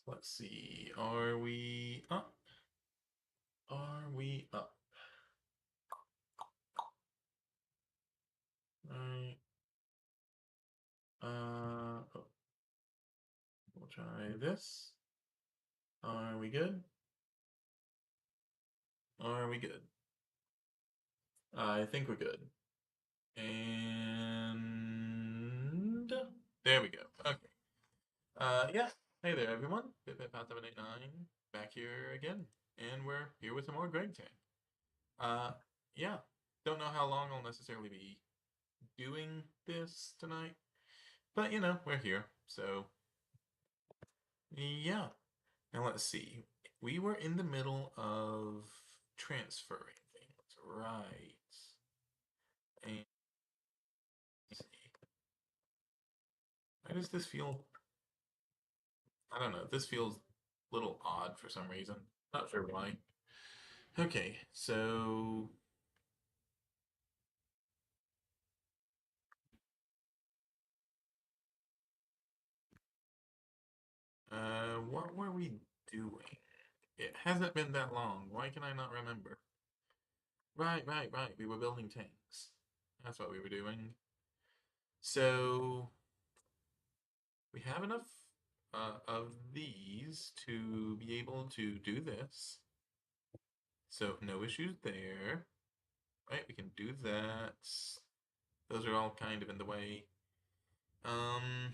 Let's see. Are we up? Are we up? Alright. Oh, we'll try this. Are we good? Are we good? I think we're good. And there we go. Okay. Yeah. Hey there, everyone. Pip789 back here again, and we're here with some more GregTech. Uh, yeah. Don't know how long I'll necessarily be doing this tonight, but we're here. So yeah. Now let's see. We were in the middle of transferring things, right? And let's see. Why does this feel? I don't know. This feels a little odd for some reason. Not sure why. Okay, so what were we doing? It hasn't been that long. Why can I not remember? Right. We were building tanks. That's what we were doing. So we have enough of these to be able to do this. So no issues there. Right, we can do that. Those are all kind of in the way. Um,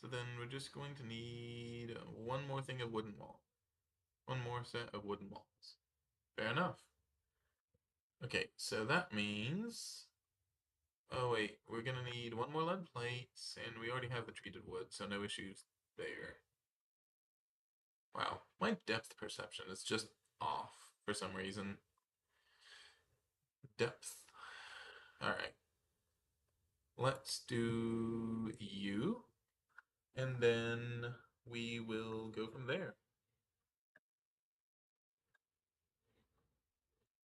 so then we're just going to need one more thing of wooden wall. One more set of wooden walls. Fair enough. Okay, so that means... Oh wait, we're gonna need one more lead plate, and we already have the treated wood, so no issues there. Wow, my depth perception is just off for some reason. Depth. Alright, let's do you, and then we will go from there.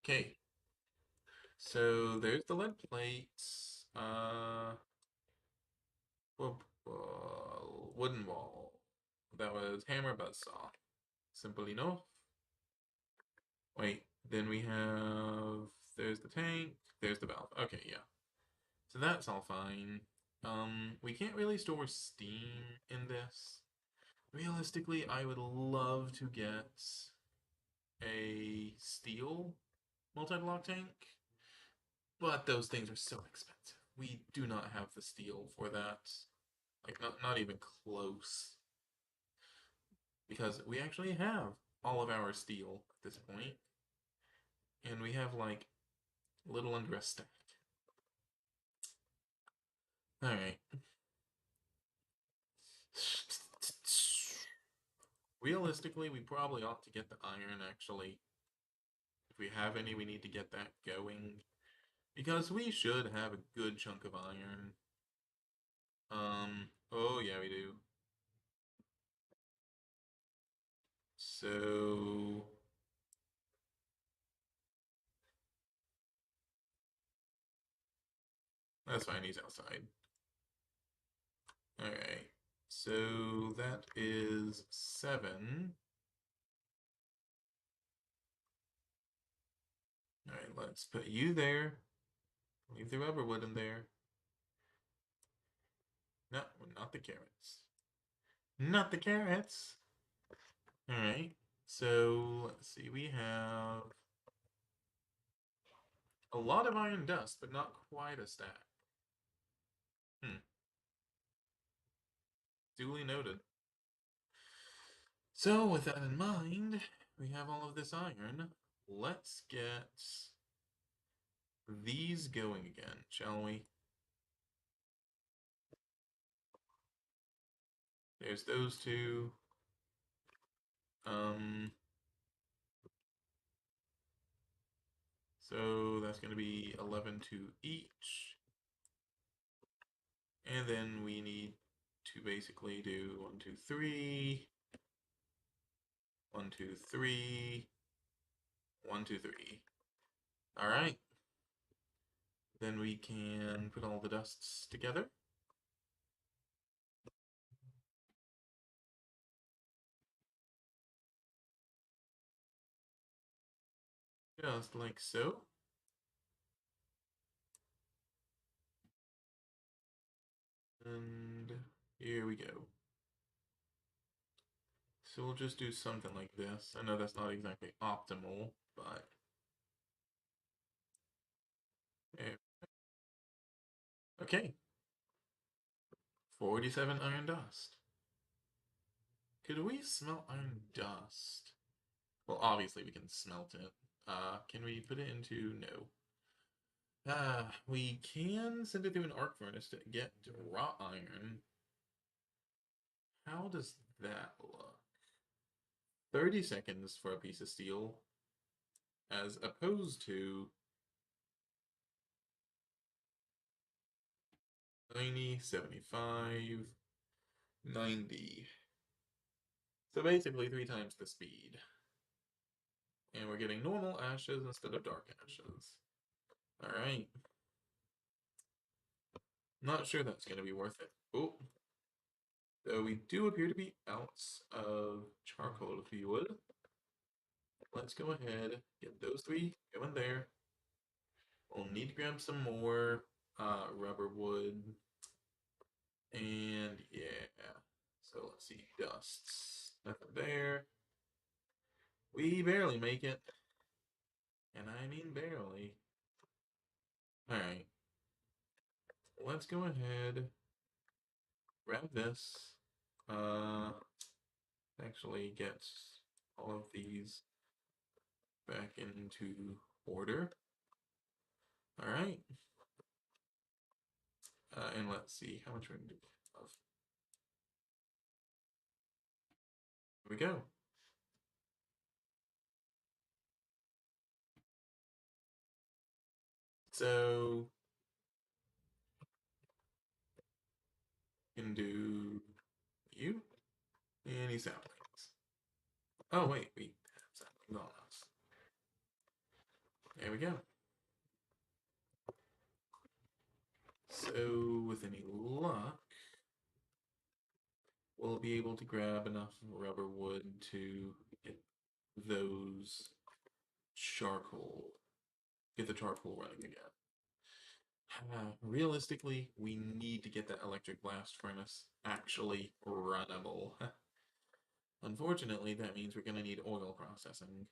Okay, so there's the lead plates. Wooden wall. That was hammer buzzsaw. Simple enough. Wait, then we have, there's the tank, there's the valve. Okay, yeah. So that's all fine. We can't really store steam in this. Realistically, I would love to get a steel multi-block tank, but those things are so expensive. We do not have the steel for that. Like, not even close. Because we actually have all of our steel at this point, and we have, like, a little under a stack. Alright. Realistically, we probably ought to get the iron, actually. If we have any, we need to get that going. Because we should have a good chunk of iron. Oh yeah, we do. So, that's fine, he's outside. Alright, so that is 7. Alright, let's put you there. Leave the rubber wood in there. No, not the carrots. Not the carrots! Alright, so let's see, we have a lot of iron dust, but not quite a stack. Duly noted. So, with that in mind, we have all of this iron. Let's get these going again, shall we? There's those two. Um, so that's going to be 11 to each. And then we need to basically do 1, 2, 3. 1, 2, 3. 1, 2, 3. All right. Then we can put all the dusts together. Just like so. And here we go. So we'll just do something like this. I know that's not exactly optimal, but eh, okay. 47 iron dust. Could we smelt iron dust? Well, obviously we can smelt it. Can we put it into no? We can send it through an arc furnace to get raw iron. How does that look? 30 seconds for a piece of steel, as opposed to 90, 75, 90. So basically 3 times the speed. And we're getting normal ashes instead of dark ashes. Alright. Not sure that's going to be worth it. Oh. Though we do appear to be out of charcoal, if you would. Let's go ahead, get those 3 going there. We'll need to grab some more rubber wood. And yeah. So let's see. Dusts. Nothing there. We barely make it. And I mean barely. Alright. Let's go ahead. Grab this. Actually get all of these back into order. Alright. And let's see how much we're going to do. Here we go. So, can do you any saplings. Oh wait, we have saplings on us. There we go. So, with any luck, we'll be able to grab enough rubber wood to get those charcoal, get the charcoal running again. Realistically, we need to get that electric blast furnace actually runnable. Unfortunately, that means we're going to need oil processing.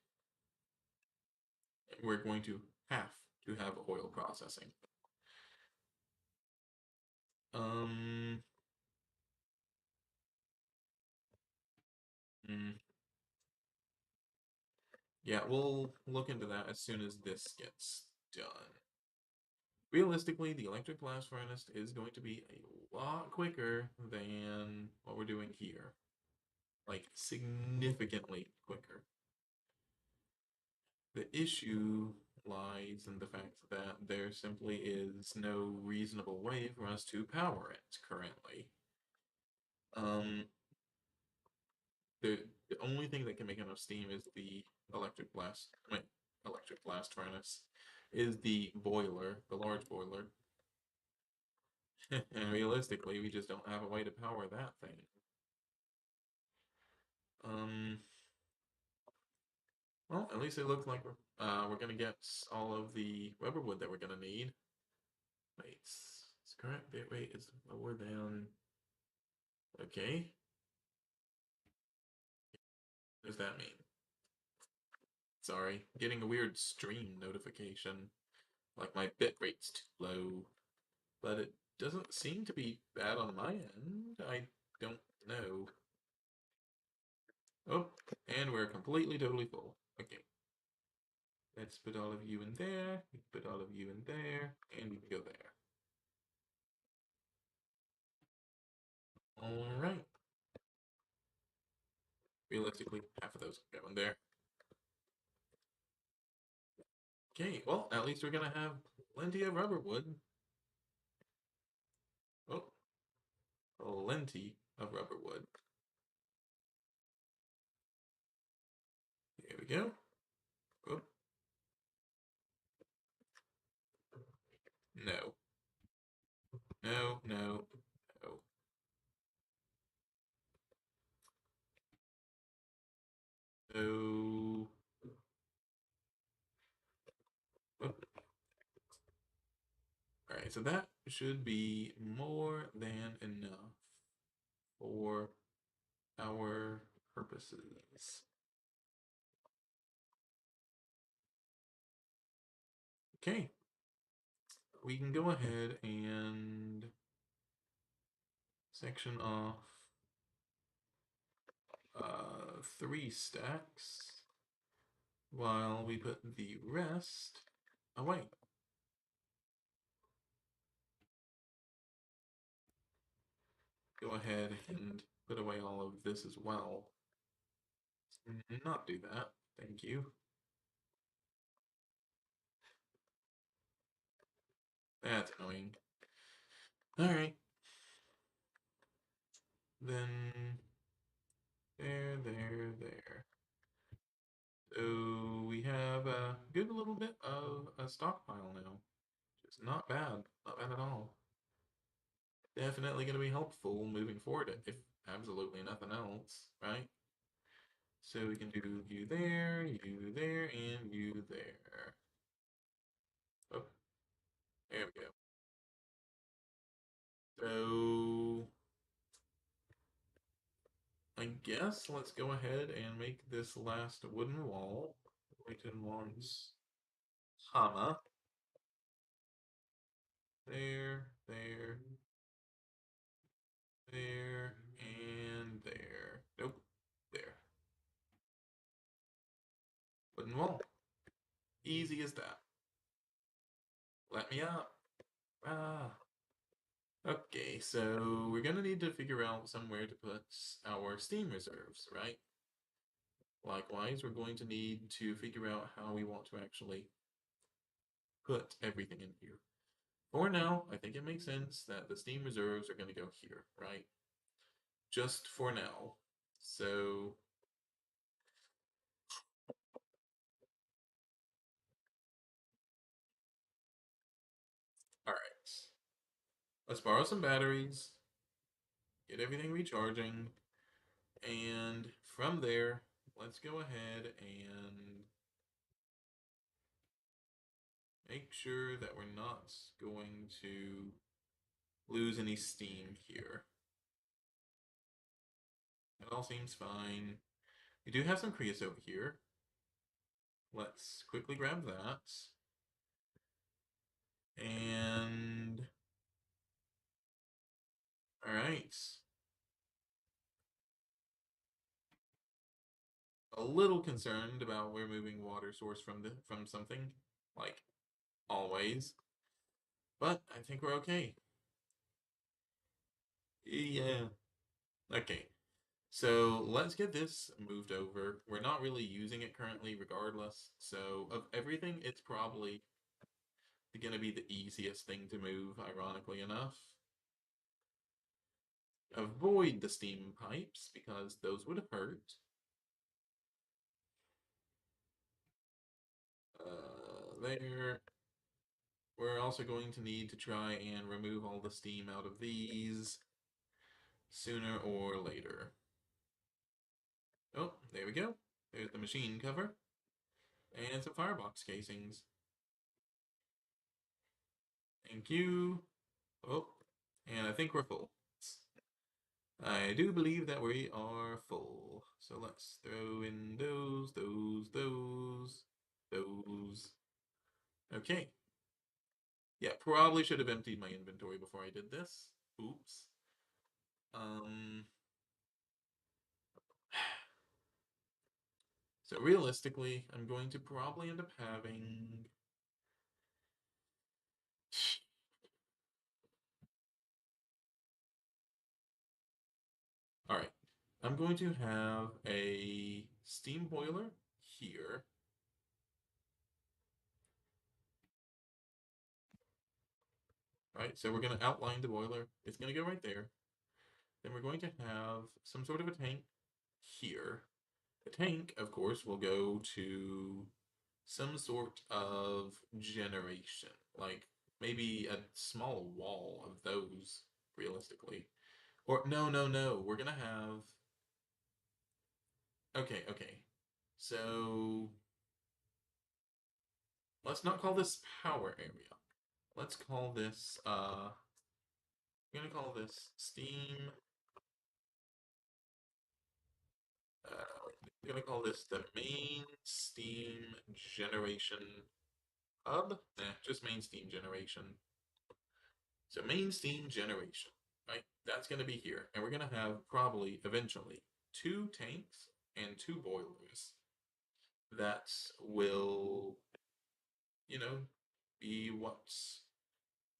We're going to have oil processing. Um, hmm. Yeah, we'll look into that as soon as this gets done. Realistically, the electric blast furnace is going to be a lot quicker than what we're doing here. Like, significantly quicker. The issue lies in the fact that there simply is no reasonable way for us to power it currently. Um, the only thing that can make enough steam is the electric blast furnace, is the boiler, the large boiler. And realistically, we just don't have a way to power that thing. Um, well, at least it looks like we're gonna get all of the rubber wood that we're gonna need. Wait, current bit rate is lower than. Okay. What does that mean? Sorry, getting a weird stream notification. Like my bit rate's too low. But it doesn't seem to be bad on my end. I don't know. Oh, and we're completely totally full. Okay. Let's put all of you in there. We can put all of you in there. And we can go there. Alright. Realistically, half of those go in there. Okay, well, at least we're gonna have plenty of rubber wood. Oh, plenty of rubber wood. Here we go. Oh. No. No, no, no. So so that should be more than enough for our purposes. Okay, we can go ahead and section off 3 stacks while we put the rest away. Go ahead and put away all of this as well. Not do that. Thank you. That's annoying. Alright. Then there. So we have a good little bit of a stockpile now. Just not bad. Not bad at all. Definitely going to be helpful moving forward if absolutely nothing else, right? So we can do you there, and you there. Oh, there we go. So I guess let's go ahead and make this last wooden wall. Written once, comma. There, and there. Nope, there. Wooden wall. Easy as that. Let me up. Ah. Okay, so we're gonna need to figure out somewhere to put our steam reserves, right? Likewise, we're going to need to figure out how we want to actually put everything in here. For now, I think it makes sense that the steam reserves are going to go here, right? Just for now. So, all right. Let's borrow some batteries, get everything recharging, and from there, let's go ahead and make sure that we're not going to lose any steam here. It all seems fine. We do have some creosote here. Let's quickly grab that. And all right. A little concerned about where moving water source from something, like always. But I think we're okay. Yeah. Okay. So let's get this moved over. We're not really using it currently regardless. So of everything, it's probably going to be the easiest thing to move, ironically enough. Avoid the steam pipes because those would hurt. There. We're also going to need to try and remove all the steam out of these sooner or later. Oh, there we go. There's the machine cover and some firebox casings. Thank you. Oh, and I think we're full. I do believe that we are full. So let's throw in those. Okay. Yeah, probably should have emptied my inventory before I did this. Oops. Um, so realistically, I'm going to probably end up having all right. I'm going to have a steam boiler here. All right, so we're going to outline the boiler. It's going to go right there. Then we're going to have some sort of a tank here. The tank, of course, will go to some sort of generation, like maybe a small wall of those, realistically. Or no, we're gonna have. Okay. So let's not call this power area. let's call this, I'm gonna call this steam, I'm gonna call this the main steam generation hub. Just main steam generation. So main steam generation, right? That's gonna be here. And we're gonna have probably, eventually, 2 tanks and 2 boilers that will, you know, be what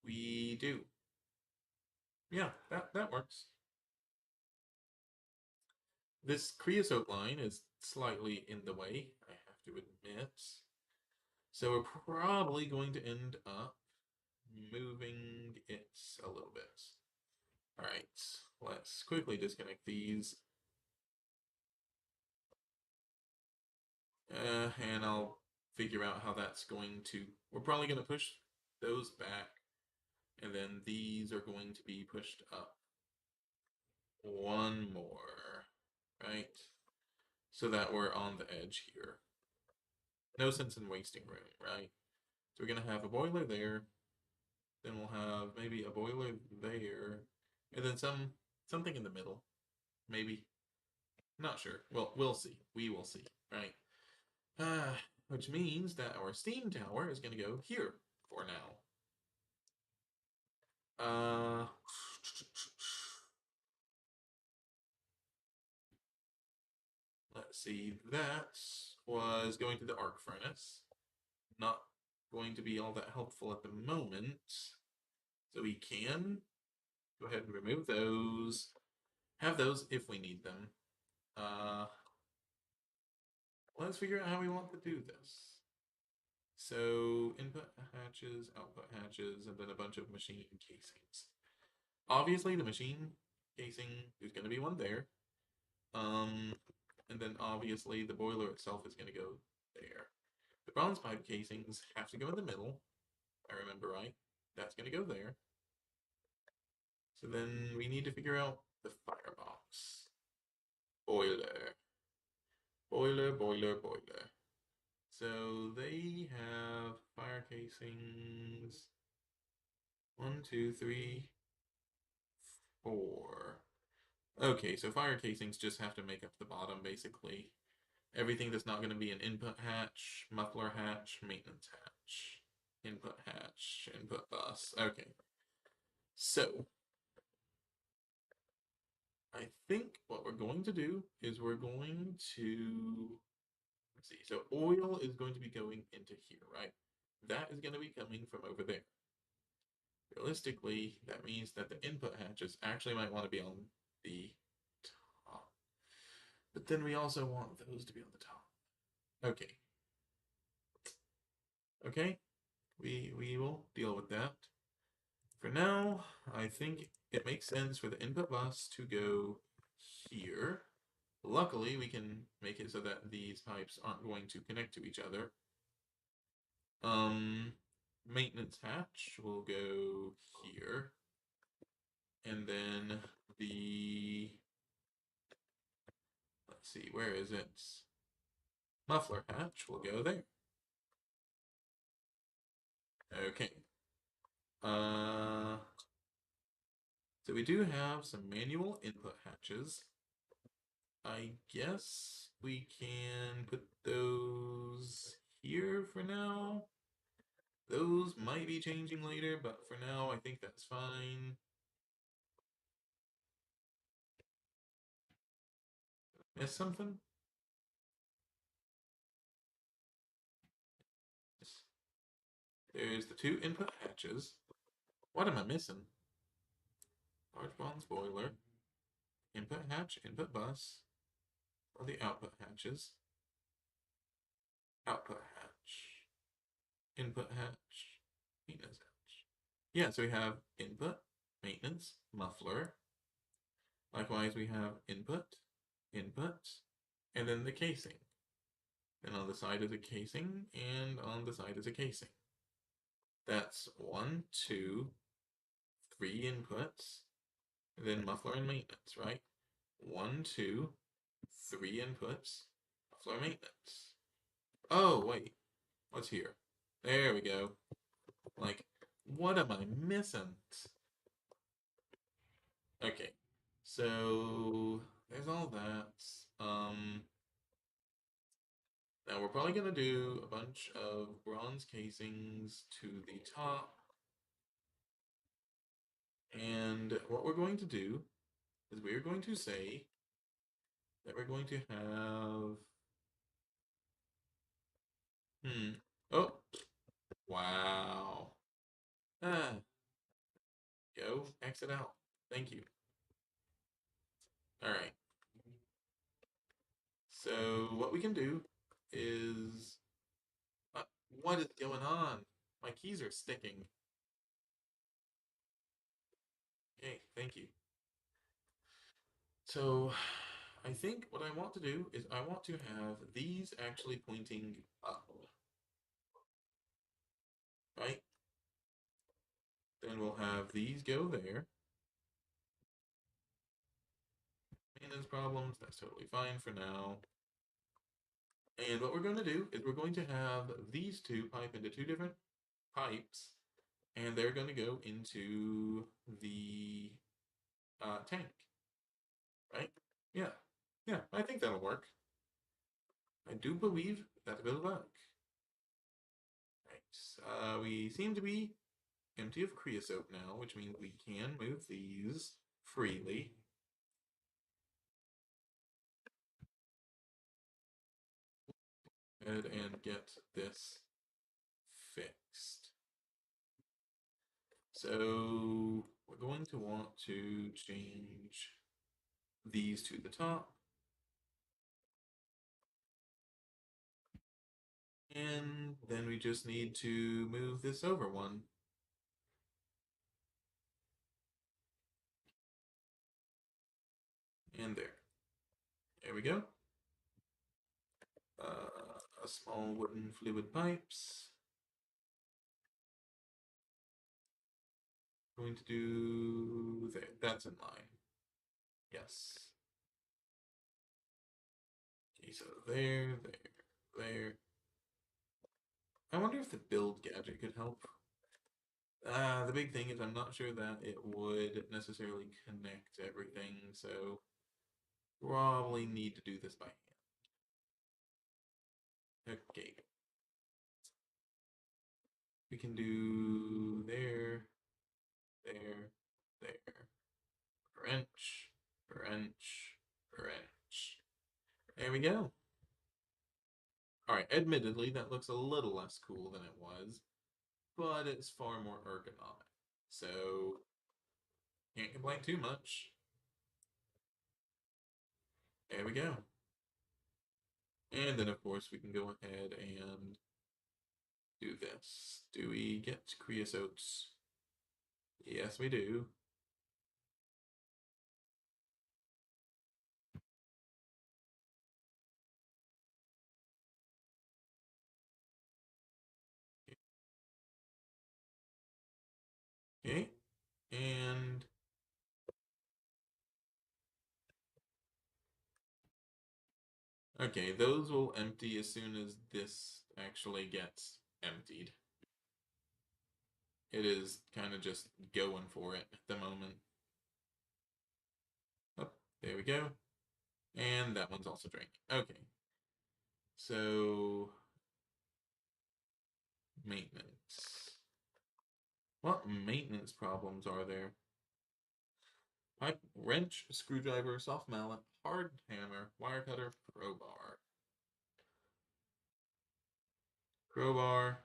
we do. Yeah, that works. This creosote line is slightly in the way, I have to admit. So we're probably going to end up moving it a little bit. Alright, let's quickly disconnect these. And I'll figure out how that's going to... We're probably going to push those back, and then these are going to be pushed up. One more, right? So that we're on the edge here. No sense in wasting room, right? So we're going to have a boiler there, then we'll have maybe a boiler there, and then something in the middle, maybe. Not sure. Well, we'll see. We will see, right? Which means that our steam tower is going to go here for now. Let's see. That was going to the arc furnace. Not going to be all that helpful at the moment. So we can go ahead and remove those. Have those if we need them. Let's figure out how we want to do this. So input hatches, output hatches, and then a bunch of machine casings. Obviously, the machine casing, there's going to be one there. And then obviously the boiler itself is going to go there. The bronze pipe casings have to go in the middle. I remember right. That's going to go there. So then we need to figure out the firebox. Boiler. Boiler, boiler, boiler. So they have fire casings. 1, 2, 3, 4. Okay, so fire casings just have to make up the bottom, basically. Everything that's not going to be an input hatch, muffler hatch, maintenance hatch, input hatch, input bus. Okay. So, I think what we're going to do is we're going to, let's see, so oil is going to be going into here, right? That is going to be coming from over there. Realistically, that means that the input hatches actually might want to be on the top. But then we also want those to be on the top. Okay. Okay, we will deal with that. For now, I think it makes sense for the input bus to go here. Luckily, we can make it so that these pipes aren't going to connect to each other. Maintenance hatch will go here. And then the, let's see, where is it? Muffler hatch will go there. Okay. So we do have some manual input hatches. I guess we can put those here for now. Those might be changing later, but for now I think that's fine. Miss something? There's the 2 input hatches. What am I missing? Large bonds boiler, input hatch, input bus, or the output hatches. Output hatch, input hatch, maintenance hatch. Yeah, so we have input, maintenance, muffler. Likewise, we have input, input, and then the casing. And on the side is a casing, and on the side is a casing. That's 1, 2, 3 inputs, and then muffler and maintenance, right? 1, 2, 3 inputs, muffler maintenance. Oh, wait, what's here? There we go. Like, What am I missing? Okay, so there's all that. Now we're probably gonna do a bunch of bronze casings to the top, and what we're going to do is we're going to say that we're going to have. Oh, wow. Ah, go exit out. Thank you. All right. So what we can do is, uh, what is going on? My keys are sticking. Okay, thank you. So I think what I want to do is I want to have these actually pointing up, right? Then we'll have these go there. Maintenance problems, that's totally fine for now. And what we're going to do is we're going to have these two pipe into two different pipes, and they're going to go into the tank, right? Yeah, yeah, I think that'll work. I do believe that will work. Right, we seem to be empty of creosote now, which means we can move these freely. Go ahead and get this fixed. So we're going to want to change these to the top. And then we just need to move this over one. And there. There we go. A small wooden fluid pipes. Going to do there. That's in line. Yes. Okay, so there. I wonder if the build gadget could help. The big thing is I'm not sure that it would necessarily connect everything, so probably need to do this by hand. Okay. We can do there, there. Wrench, wrench, wrench. There we go. Alright, admittedly, that looks a little less cool than it was, but it's far more ergonomic. So, can't complain too much. There we go. And then, of course, we can go ahead and do this. Do we get creosotes? Yes, we do. Okay, and okay, those will empty as soon as this actually gets emptied. It is kind of just going for it at the moment. Oh, there we go. And that one's also drinking. Okay. So, maintenance. What maintenance problems are there? Pipe, wrench, screwdriver, soft mallet, hard hammer, wire cutter, crowbar. Crowbar,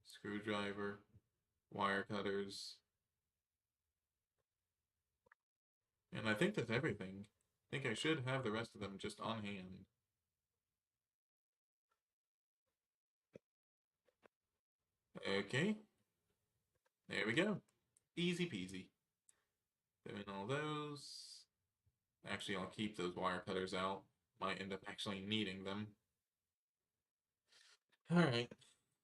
screwdriver, wire cutters. And I think that's everything. I think I should have the rest of them just on hand. Okay. There we go. Easy peasy. Doing all those. Actually, I'll keep those wire cutters out. Might end up actually needing them. Alright.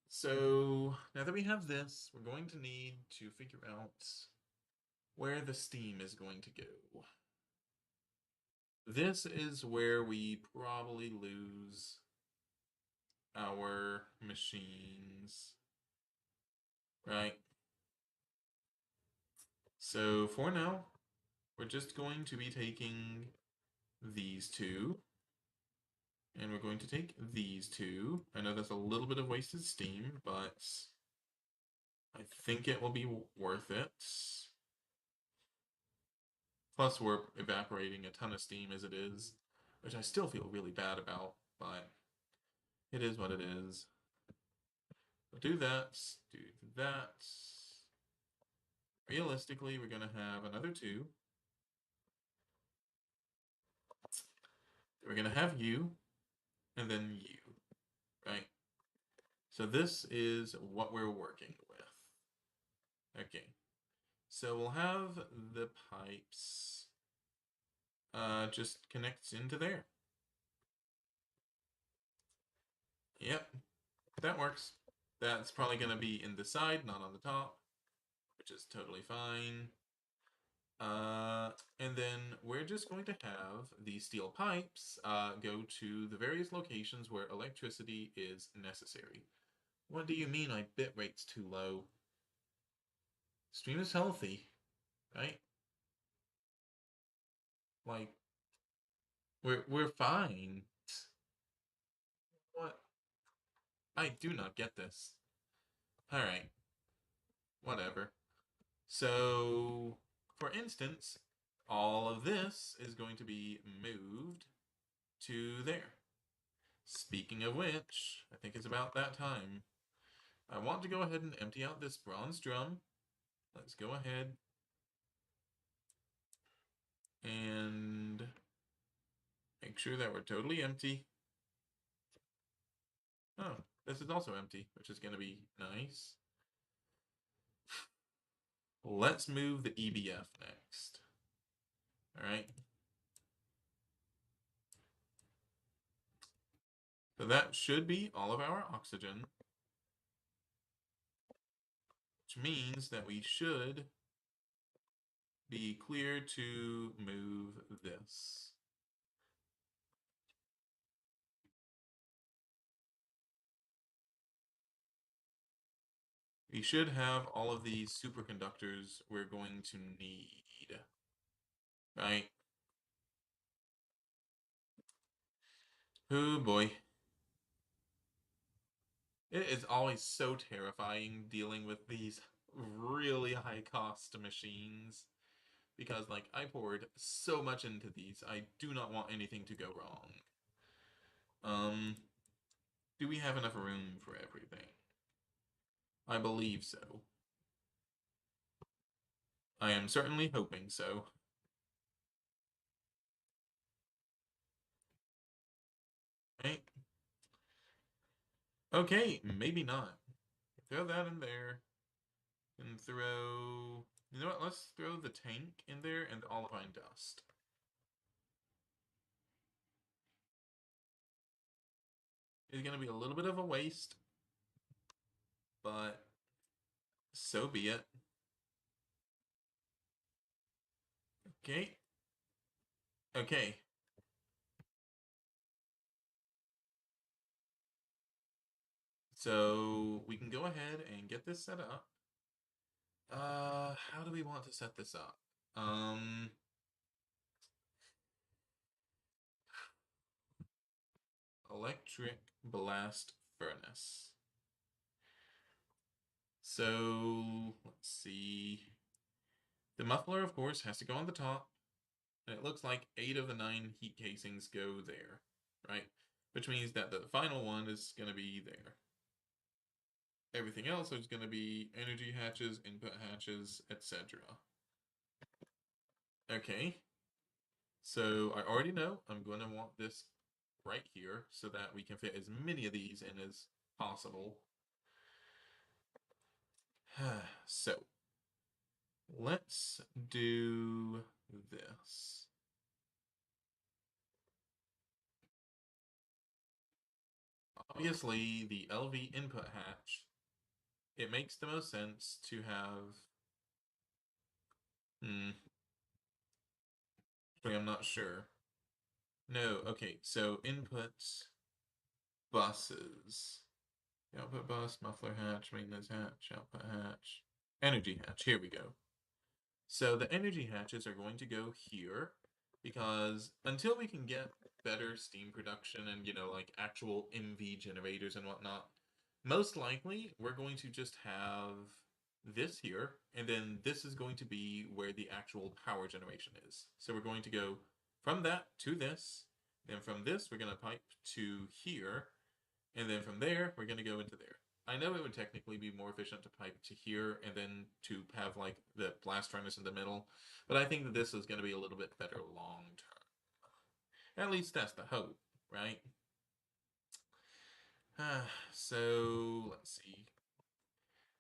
So, now that we have this, we're going to need to figure out where the steam is going to go. This is where we probably lose our machines, right? So for now, we're just going to be taking these two, and we're going to take these two. I know that's a little bit of wasted steam, but I think it will be worth it. Plus, we're evaporating a ton of steam as it is, which I still feel really bad about, but it is what it is. We'll do that, do that. Realistically, we're going to have another two. We're going to have you, and then you, right? So this is what we're working with. Okay. So we'll have the pipes just connect into there. Yep, that works. That's probably going to be in the side, not on the top, which is totally fine. And then we're just going to have the steel pipes go to the various locations where electricity is necessary. What do you mean my bit rate's too low? Stream is healthy, right? Like, we're fine. What? I do not get this. Alright, whatever. So, for instance, all of this is going to be moved to there. Speaking of which, I think it's about that time. I want to go ahead and empty out this bronze drum. Let's go ahead and make sure that we're totally empty. Oh, this is also empty, which is going to be nice. Let's move the EBF next. All right. So that should be all of our oxygen, which means that we should be clear to move this. We should have all of these superconductors we're going to need, right? Oh boy. It is always so terrifying dealing with these really high cost machines because like I poured so much into these. I do not want anything to go wrong. Do we have enough room for everything? I believe so. I am certainly hoping so. Right? Okay, maybe not. Throw that in there. And throw... You know what? Let's throw the tank in there and the olivine dust. It's going to be a little bit of a waste, but so be it. Okay. Okay. So we can go ahead and get this set up. How do we want to set this up? Electric blast furnace. So let's see. The muffler, of course, has to go on the top. And it looks like 8 of the 9 heat casings go there, right? Which means that the final one is going to be there. Everything else is going to be energy hatches, input hatches, etc. Okay. So I already know I'm going to want this right here so that we can fit as many of these in as possible. So let's do this. Obviously, the LV input hatch, it makes the most sense to have... Actually, I'm not sure. No, okay, so input buses. Output bus, muffler hatch, maintenance hatch, output hatch, energy hatch. Here we go. So the energy hatches are going to go here because until we can get better steam production and, like actual MV generators and whatnot, most likely we're going to just have this here, and then this is going to be where the actual power generation is. So we're going to go from that to this, then from this we're going to pipe to here, and then from there we're going to go into there. I know it would technically be more efficient to pipe to here and then to have like the blast furnace in the middle, but I think that this is going to be a little bit better long term. At least that's the hope, right? So let's see.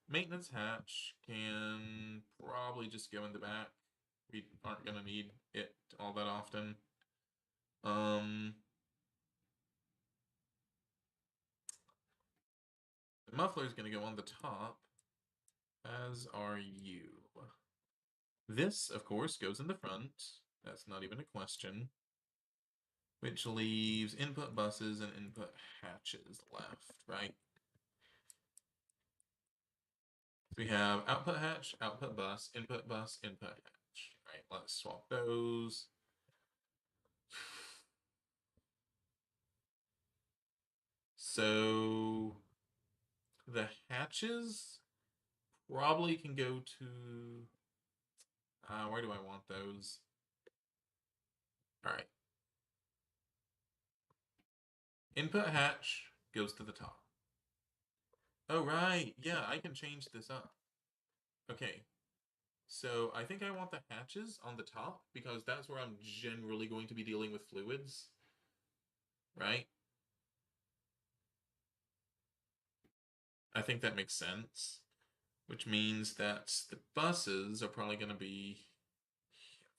Maintenance hatch can probably just go in the back. We aren't going to need it all that often. The muffler is going to go on the top, as are you. This, of course, goes in the front. That's not even a question. Which leaves input buses and input hatches left, right? So we have output hatch, output bus, input hatch. Right, let's swap those. So the hatches probably can go to... where do I want those? All right. Input hatch goes to the top. Oh, right. Yeah, I can change this up. Okay. So I think I want the hatches on the top because that's where I'm generally going to be dealing with fluids. Right? I think that makes sense. Which means that the buses are probably going to be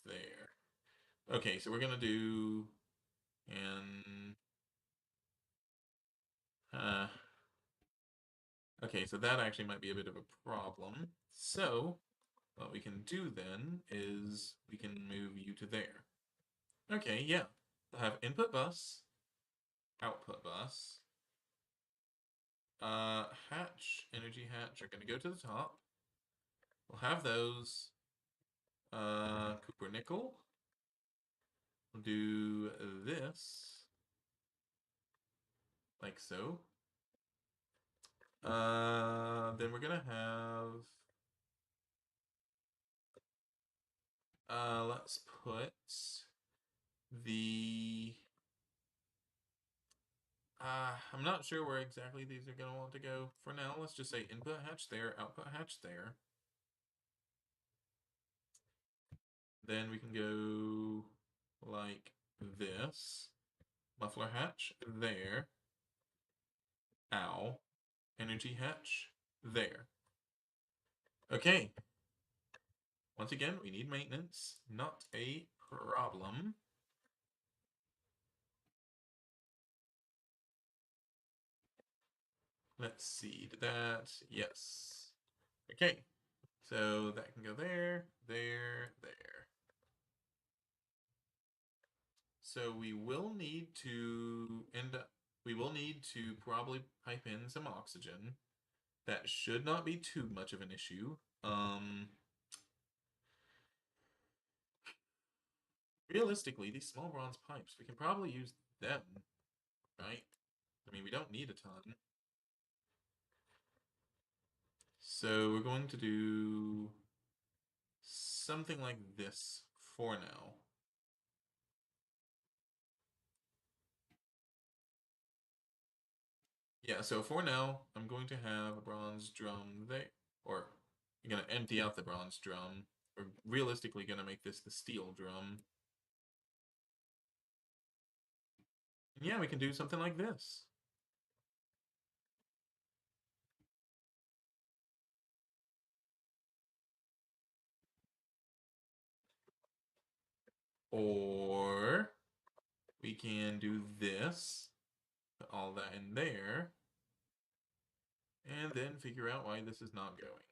there. Okay, so we're going to do... And... okay, so that actually might be a bit of a problem. So, what we can do then is we can move you to there. Okay, yeah. We'll have input bus, output bus. Hatch, energy hatch are going to go to the top. We'll have those. Cooper nickel. We'll do this. Like so. Then we're going to have... let's put the... I'm not sure where exactly these are going to want to go. For now, let's just say input hatch there, output hatch there. Then we can go like this. Muffler hatch there. Ow. Energy hatch there. Okay. Once again, we need maintenance. Not a problem. Let's see, did that? Yes. Okay, so that can go there, there, there. So we will need to probably pipe in some oxygen. That should not be too much of an issue. Realistically, these small bronze pipes, we can probably use them, right? I mean, we don't need a ton. So we're going to do something like this for now. Yeah, so for now, I'm going to have a bronze drum there, or I'm going to empty out the bronze drum. We're realistically going to make this the steel drum. And yeah, we can do something like this. Or we can do this, put all that in there, and then figure out why this is not going.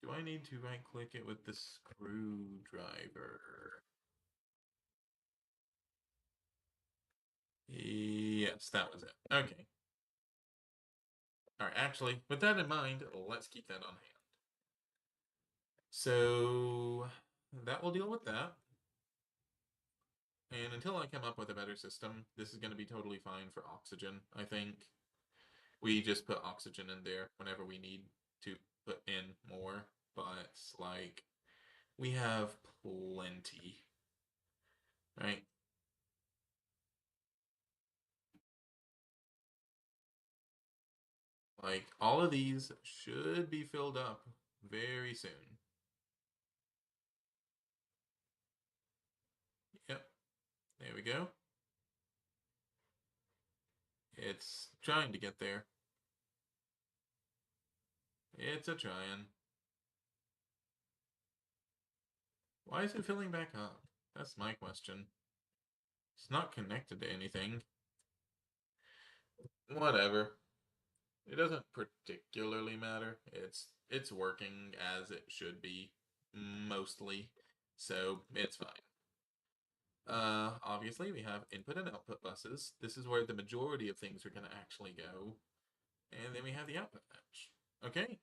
Do I need to right-click it with the screwdriver? Yes, that was it. Okay. All right, actually, with that in mind, let's keep that on hand. So that will deal with that. And until I come up with a better system, this is going to be totally fine for oxygen, I think. We just put oxygen in there whenever we need to put in more, but like we have plenty, right? Like all of these should be filled up very soon. Yep, there we go. It's trying to get there. It's a trying. Why is it filling back up? That's my question. It's not connected to anything. Whatever. It doesn't particularly matter. It's working as it should be, mostly. So it's fine. Obviously we have input and output buses. This is where the majority of things are going to actually go. And then we have the output match. Okay,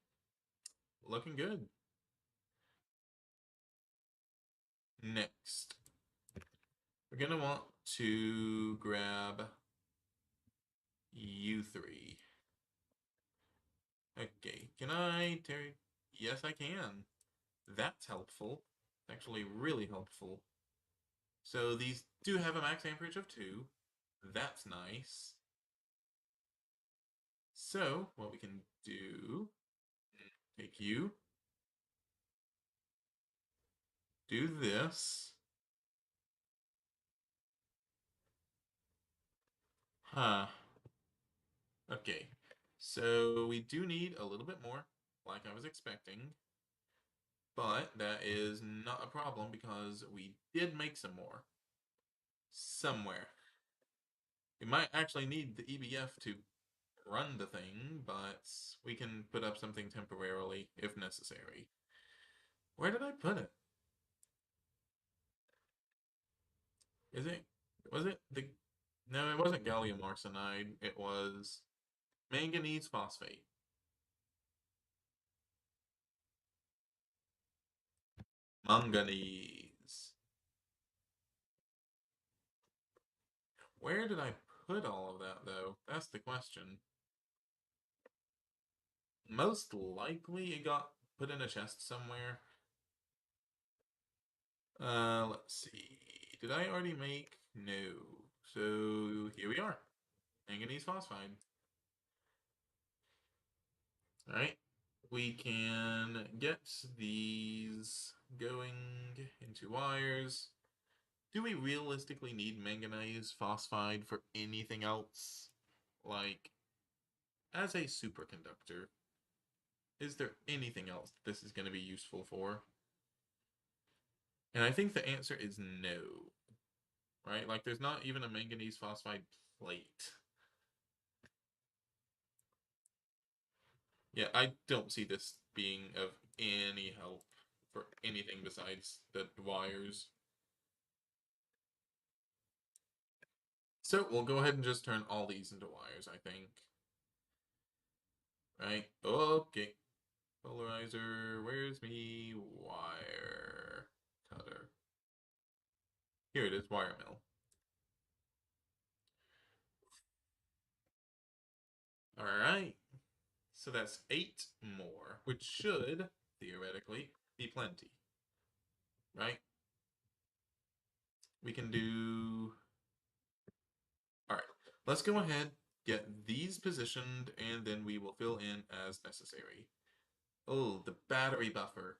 looking good. Next, we're going to want to grab U3. Okay, can I, Terry? Yes, I can. That's helpful. Actually, really helpful. So these do have a max amperage of 2. That's nice. So what we can do, take you, do this. Huh. Okay. So we do need a little bit more, like I was expecting. But that is not a problem because we did make some more. Somewhere. We might actually need the EBF to run the thing, but we can put up something temporarily if necessary. Where did I put it? Is it? Was it the? No, it wasn't gallium arsenide. It was manganese phosphate. Manganese. Where did I put all of that though? That's the question. Most likely it got put in a chest somewhere. Let's see. Did I already make? No. So here we are. Manganese phosphide. Alright. We can get these going into wires. Do we realistically need manganese phosphide for anything else? Like, as a superconductor, is there anything else this is going to be useful for? And I think the answer is no. Right? Like, there's not even a manganese phosphide plate. Yeah, I don't see this being of any help for anything besides the wires. So we'll go ahead and just turn all these into wires, I think. Right? Okay. Polarizer, where's me? Wire cutter. Here it is, wire mill. Alright. So that's 8 more, which should, theoretically, be plenty. Right? We can do... Alright, let's go ahead, get these positioned, and then we will fill in as necessary. Oh, the battery buffer.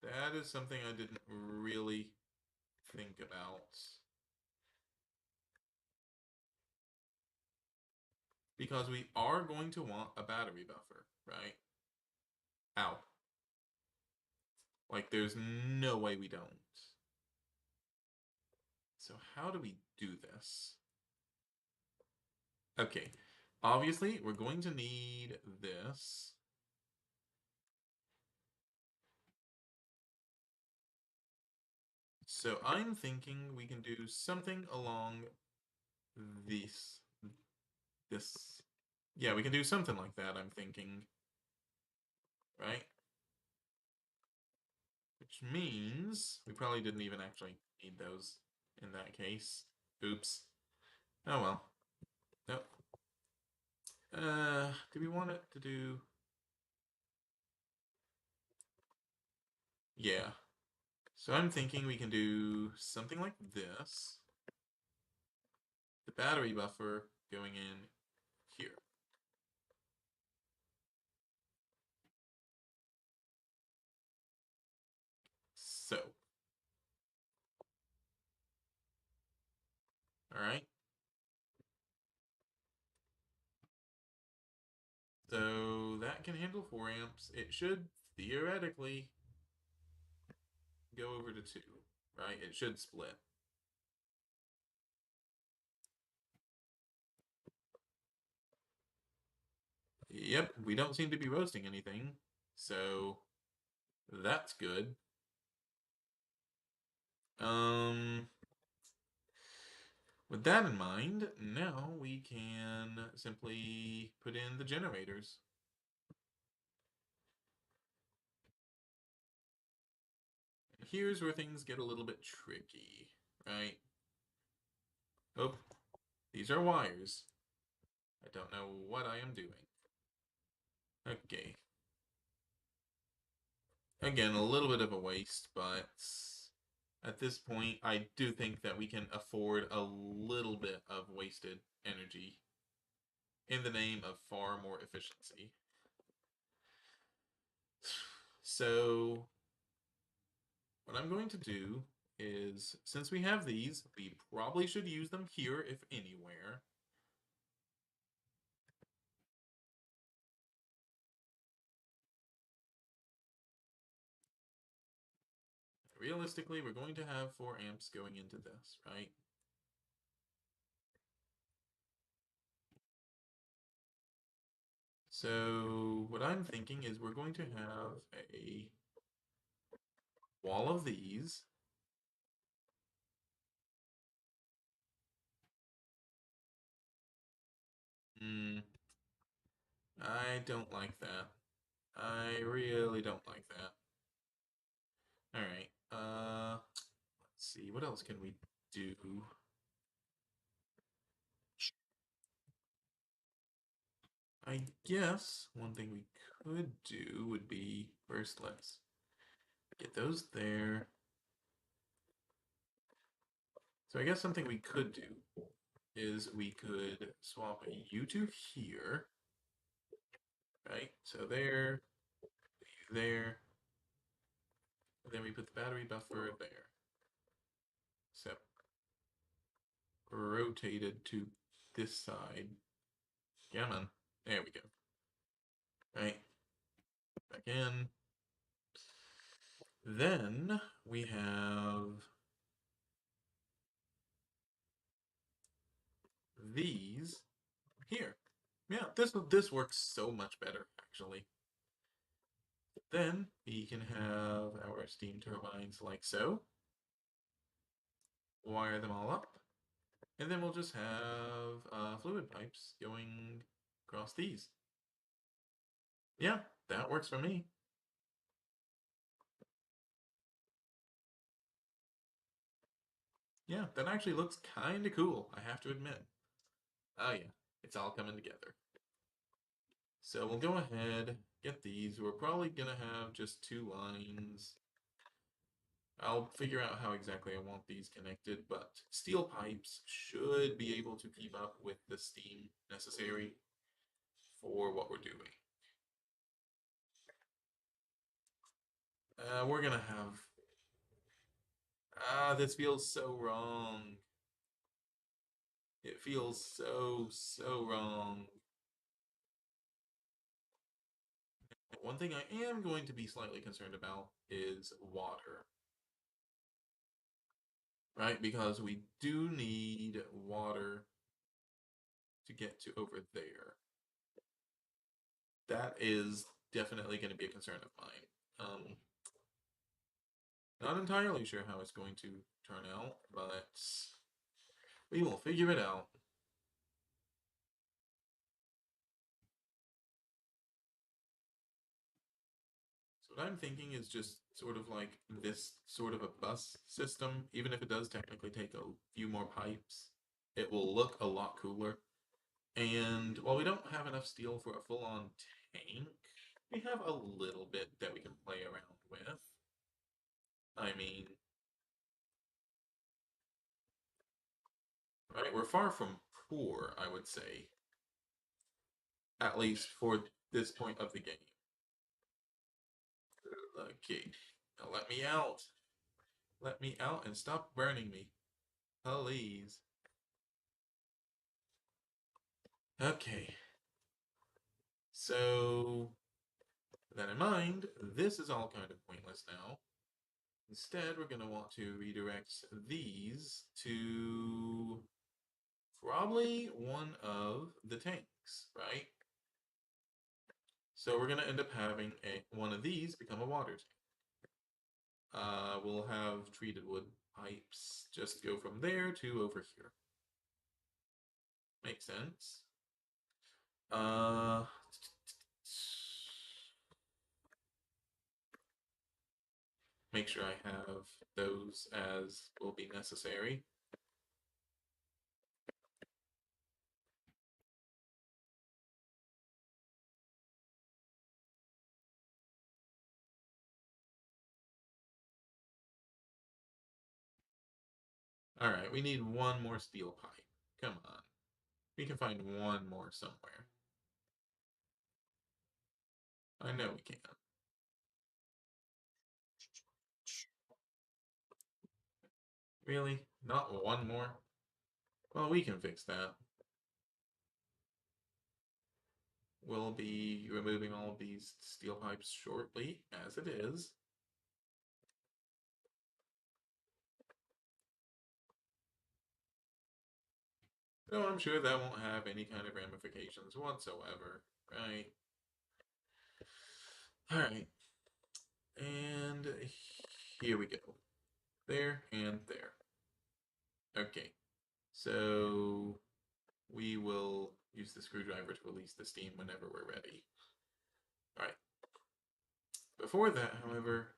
That is something I didn't really think about. Because we are going to want a battery buffer, right? Ow. Like, there's no way we don't. So how do we do this? Okay, obviously, we're going to need this. So I'm thinking we can do something along this Yeah, we can do something like that, I'm thinking. Right? Which means we probably didn't even actually need those in that case. Oops. Oh well. Nope. Do we want it to do... Yeah. So I'm thinking we can do something like this. The battery buffer going in here. So. Alright. So that can handle 4 amps. It should theoretically go over to 2. Right? It should split. Yep, we don't seem to be roasting anything. So that's good. With that in mind, now we can simply put in the generators. Here's where things get a little bit tricky, right? Oh, these are wires. I don't know what I am doing. Okay. Again, a little bit of a waste, but at this point, I do think that we can afford a little bit of wasted energy in the name of far more efficiency. So, what I'm going to do is, since we have these, we probably should use them here, if anywhere. Realistically, we're going to have 4 amps going into this, right? So what I'm thinking is we're going to have a wall of these. I don't like that. I really don't like that. Alright, let's see, what else can we do? I guess one thing we could do would be, first let's get those there. So I guess something we could do is we could swap a U2 here, right? So there, there, and then we put the battery buffer there. So rotated to this side. Come on. There we go. Right. Back in. Then we have these here. Yeah, this works so much better, actually. Then we can have our steam turbines like so. Wire them all up. And then we'll just have fluid pipes going across these. Yeah, that works for me. Yeah, that actually looks kind of cool, I have to admit. Oh yeah, it's all coming together. So we'll go ahead, get these. We're probably gonna have just 2 lines. I'll figure out how exactly I want these connected, but steel pipes should be able to keep up with the steam necessary for what we're doing. We're gonna have... this feels so wrong. It feels so wrong. One thing I am going to be slightly concerned about is water. Right? Because we do need water to get to over there. That is definitely going to be a concern of mine. Not entirely sure how it's going to turn out, but we will figure it out. What I'm thinking is just sort of like this sort of a bus system, even if it does technically take a few more pipes, it will look a lot cooler. And while we don't have enough steel for a full-on tank, we have a little bit that we can play around with. I mean, right, we're far from poor, I would say. At least for this point of the game. Okay, now let me out. Let me out and stop burning me. Please. Okay. So, with that in mind, this is all kind of pointless now. Instead, we're going to want to redirect these to probably one of the tanks, right? So we're going to end up having one of these become a water tank. We'll have treated wood pipes just go from there to over here. Makes sense. Make sure I have those as will be necessary. Alright, we need one more steel pipe. Come on. We can find one more somewhere. I know we can. Really? Not one more? Well, we can fix that. We'll be removing all of these steel pipes shortly, as it is. So I'm sure that won't have any kind of ramifications whatsoever, right? Alright. And here we go. There and there. Okay. So we will use the screwdriver to release the steam whenever we're ready. Alright. Before that, however,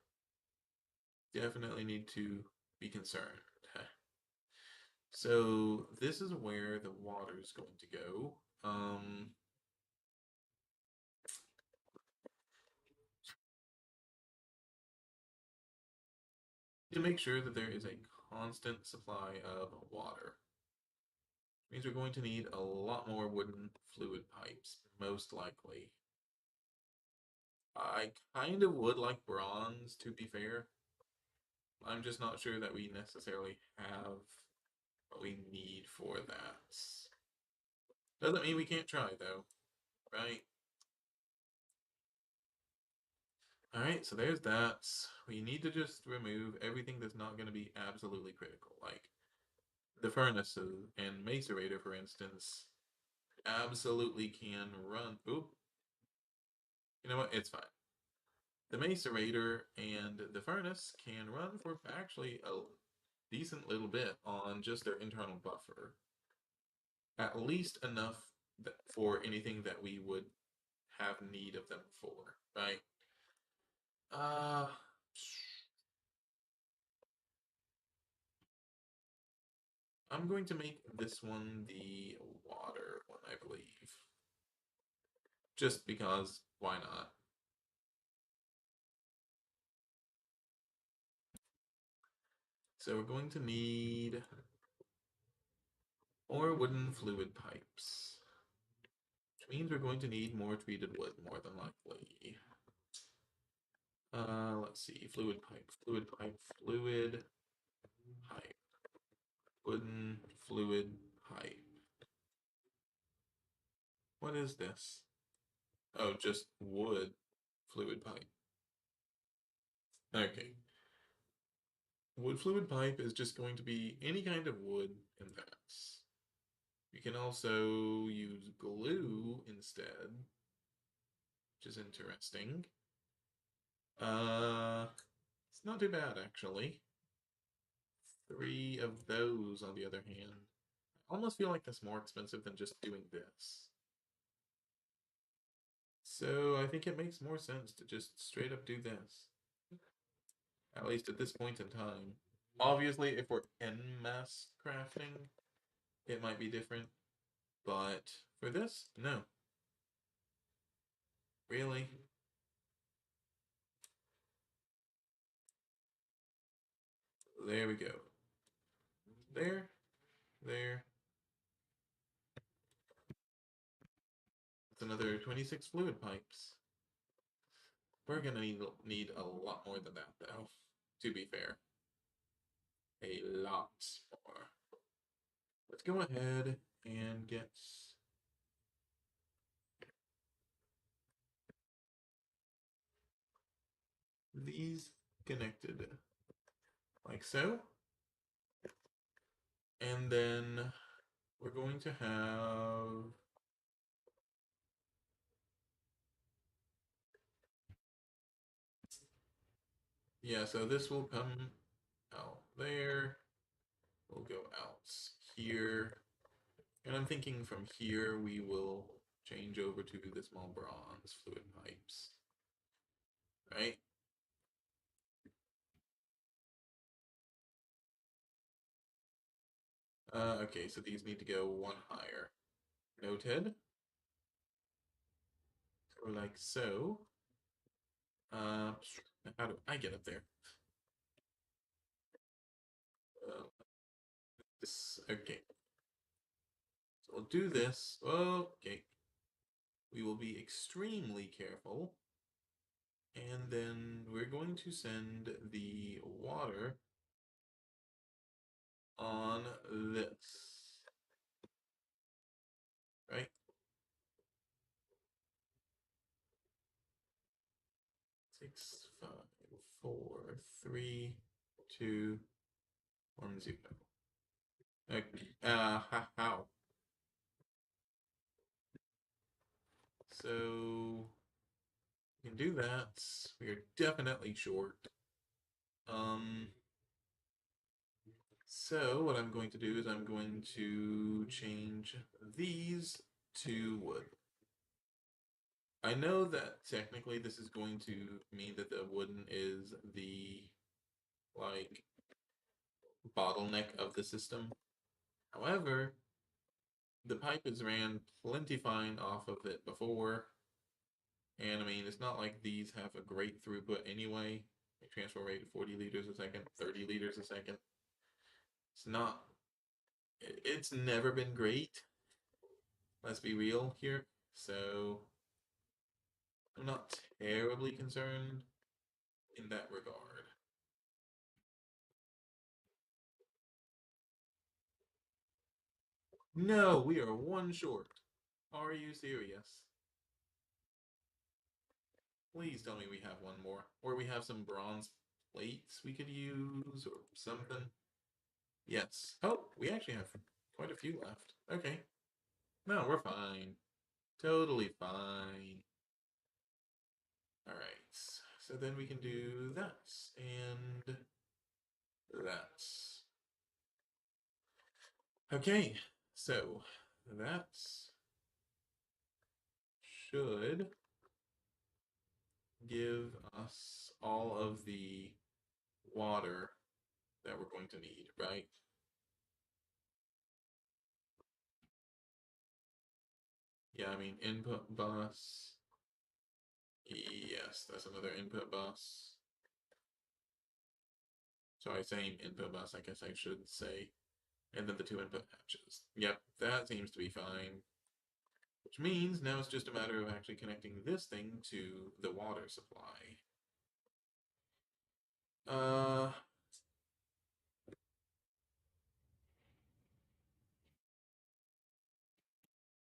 definitely need to be concerned. So this is where the water is going to go. To make sure that there is a constant supply of water. Means we're going to need a lot more wooden fluid pipes, most likely. I kind of would like bronze, to be fair. I'm just not sure that we necessarily have what we need for that. Doesn't mean we can't try, though, right? Alright, so there's that. We need to just remove everything that's not going to be absolutely critical, like the furnaces and macerator, for instance, absolutely can run. Oop. You know what? It's fine. The macerator and the furnace can run for actually a decent little bit on just their internal buffer. At least enough for anything that we would have need of them for, right? Uh, I'm going to make this one the water one, I believe. Just because, why not? So we're going to need more wooden fluid pipes. Which means we're going to need more treated wood, more than likely. Let's see, fluid pipe, fluid pipe, fluid pipe, wooden fluid pipe. What is this? Oh, just wood fluid pipe. Okay. Wood fluid pipe is just going to be any kind of wood in that. You can also use glue instead, which is interesting. It's not too bad actually. 3 of those, on the other hand. I almost feel like that's more expensive than just doing this. So I think it makes more sense to just straight up do this. At least at this point in time. Obviously, if we're en masse crafting, it might be different. But for this, no. Really? There we go. There, there. That's another 26 fluid pipes. We're gonna need a lot more than that, though, to be fair. A lot more. Let's go ahead and get these connected like so. And then we're going to have yeah, so this will come out there. We'll go out here. And I'm thinking from here we will change over to the small bronze fluid pipes. Right? Okay, so these need to go one higher. Noted. So like so. How do I get up there? This okay. So we'll do this. Okay. We will be extremely careful. And then we're going to send the water on this. Right? 6, 5, 4, 3, 2, 1, 0. Okay. How? So we can do that. We are definitely short. So what I'm going to do is I'm going to change these to wood. I know that technically this is going to mean that the wooden is the like bottleneck of the system. However, the pipe has ran plenty fine off of it before. And I mean, it's not like these have a great throughput anyway. Transfer rate 40 liters a second, 30 liters a second. It's not, it's never been great. Let's be real here. So I'm not terribly concerned in that regard. No, we are one short. Are you serious? Please tell me we have one more. Or we have some bronze plates we could use or something. Yes. Oh, we actually have quite a few left. Okay. No, we're fine. Totally fine. Alright. So then we can do that and that. Okay. So that should give us all of the water that we're going to need, right? Yeah, I mean, input bus. Yes, that's another input bus. Sorry, same input bus, I guess I should say. And then the two input hatches. Yep, that seems to be fine. Which means now it's just a matter of actually connecting this thing to the water supply. Uh,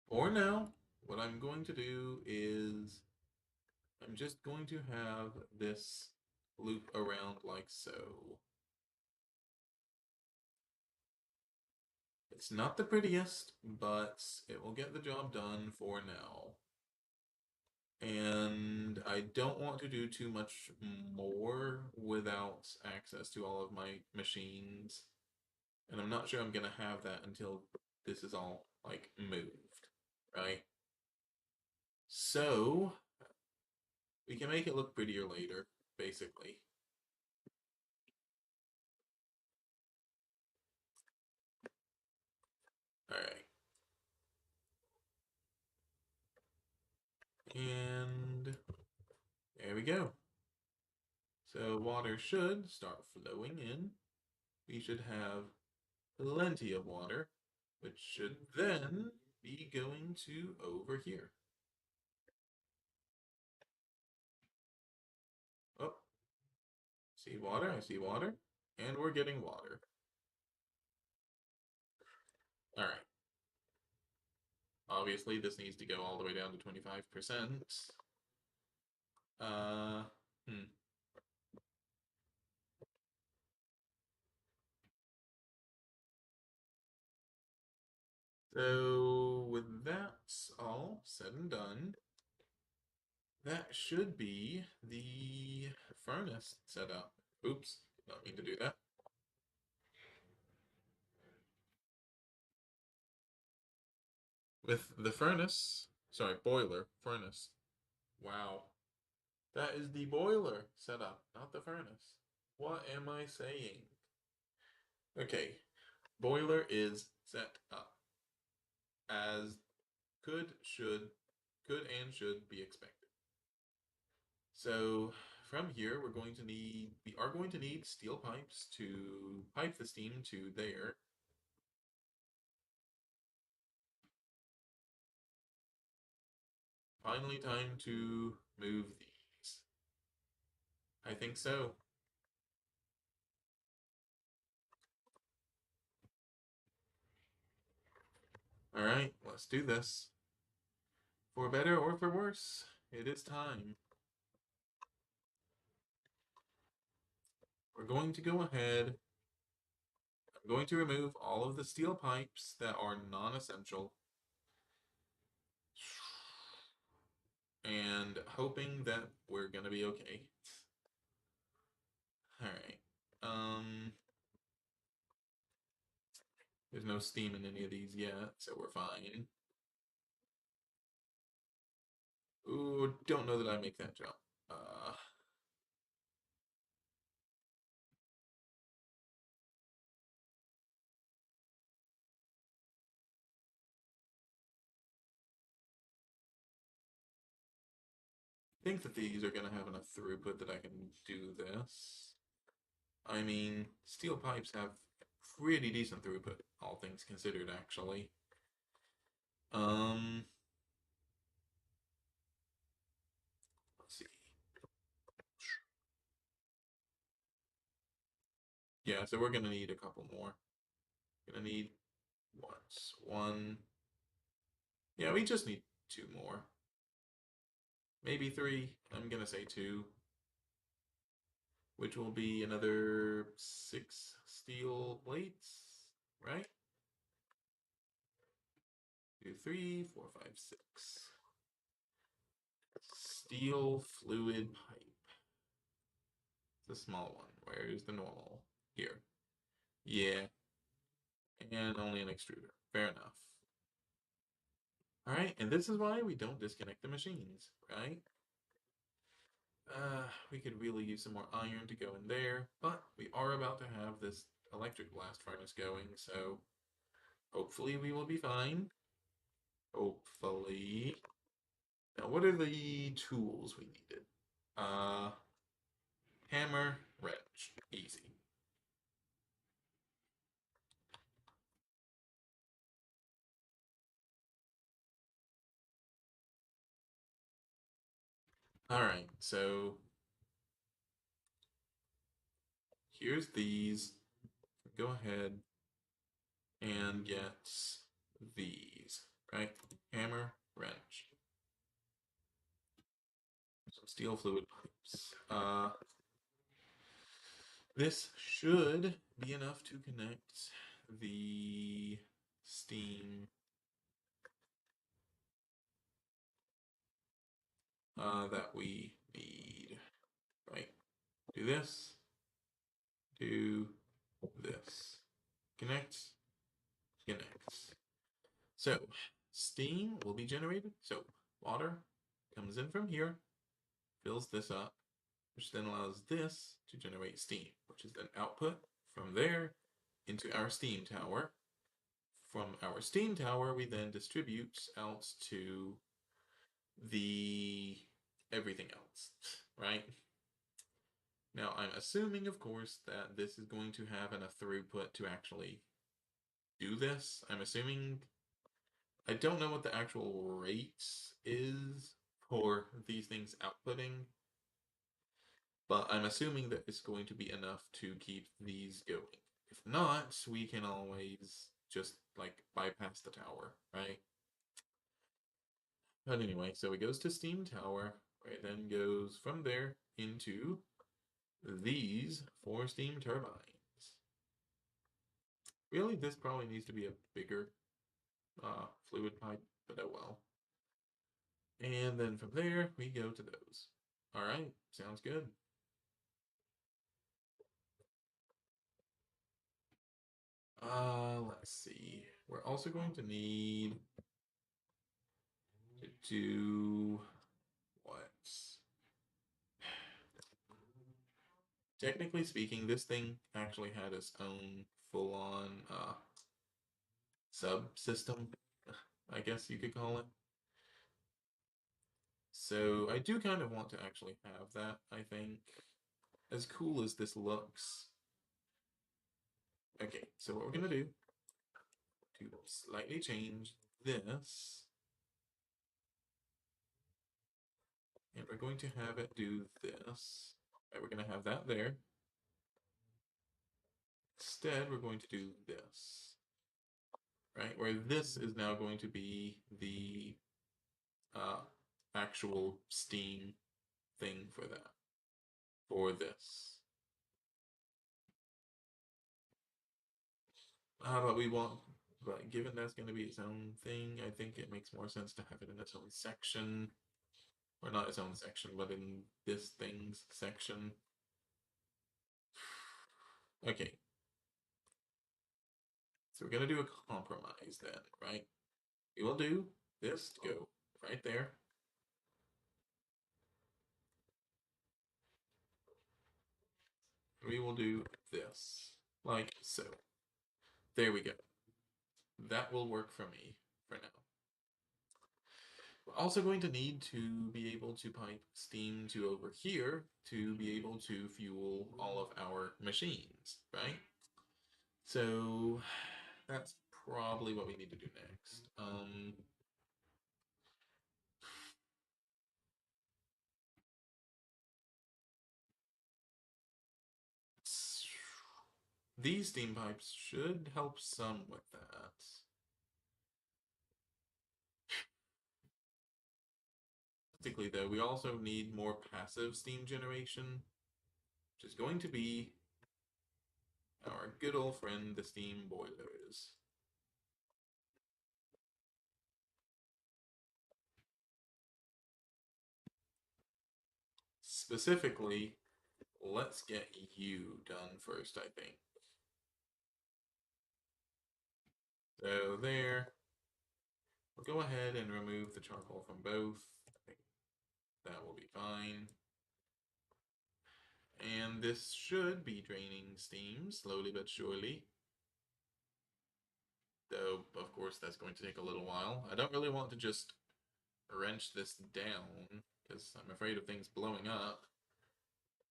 for now, what I'm going to do is I'm just going to have this loop around like so. It's not the prettiest, but it will get the job done for now. And I don't want to do too much more without access to all of my machines. And I'm not sure I'm gonna have that until this is all like moved, right? So We can make it look prettier later, basically. Alright. And there we go. So water should start flowing in. We should have plenty of water, which should then be going to over here. Oh, see water, I see water, and we're getting water. All right. Obviously, this needs to go all the way down to 25%. Uh, hmm. So, with that all said and done, that should be the furnace set up. Oops, don't mean to do that. With the furnace, sorry, boiler, furnace. Wow. That is the boiler set up, not the furnace. What am I saying? Okay, boiler is set up as could, should, could and should be expected. So from here, we are going to need steel pipes to pipe the steam to there. Finally, time to move these. I think so. All right, let's do this. For better or for worse, it is time. We're going to go ahead. I'm going to remove all of the steel pipes that are non-essential. And hoping that we're gonna be okay. Alright. There's no steam in any of these yet, so we're fine. Ooh, don't know that I make that jump. I think that these are gonna have enough throughput that I can do this. I mean, steel pipes have pretty decent throughput, all things considered, actually. Um, let's see. Yeah, so we're gonna need a couple more. Gonna need once, one. Yeah, we just need two more. Maybe three. I'm gonna say two, which will be another 6 steel plates, right? 2, 3, 4, 5, 6. Steel fluid pipe. It's a small one. Where's the normal? Here. Yeah, and only an extruder. Fair enough. All right, and this is why we don't disconnect the machines, right? We could really use some more iron to go in there, but we are about to have this electric blast furnace going, so hopefully we will be fine. Hopefully. Now, what are the tools we needed? Uh, Hammer, wrench, easy. All right, so here's these. Go ahead and get these, right? Hammer, wrench. Some steel fluid pipes. This should be enough to connect the steam that we need, right? Do this, do this. Connects, connects. So, steam will be generated. So, water comes in from here, fills this up, which then allows this to generate steam, which is then output from there into our steam tower. From our steam tower, we then distribute out to the everything else, right? Now, I'm assuming, of course, that this is going to have enough throughput to actually do this. I'm assuming, I don't know what the actual rate is for these things outputting, but I'm assuming that it's going to be enough to keep these going. If not, we can always just, like, bypass the tower, right? But anyway, so it goes to Steam Tower, where it then goes from there into these 4 steam turbines. Really, this probably needs to be a bigger fluid pipe, but oh well. And then from there, we go to those. Alright, sounds good. Let's see. We're also going to need to do what? Technically speaking, this thing actually had its own full-on subsystem, I guess you could call it. So I do kind of want to actually have that, I think. As cool as this looks. Okay, so what we're gonna do to slightly change this, and we're going to have it do this. Right, we're gonna have that there. Instead, we're going to do this. Right, where this is now going to be the actual Steam thing for that, for this. But we want, but given that's going to be its own thing, I think it makes more sense to have it in its own section. Or not its own section, but in this thing's section. Okay. So we're going to do a compromise then, right? We will do this to go right there. We will do this, like so. There we go. That will work for me for now. We're also going to need to be able to pipe steam to over here to be able to fuel all of our machines, right? So that's probably what we need to do next. These steam pipes should help some with that. Basically, though, we also need more passive steam generation, which is going to be our good old friend, the steam boilers. Specifically, let's get you done first, I think. So there. We'll go ahead and remove the charcoal from both. I think that will be fine. And this should be draining steam slowly but surely. Though, of course, that's going to take a little while. I don't really want to just wrench this down because I'm afraid of things blowing up.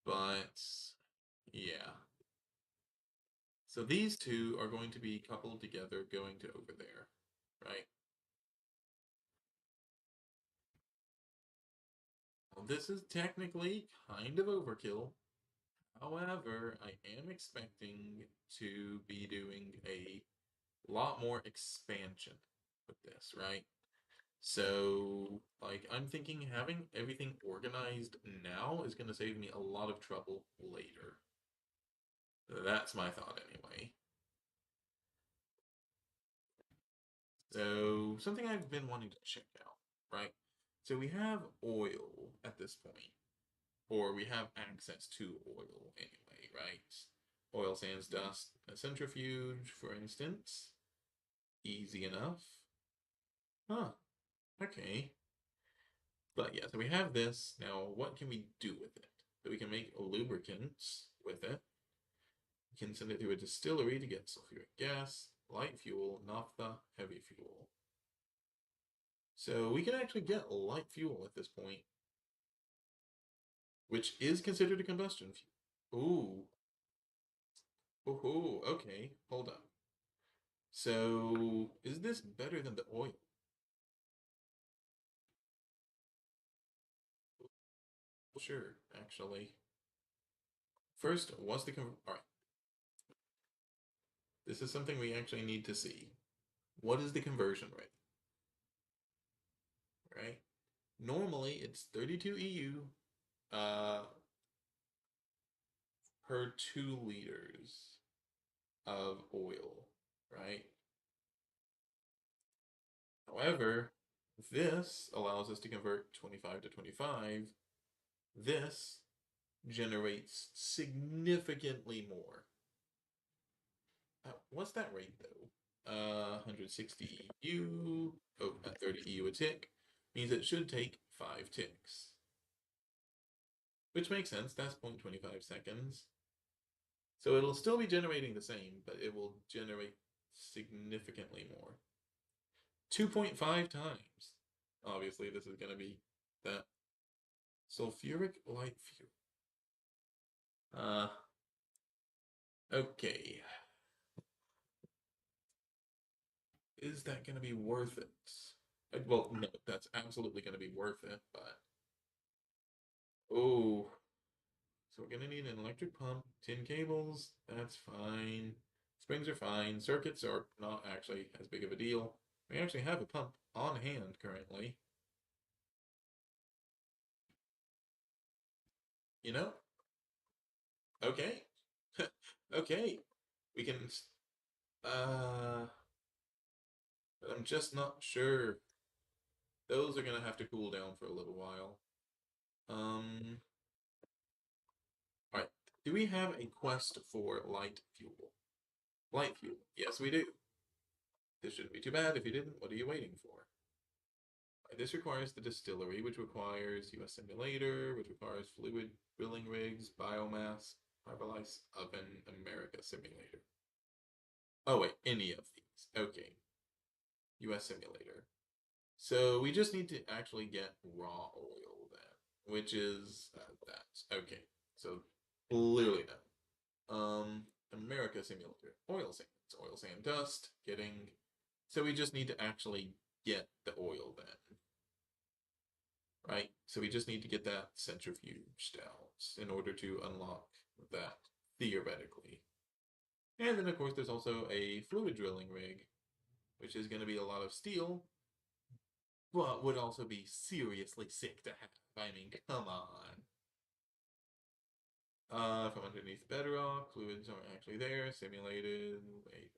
But, yeah. So these two are going to be coupled together going to over there, right? Well, this is technically kind of overkill. However, I am expecting to be doing a lot more expansion with this, right? So, like, I'm thinking having everything organized now is going to save me a lot of trouble later. That's my thought anyway. So, something I've been wanting to check out, right? So we have oil at this point, or we have access to oil anyway, right? Oil sands dust, a centrifuge, for instance. Easy enough. Huh. Okay. But yeah, so we have this. Now, what can we do with it? So we can make lubricants with it. We can send it through a distillery to get sulfuric gas, light fuel, naphtha, heavy fuel. So we can actually get light fuel at this point, which is considered a combustion fuel. Ooh. Ooh, okay, hold up. So, is this better than the oil? Sure, actually. First, what's the alright, this is something we actually need to see. What is the conversion rate? Right? Normally, it's 32 EU uh, per 2 liters of oil, right? However, this allows us to convert 25 to 25. This generates significantly more. What's that rate though? 160 EU, oh, at 30 EU a tick, means it should take 5 ticks. Which makes sense, that's 0.25 seconds. So it'll still be generating the same, but it will generate significantly more. 2.5 times. Obviously, this is going to be that sulfuric light fuel. Okay. Is that going to be worth it? Well, no, that's absolutely going to be worth it, but... Oh, so we're going to need an electric pump, tin cables, that's fine. Springs are fine. Circuits are not actually as big of a deal. We actually have a pump on hand currently. You know? Okay. Okay. We can... But I'm just not sure. Those are going to have to cool down for a little while. Alright. Do we have a quest for light fuel? Light fuel. Yes, we do. This shouldn't be too bad. If you didn't, what are you waiting for? This requires the distillery, which requires US simulator, which requires fluid drilling rigs, biomass, fiberlice oven, America simulator. Oh wait, any of these. Okay. US simulator. So we just need to actually get raw oil then, which is that. Okay. So clearly no. America simulator. Oil sands. Oil sand dust. Getting. So we just need to actually get the oil then. Right? So we just need to get that centrifuged out in order to unlock that theoretically. And then, of course, there's also a fluid drilling rig, which is going to be a lot of steel, but would also be seriously sick to have. I mean, come on. From underneath bedrock, fluids aren't actually there, simulated,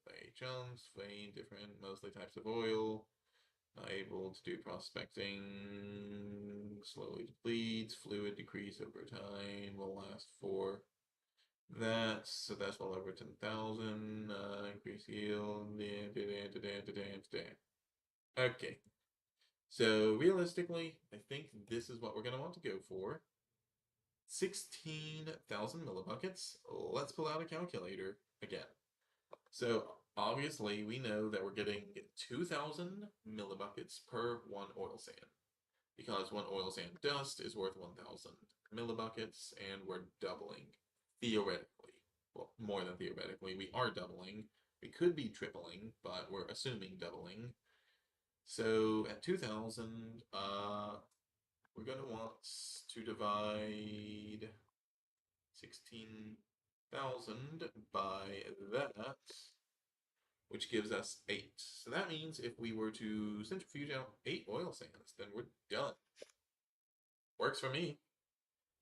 lay chunks, vein, different, mostly types of oil. Able to do prospecting, slowly depletes, fluid decrease over time, will last for that, so that's well over 10,000, increase yield, okay. So realistically, I think this is what we're going to want to go for. 16,000 millibuckets. Let's pull out a calculator again. So obviously we know that we're getting 2,000 millibuckets per 1 oil sand, because 1 oil sand dust is worth 1,000 millibuckets, and we're doubling theoretically. Well, more than theoretically, we are doubling. We could be tripling, but we're assuming doubling. So at 2,000, we're going to want to divide 16,000 by that, which gives us 8. So that means if we were to centrifuge out 8 oil sands, then we're done. Works for me.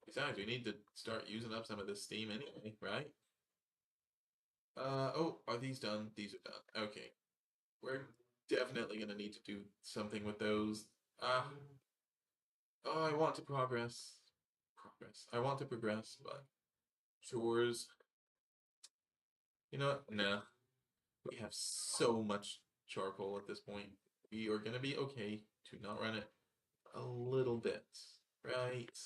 Besides, we need to start using up some of this steam anyway, right? Oh, are these done? These are done. Okay. We're definitely going to need to do something with those. Oh, I want to progress. I want to progress, but chores. You know what? Nah. We have so much charcoal at this point. We are going to be okay to not run it a little bit, right?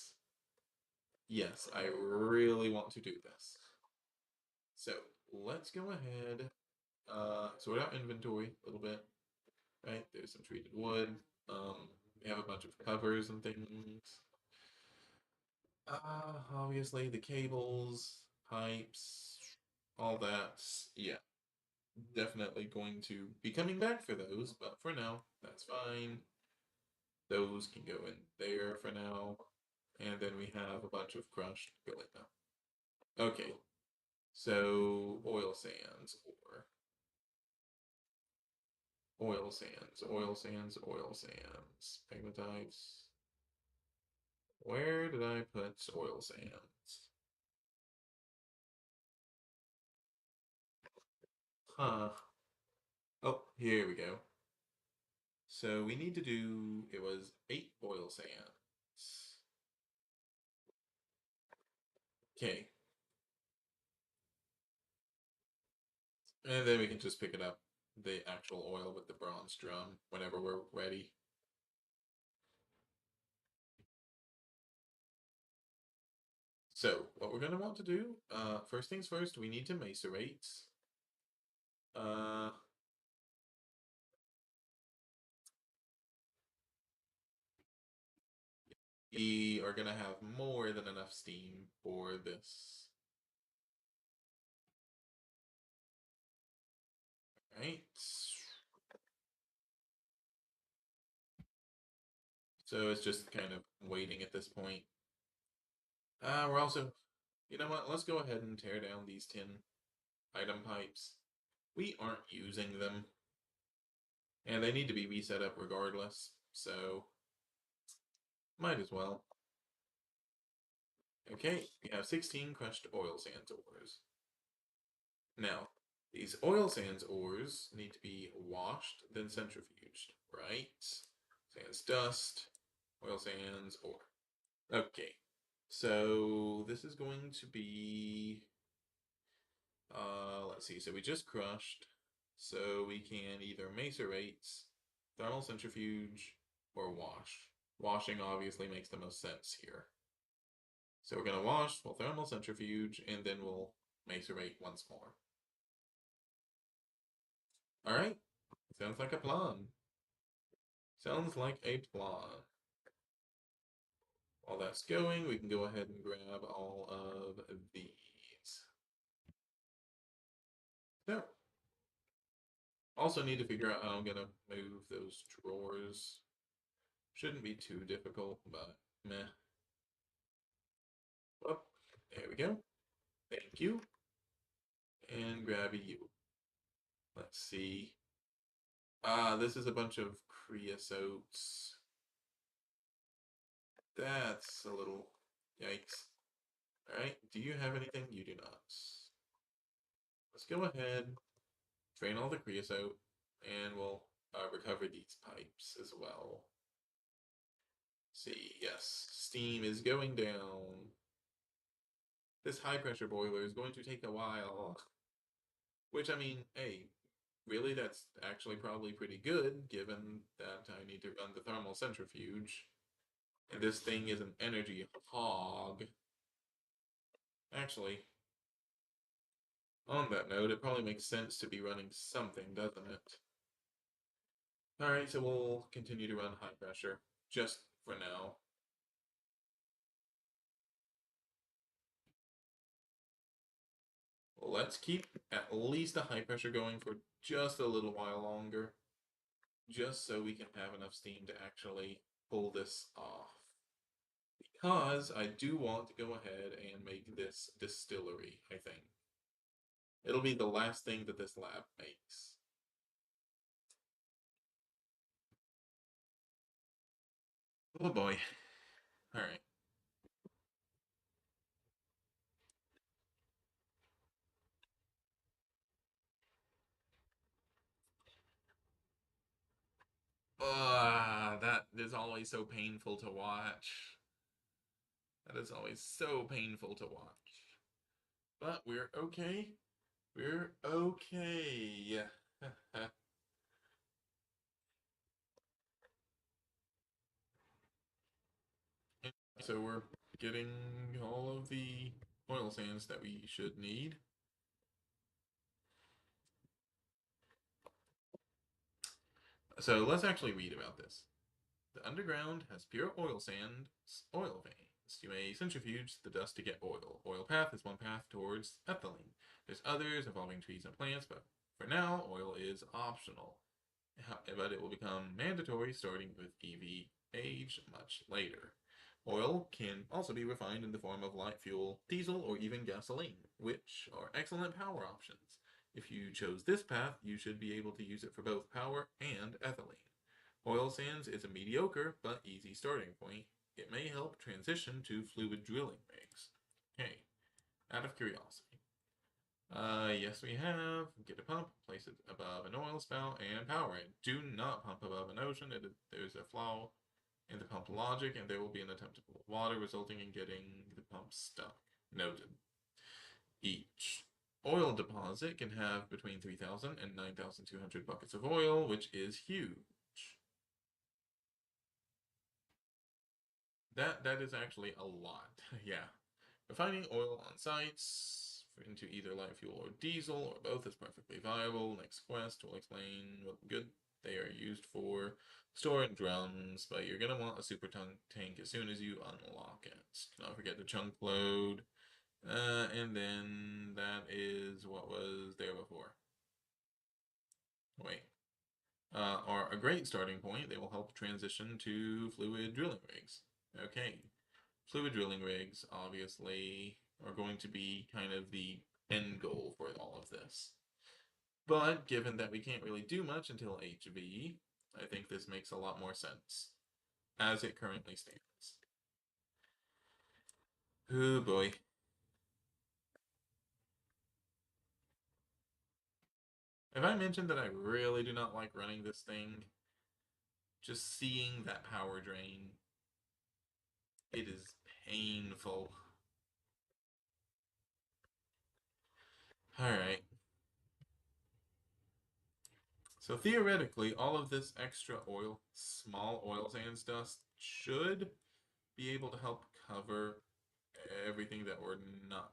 Yes, I really want to do this. So let's go ahead, sort out inventory a little bit, right? There's some treated wood. We have a bunch of covers and things. Obviously the cables, pipes, all that. Yeah, definitely going to be coming back for those, but for now, that's fine. Those can go in there for now. And then we have a bunch of crushed galena. Okay, so oil sands or oil sands, oil sands, oil sands. Pegmatites. Where did I put oil sands? Huh. Oh, here we go. So we need to do, it was 8 oil sands. Okay. And then we can just pick it up, the actual oil with the bronze drum, whenever we're ready. So, what we're going to want to do, first things first, we need to macerate. Uh, we are going to have more than enough steam for this. Right? So it's just kind of waiting at this point. We're also, you know what, let's go ahead and tear down these tin item pipes. We aren't using them. And they need to be reset up regardless, so might as well. Okay, we have 16 crushed oil sands ores. Now, these oil sands ores need to be washed, then centrifuged, right? Sands dust, oil sands ore. Okay, so this is going to be, let's see, so we just crushed, so we can either macerate, thermal centrifuge, or wash. Washing obviously makes the most sense here. So we're going to wash, we'll thermal centrifuge, and then we'll macerate once more. Alright, sounds like a plan. Sounds like a plan. While that's going, we can go ahead and grab all of these. So, also need to figure out how I'm going to move those drawers. Shouldn't be too difficult, but meh. Oh, there we go. Thank you. And grab you. Let's see. This is a bunch of creosotes. That's a little yikes. Alright, do you have anything? You do not. Let's go ahead, drain all the creosote, and we'll recover these pipes as well. See, yes, steam is going down. This high pressure boiler is going to take a while. Which, I mean, hey, really, that's actually probably pretty good, given that I need to run the thermal centrifuge. And this thing is an energy hog. Actually, on that note, it probably makes sense to be running something, doesn't it? Alright, so we'll continue to run high pressure, just for now. Let's keep at least the high pressure going for just a little while longer, just so we can have enough steam to actually pull this off. Because I do want to go ahead and make this distillery, I think. It'll be the last thing that this lab makes. Oh boy. Alright. That is always so painful to watch. That is always so painful to watch. But we're okay. We're okay. So we're getting all of the oil sands that we should need. So let's actually read about this. The underground has pure oil sand, oil veins. You may centrifuge the dust to get oil. Oil path is one path towards ethylene. There's others involving trees and plants, but for now, oil is optional. But it will become mandatory starting with EV age much later. Oil can also be refined in the form of light fuel, diesel, or even gasoline, which are excellent power options. If you chose this path, you should be able to use it for both power and ethylene. Oil sands is a mediocre but easy starting point. It may help transition to fluid drilling rigs. Okay, out of curiosity. Yes, we have. Get a pump, place it above an oil spout, and power it. Do not pump above an ocean. There's a flaw in the pump logic, and there will be an attempt to pull water, resulting in getting the pump stuck. Noted. Each oil deposit can have between 3,000 and 9,200 buckets of oil, which is huge. That is actually a lot. Yeah. Refining oil on sites into either light fuel or diesel or both is perfectly viable. Next quest will explain what good they are used for. Store in drums, but you're gonna want a super tank as soon as you unlock it. Do not forget to chunk load. And then that is what was there before. Wait. Are a great starting point. They will help transition to fluid drilling rigs. Okay. Fluid drilling rigs, obviously, are going to be kind of the end goal for all of this. But given that we can't really do much until HV, I think this makes a lot more sense as it currently stands. Oh boy. Have I mentioned that I really do not like running this thing? Just seeing that power drain, it is painful. Alright. So theoretically, all of this extra oil, small oil sands dust, should be able to help cover everything that we're not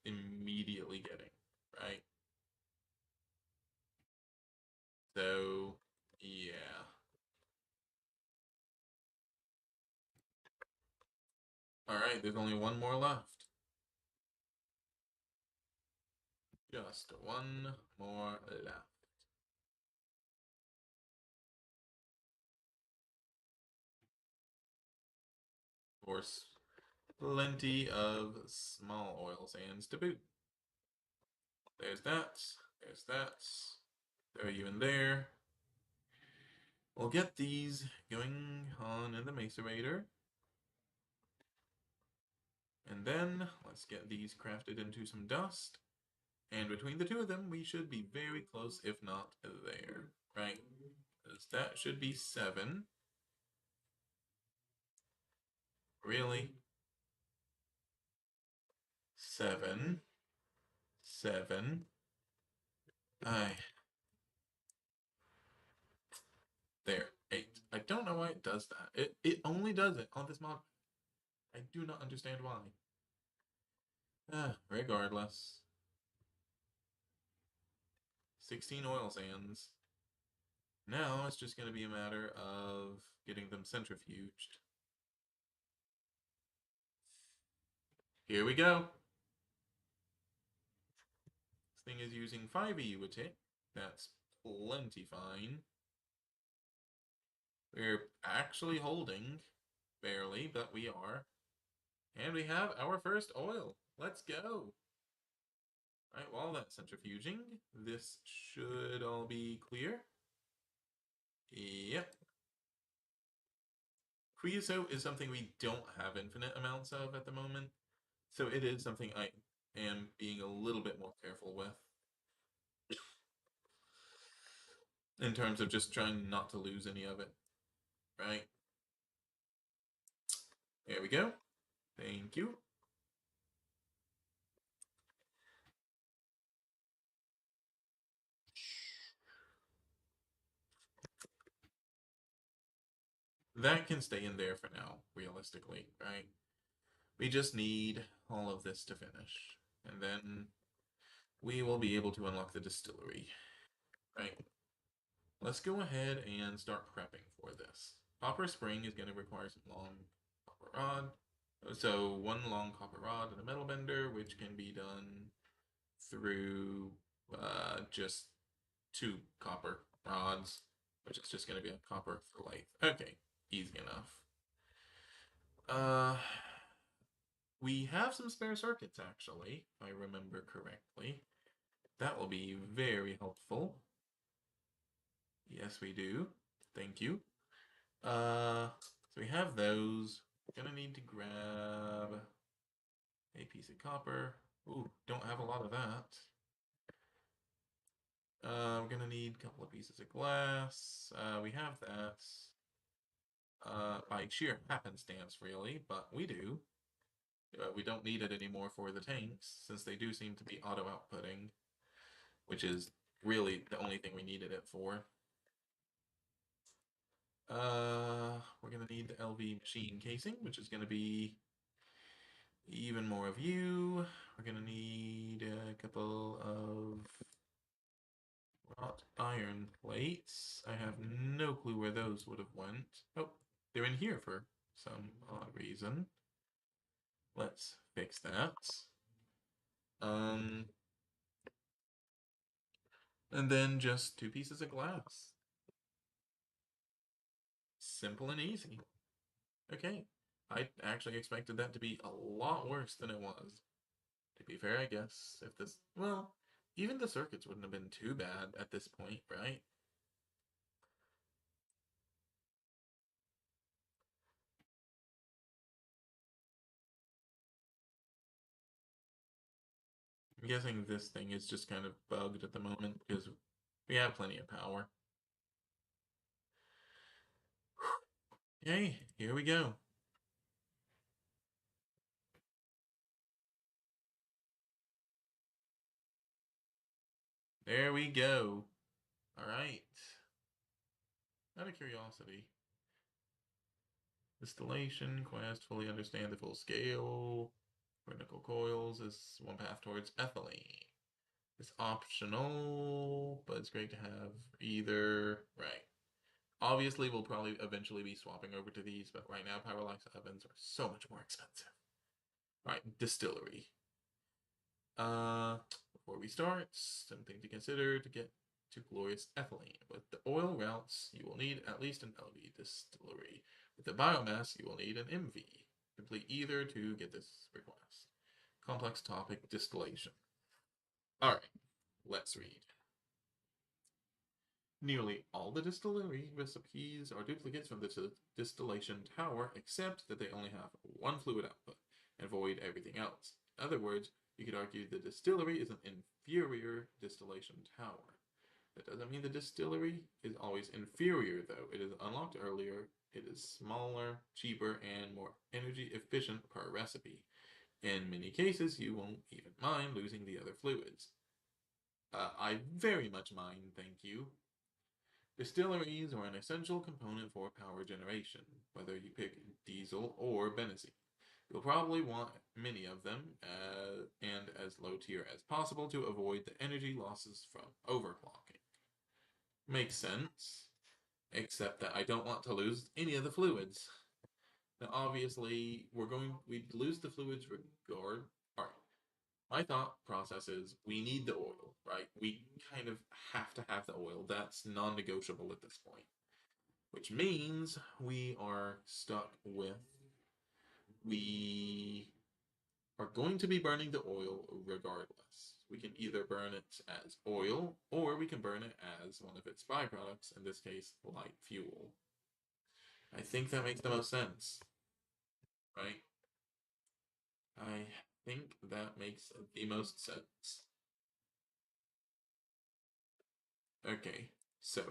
immediately getting, right? So, yeah. Alright, there's only one more left. Just one more left. Of course, plenty of small oil sands to boot. There's that. There's that. Throw you in there. We'll get these going on in the macerator. And then let's get these crafted into some dust. And between the two of them, we should be very close, if not there, right? Because that should be 7. Really? 7. 7. I. There. 8. I don't know why it does that. It only does it on this mod. I do not understand why. Regardless. 16 oil sands. Now it's just going to be a matter of getting them centrifuged. Here we go. This thing is using 5 EU a tick. That's plenty fine. We're actually holding, barely, but we are. And we have our first oil. Let's go. Right, while that's centrifuging, this should all be clear. Yep. Creosote is something we don't have infinite amounts of at the moment, so it is something I am being a little bit more careful with. In terms of just trying not to lose any of it. Right? There we go. Thank you. That can stay in there for now, realistically, right? We just need all of this to finish. And then we will be able to unlock the distillery. Right. Let's go ahead and start prepping for this. Copper spring is going to require some long copper rod. So one long copper rod and a metal bender, which can be done through just two copper rods, which is just going to be a copper for length. Okay, easy enough. We have some spare circuits, actually, if I remember correctly. That will be very helpful. Yes, we do. Thank you. So we have those. Gonna need to grab a piece of copper. Ooh, don't have a lot of that. I'm gonna need a couple of pieces of glass. We have that. By sheer happenstance, really, but we do. We don't need it anymore for the tanks, since they do seem to be auto-outputting, which is really the only thing we needed it for. We're gonna need the LV machine casing, which is gonna be even more of you. We're gonna need a couple of wrought iron plates. I have no clue where those would have went. Oh, they're in here for some odd reason. Let's fix that. Um, and then just two pieces of glass. Simple and easy. Okay. I actually expected that to be a lot worse than it was. To be fair, I guess, if this... Well, even the circuits wouldn't have been too bad at this point, right? I'm guessing this thing is just kind of bugged at the moment because we have plenty of power. Okay, here we go. There we go. All right. Out of curiosity, distillation quest, fully understand the full scale. Pinnacle coils is one path towards ethylene. It's optional, but it's great to have either. Right. Obviously, we'll probably eventually be swapping over to these, but right now, Pyrolysis ovens are so much more expensive. All right, distillery. Before we start, something to consider to get to glorious ethylene. With the oil routes, you will need at least an LV distillery. With the biomass, you will need an MV. Complete either to get this request. Complex topic, distillation. Alright, let's read. Nearly all the distillery recipes are duplicates from the distillation tower, except that they only have one fluid output and void everything else. In other words, you could argue the distillery is an inferior distillation tower. That doesn't mean the distillery is always inferior, though. It is unlocked earlier, it is smaller, cheaper, and more energy efficient per recipe. In many cases, you won't even mind losing the other fluids. I very much mind, thank you. Distilleries are an essential component for power generation, whether you pick diesel or benzene. You'll probably want many of them, and as low tier as possible to avoid the energy losses from overclocking. Makes sense, except that I don't want to lose any of the fluids. Now, obviously, we'd lose the fluids regard. Alright, my thought process is we need the oil, right? We kind of have to have the oil. That's non-negotiable at this point. Which means we are stuck with we are going to be burning the oil regardless. We can either burn it as oil or we can burn it as one of its byproducts, in this case, light fuel. I think that makes the most sense, right? I think that makes the most sense. Okay, so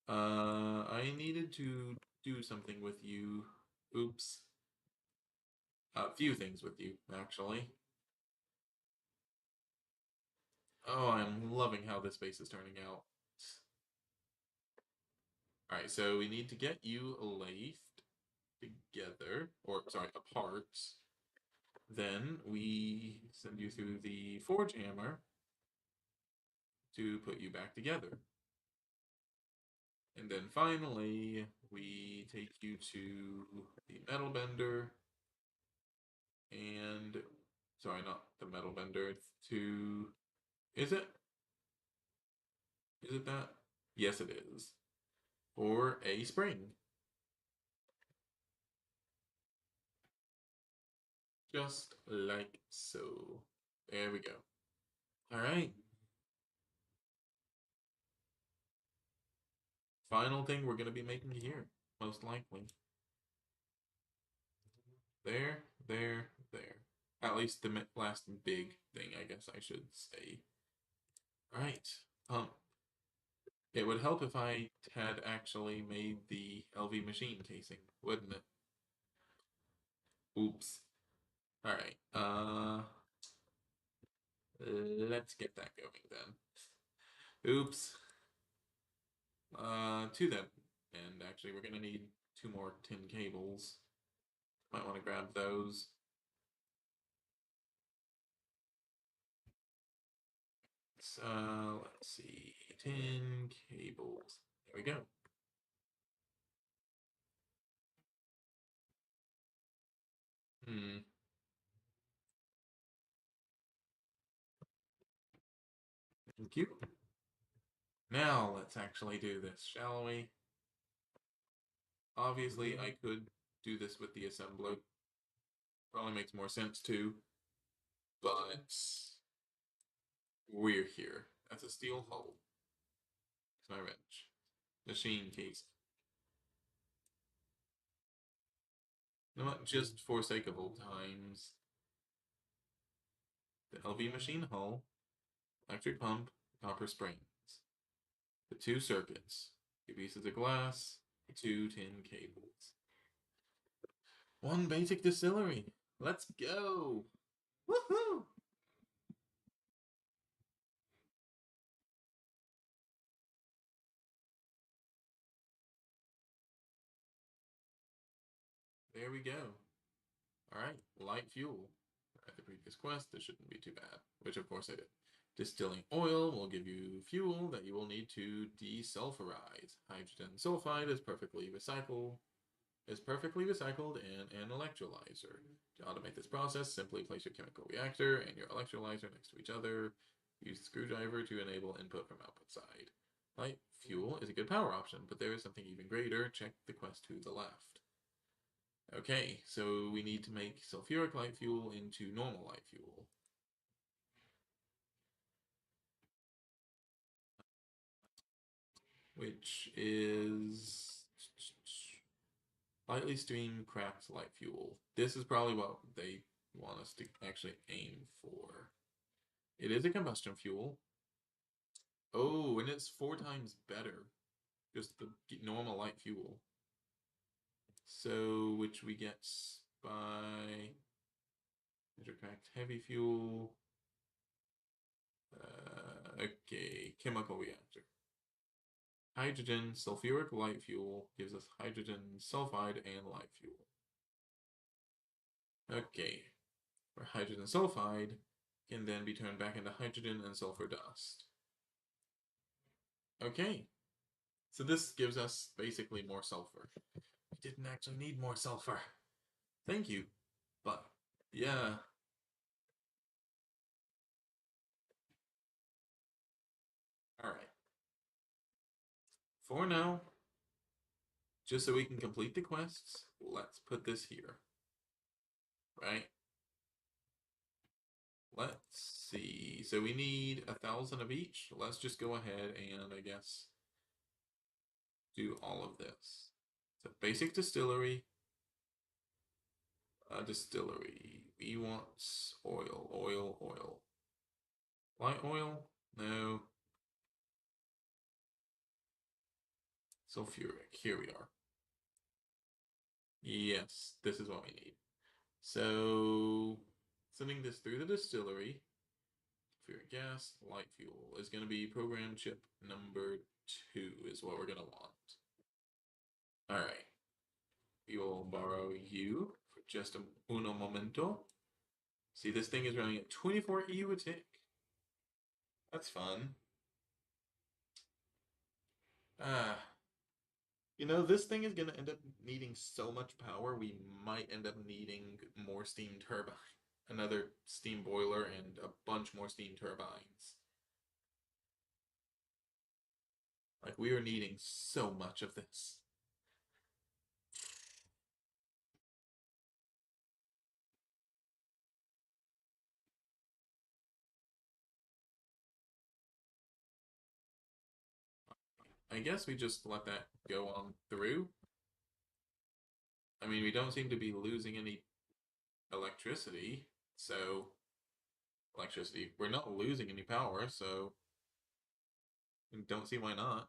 I needed to do something with you. Oops. A few things with you, actually. Oh, I'm loving how this base is turning out. Alright, so we need to get you lathed. together, or sorry, apart, then we send you through the forge hammer to put you back together. And then finally, we take you to the metal bender and, sorry, not the metal bender, to, is it? Is it that? Yes, it is. For a spring. Just like so. There we go. All right. Final thing we're going to be making here, most likely. There. At least the last big thing, I guess I should say. All right. It would help if I had actually made the LV machine casing, wouldn't it? Oops. All right. Let's get that going then. Oops. Two then. And actually, we're gonna need two more tin cables. Might want to grab those. Let's see. Tin cables. There we go. Hmm. Thank you. Now let's actually do this, shall we? Obviously, I could do this with the assembler. Probably makes more sense too. But we're here. That's a steel hull. It's my wrench. Machine case. You know what? Just for sake of old times. The LV machine hull, electric pump, copper springs. The two circuits. Two pieces of glass, two tin cables. One basic distillery. Let's go! Woohoo! There we go. Alright, light fuel. At the previous quest, this shouldn't be too bad, which of course I did. Distilling oil will give you fuel that you will need to desulfurize. Hydrogen sulfide is perfectly recycled and an electrolyzer. To automate this process, simply place your chemical reactor and your electrolyzer next to each other. Use the screwdriver to enable input from output side. Light fuel is a good power option, but there is something even greater. Check the quest to the left. Okay, so we need to make sulfuric light fuel into normal light fuel. Which is lightly steam cracked light fuel. This is probably what they want us to actually aim for. It is a combustion fuel. Oh, and it's 4 times better. Just the normal light fuel. So, which we get by cracked heavy fuel. Okay, chemical reactor. Hydrogen sulfuric light fuel gives us hydrogen sulfide and light fuel. Okay, where hydrogen sulfide can then be turned back into hydrogen and sulfur dust. Okay, so this gives us basically more sulfur. We didn't actually need more sulfur. Thank you. But, yeah. Alright. For now, just so we can complete the quests, let's put this here. Right? Let's see. So we need 1,000 of each. Let's just go ahead and, I guess, do all of this. So basic distillery. Distillery. We want oil. Light oil? No. Sulfuric. Here we are. Yes, this is what we need. So, sending this through the distillery, sulfuric gas, light fuel, is going to be program chip number 2 is what we're going to want. Alright. We will borrow you for just uno momento. See, this thing is running at 24 EU a tick. That's fun. Ah, you know, this thing is gonna end up needing so much power, we might end up needing more steam turbine. Another steam boiler and a bunch more steam turbines. Like, we are needing so much of this. I guess we just let that go on through. I mean, we don't seem to be losing any electricity, so electricity. We're not losing any power, so don't see why not.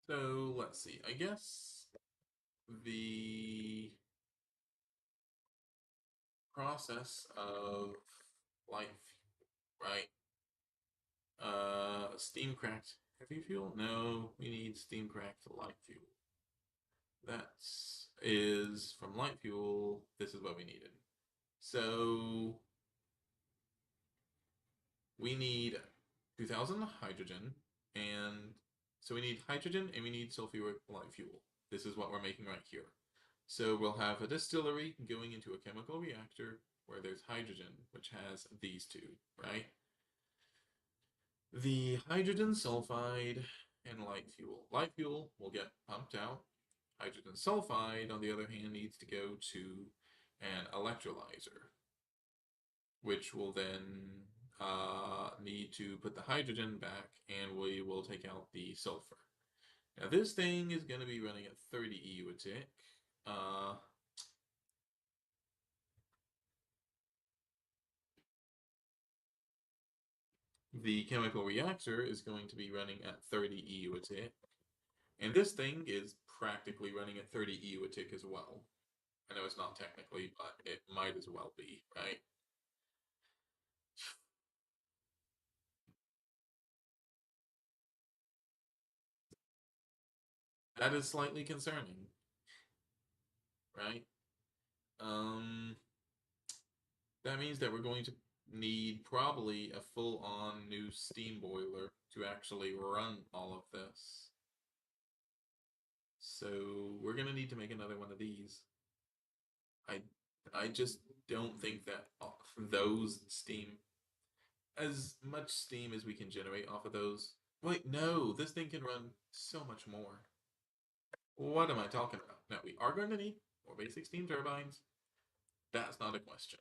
So let's see. I guess the process of life, right? Steam cracked heavy fuel? No, we need steam cracked light fuel. That is from light fuel. This is what we needed. So we need 2000 hydrogen, and so we need hydrogen and we need sulfuric light fuel. This is what we're making right here. So we'll have a distillery going into a chemical reactor where there's hydrogen, which has these two, right? The hydrogen sulfide and light fuel. Light fuel will get pumped out. Hydrogen sulfide, on the other hand, needs to go to an electrolyzer, which will then need to put the hydrogen back, and we will take out the sulfur. Now this thing is going to be running at 30 EU a tick. The chemical reactor is going to be running at 30 EU a tick. And this thing is practically running at 30 EU a tick as well. I know it's not technically, but it might as well be, right? That is slightly concerning, right? Um, that means that we're going to need probably a full-on new steam boiler to actually run all of this. So we're gonna need to make another one of these. I I just don't think that those steam, as much steam as we can generate off of those. Wait, no, this thing can run so much more. What am I talking about? Now, we are going to need more basic steam turbines. That's not a question.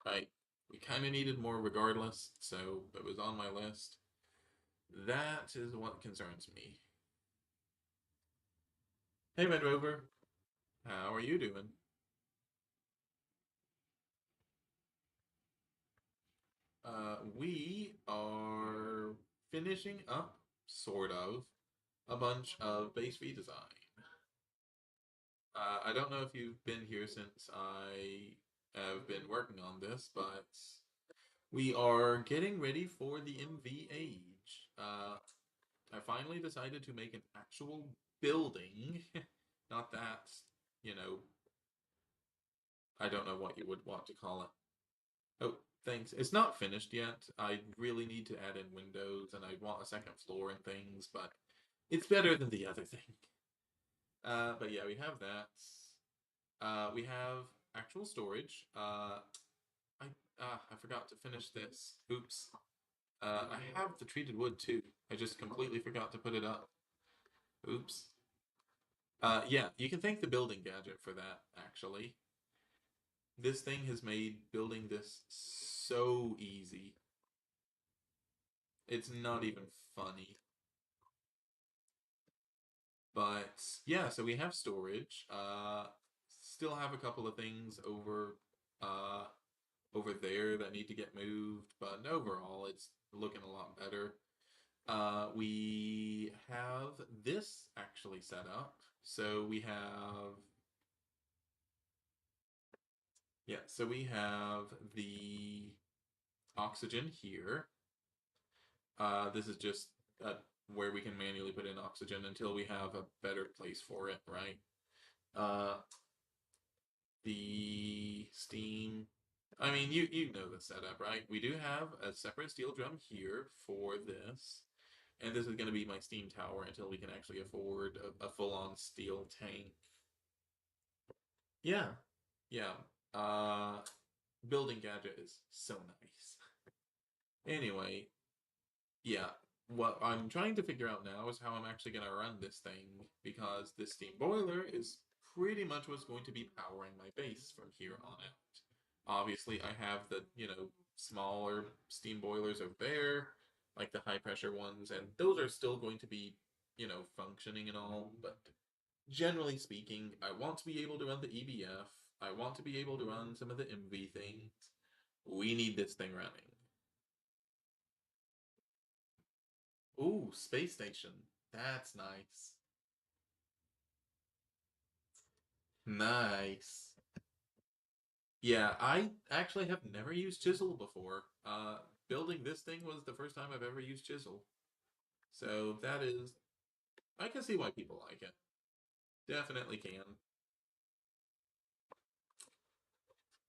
Right? We kind of needed more regardless, so it was on my list. That is what concerns me. Hey, Red Rover. How are you doing? We are finishing up, sort of, a bunch of base redesign. I don't know if you've been here since I have been working on this, but we are getting ready for the MV age. I finally decided to make an actual building. Not that, you know, I don't know what you would want to call it. Oh, thanks. It's not finished yet. I really need to add in windows and I want a second floor and things, but it's better than the other thing. But yeah, we have that. We have actual storage. I forgot to finish this. Oops. I have the treated wood too. I just completely forgot to put it up. Oops. Yeah, you can thank the building gadget for that, actually. This thing has made building this so easy. It's not even funny. But yeah, so we have storage. Still have a couple of things over there that need to get moved, but overall it's looking a lot better. We have this actually set up. So we have, yeah, so we have the oxygen here. This is just where we can manually put in oxygen until we have a better place for it, right? Uh, the steam. I mean, you know the setup, right? We do have a separate steel drum here for this, and this is going to be my steam tower until we can actually afford a full-on steel tank. Yeah, yeah. Uh, Building gadget is so nice. Anyway, yeah. What I'm trying to figure out now is how I'm actually going to run this thing because this steam boiler is pretty much what's going to be powering my base from here on out. Obviously, I have the, smaller steam boilers over there, like the high pressure ones, and those are still going to be, functioning and all, but generally speaking, I want to be able to run the EBF. I want to be able to run some of the MV things. We need this thing running. Ooh, space station. That's nice. Nice. Yeah, I actually have never used chisel before. Building this thing was the first time I've ever used chisel. So that is, I can see why people like it. Definitely can.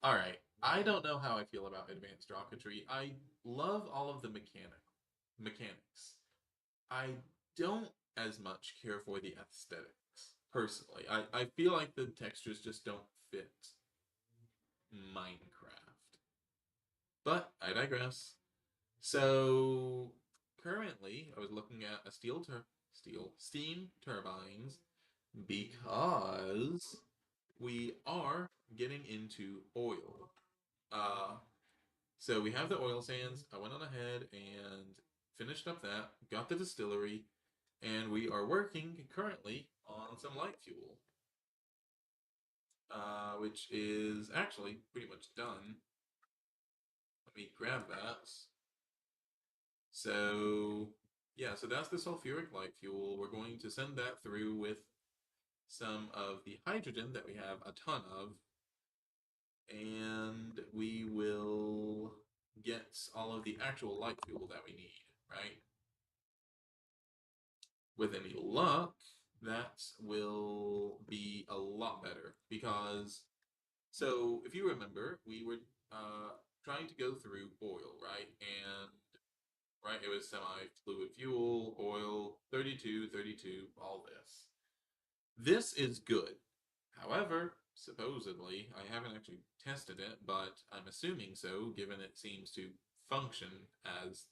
All right. I don't know how I feel about advanced rocketry. I love all of the mechanics. I don't as much care for the aesthetics, personally. I feel like the textures just don't fit Minecraft. But I digress. So currently, I was looking at a steam turbines because we are getting into oil. Uh, so we have the oil sands. I went on ahead and finished up that, got the distillery, and we are working currently on some light fuel, which is actually pretty much done. Let me grab that. So, yeah, so that's the sulfuric light fuel. We're going to send that through with some of the hydrogen that we have a ton of, and we will get all of the actual light fuel that we need, right? With any luck, that will be a lot better because, so if you remember, we were trying to go through oil, right? And right? It was semi-fluid fuel, oil, 32, 32, all this. This is good. However, supposedly, I haven't actually tested it, but I'm assuming so, given it seems to function as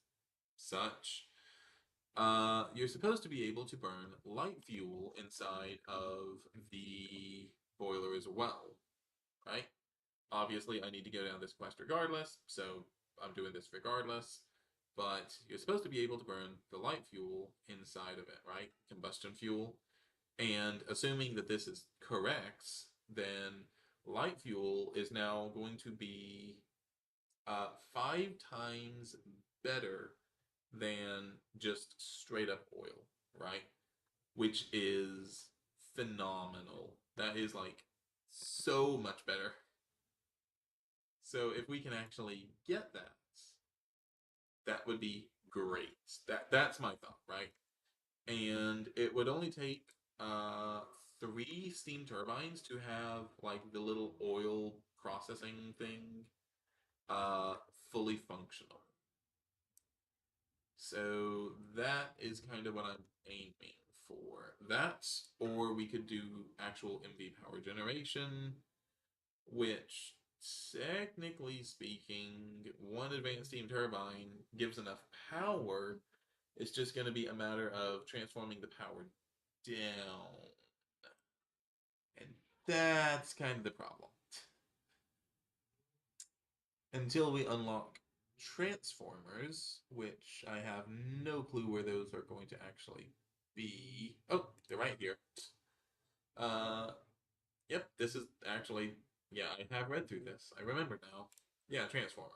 such. You're supposed to be able to burn light fuel inside of the boiler as well, right? Obviously, I need to go down this quest regardless, so I'm doing this regardless. But you're supposed to be able to burn the light fuel inside of it, right? Combustion fuel. And assuming that this is correct, then light fuel is now going to be 5 times better than just straight up oil, right? Which is phenomenal. That is like so much better. So if we can actually get that, that would be great. That's my thought, right? And it would only take 3 steam turbines to have like the little oil processing thing uh fully functional. So that is kind of what I'm aiming for. That, or we could do actual MV power generation, which technically speaking, one advanced steam turbine gives enough power. It's just going to be a matter of transforming the power down. And that's kind of the problem. Until we unlock transformers, which I have no clue where those are going to actually be. Oh, they're right here. Uh, yep, this is actually, yeah, I have read through this. I remember now. Yeah, transformer.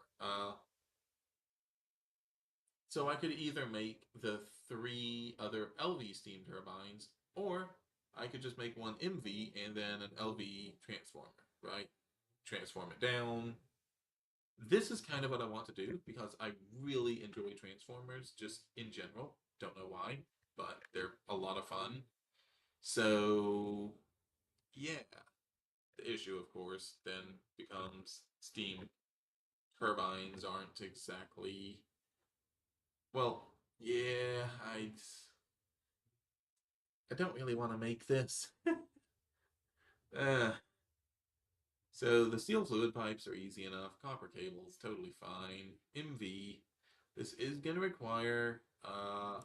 So I could either make the 3 other LV steam turbines, or I could just make one MV and then an LV transformer, right? Transform it down, This is kind of what I want to do because I really enjoy Transformers just in general. Don't know why, but they're a lot of fun. So, yeah. The issue, of course, then becomes steam turbines aren't exactly. Well, yeah, I don't really want to make this. uh, so the steel fluid pipes are easy enough. Copper cables, totally fine. MV. This is going to require a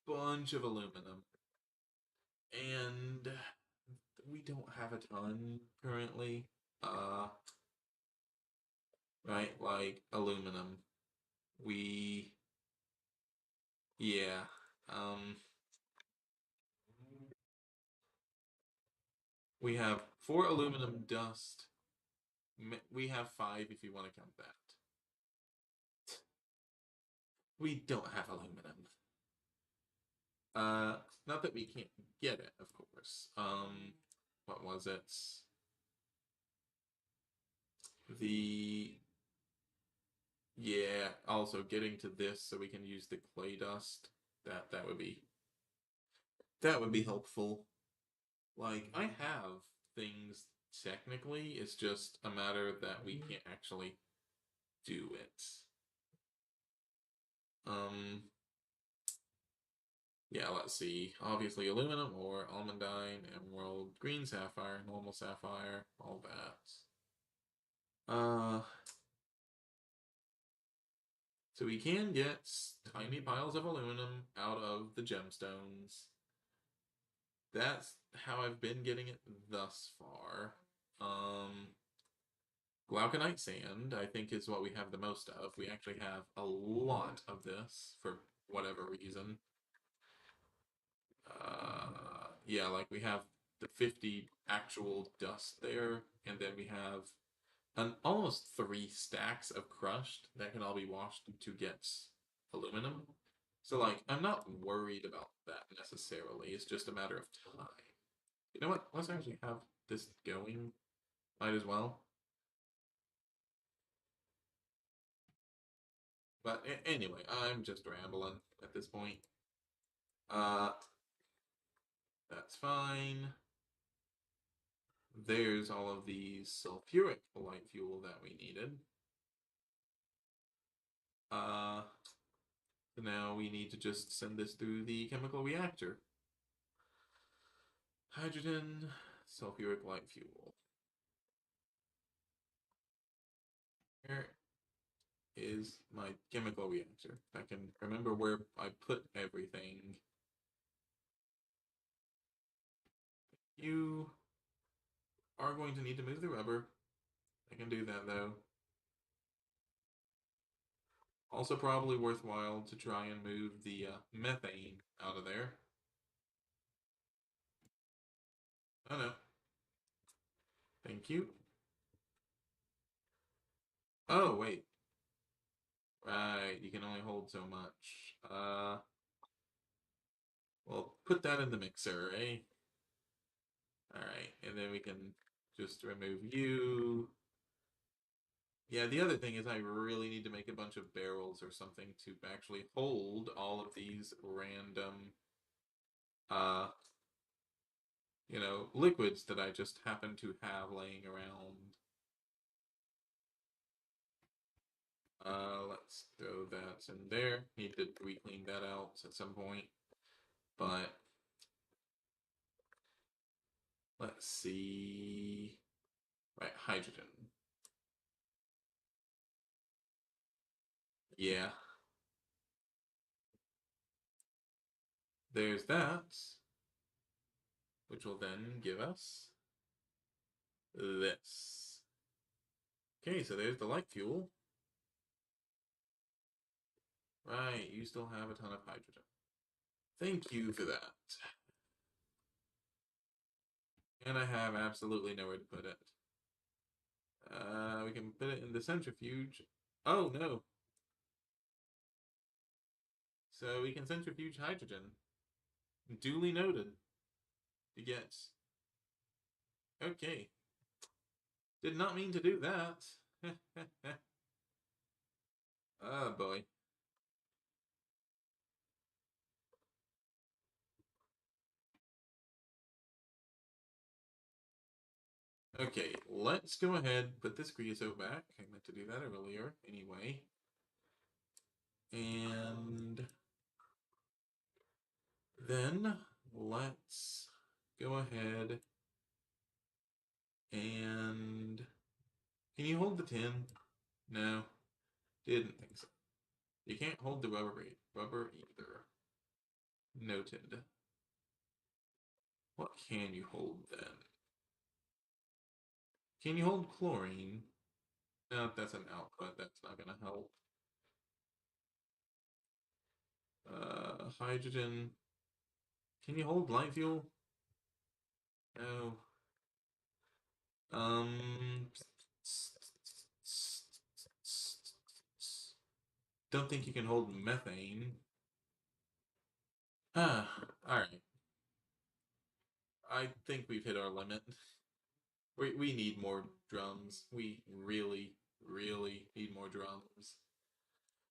bunch of aluminum. And we don't have a ton currently. Uh, right, like aluminum. We, yeah. Um, we have 4 aluminum dust. We have 5 if you want to count that. We don't have aluminum. Uh, Not that we can't get it, of course. What was it? The Yeah, also getting to this so we can use the clay dust. That would be helpful. Like I have things technically, it's just a matter that we can't actually do it. Um yeah, let's see. Obviously aluminum or almandine, emerald, green sapphire, normal sapphire, all that. So we can get tiny piles of aluminum out of the gemstones. That's how I've been getting it thus far. Um, Glauconite sand, I think, is what we have the most of. We actually have a lot of this for whatever reason. Yeah, like we have the 50 actual dust there, and then we have almost 3 stacks of crushed that can all be washed to get aluminum. So, like, I'm not worried about that necessarily. It's just a matter of time. You know what? Let's actually have this going. Might as well. But anyway, I'm just rambling at this point. Uh, that's fine. There's all of the sulfuric light fuel that we needed. Uh, so now we need to just send this through the chemical reactor. Hydrogen, sulfuric light fuel. Where is my chemical reactor? I can remember where I put everything. You are going to need to move the rubber. I can do that though. Also, probably worthwhile to try and move the methane out of there. Oh no. Thank you. Oh, wait. Right, you can only hold so much. Well, put that in the mixer, eh? Alright, and then we can just remove you. Yeah, the other thing is I really need to make a bunch of barrels or something to actually hold all of these random, uh, liquids that I just happen to have laying around. Let's throw that in there. Need to re-clean that out at some point. But let's see. Right, hydrogen. Yeah, there's that, which will then give us this. Okay, so there's the light fuel. Right, you still have a ton of hydrogen. Thank you for that. And I have absolutely nowhere to put it. We can put it in the centrifuge. Oh, no. So we can centrifuge hydrogen. Duly noted. To get. Okay. Did not mean to do that. Oh boy. Okay, let's go ahead, put this creosote back. I meant to do that earlier, anyway. And then let's go ahead and... Can you hold the tin? No, didn't think so. You can't hold the rubber either. Noted. What can you hold then? Can you hold chlorine? No, that's an output. That's not gonna help. Hydrogen. Can you hold light fuel? No. Um. Don't think you can hold methane. Ah, alright. I think we've hit our limit. We need more drums. We really, really need more drums.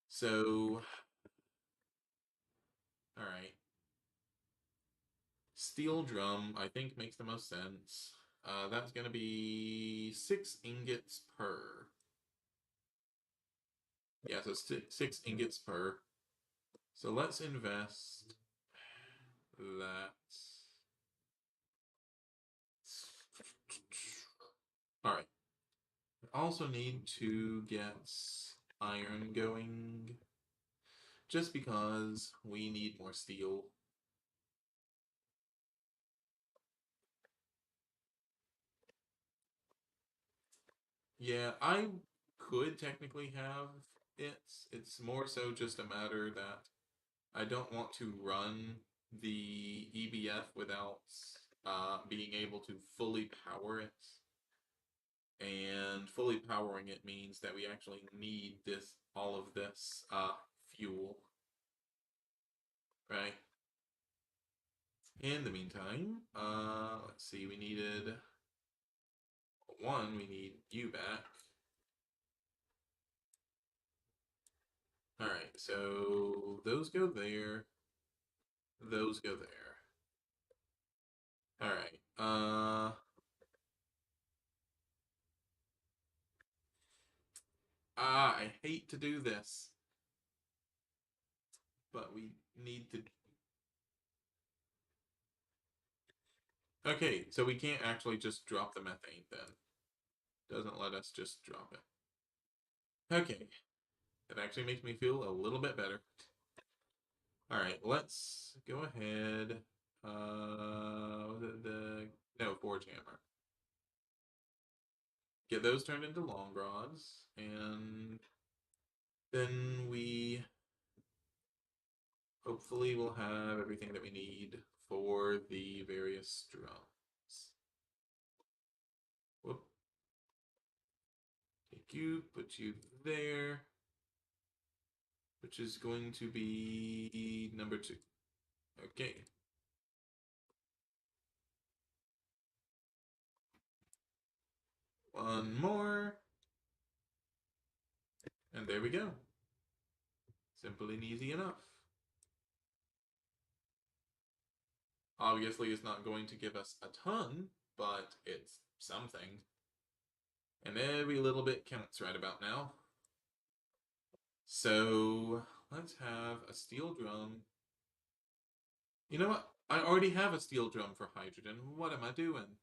So, alright. Steel drum, I think, makes the most sense. That's gonna be 6 ingots per. Yeah, so 6 ingots per. So let's invest that. Alright. Also need to get iron going. Just because we need more steel. Yeah, I could technically have it. It's more so just a matter that I don't want to run the EBF without being able to fully power it. And fully powering it means that we actually need all of this fuel, right? In the meantime, let's see, we needed one, we need you back. Alright, so those go there, those go there. Alright, I hate to do this, but we need to... Okay, so we can't actually just drop the methane then. Doesn't let us just drop it. Okay, it actually makes me feel a little bit better. Alright, let's go ahead. No, forge hammer. Get those turned into long rods, and then we hopefully will have everything that we need for the various drums. Whoop. Take you, put you there, which is going to be number 2. Okay. One more. And there we go. Simple and easy enough. Obviously, it's not going to give us a ton, but it's something. And every little bit counts right about now. So, let's have a steel drum. You know what? I already have a steel drum for hydrogen. What am I doing?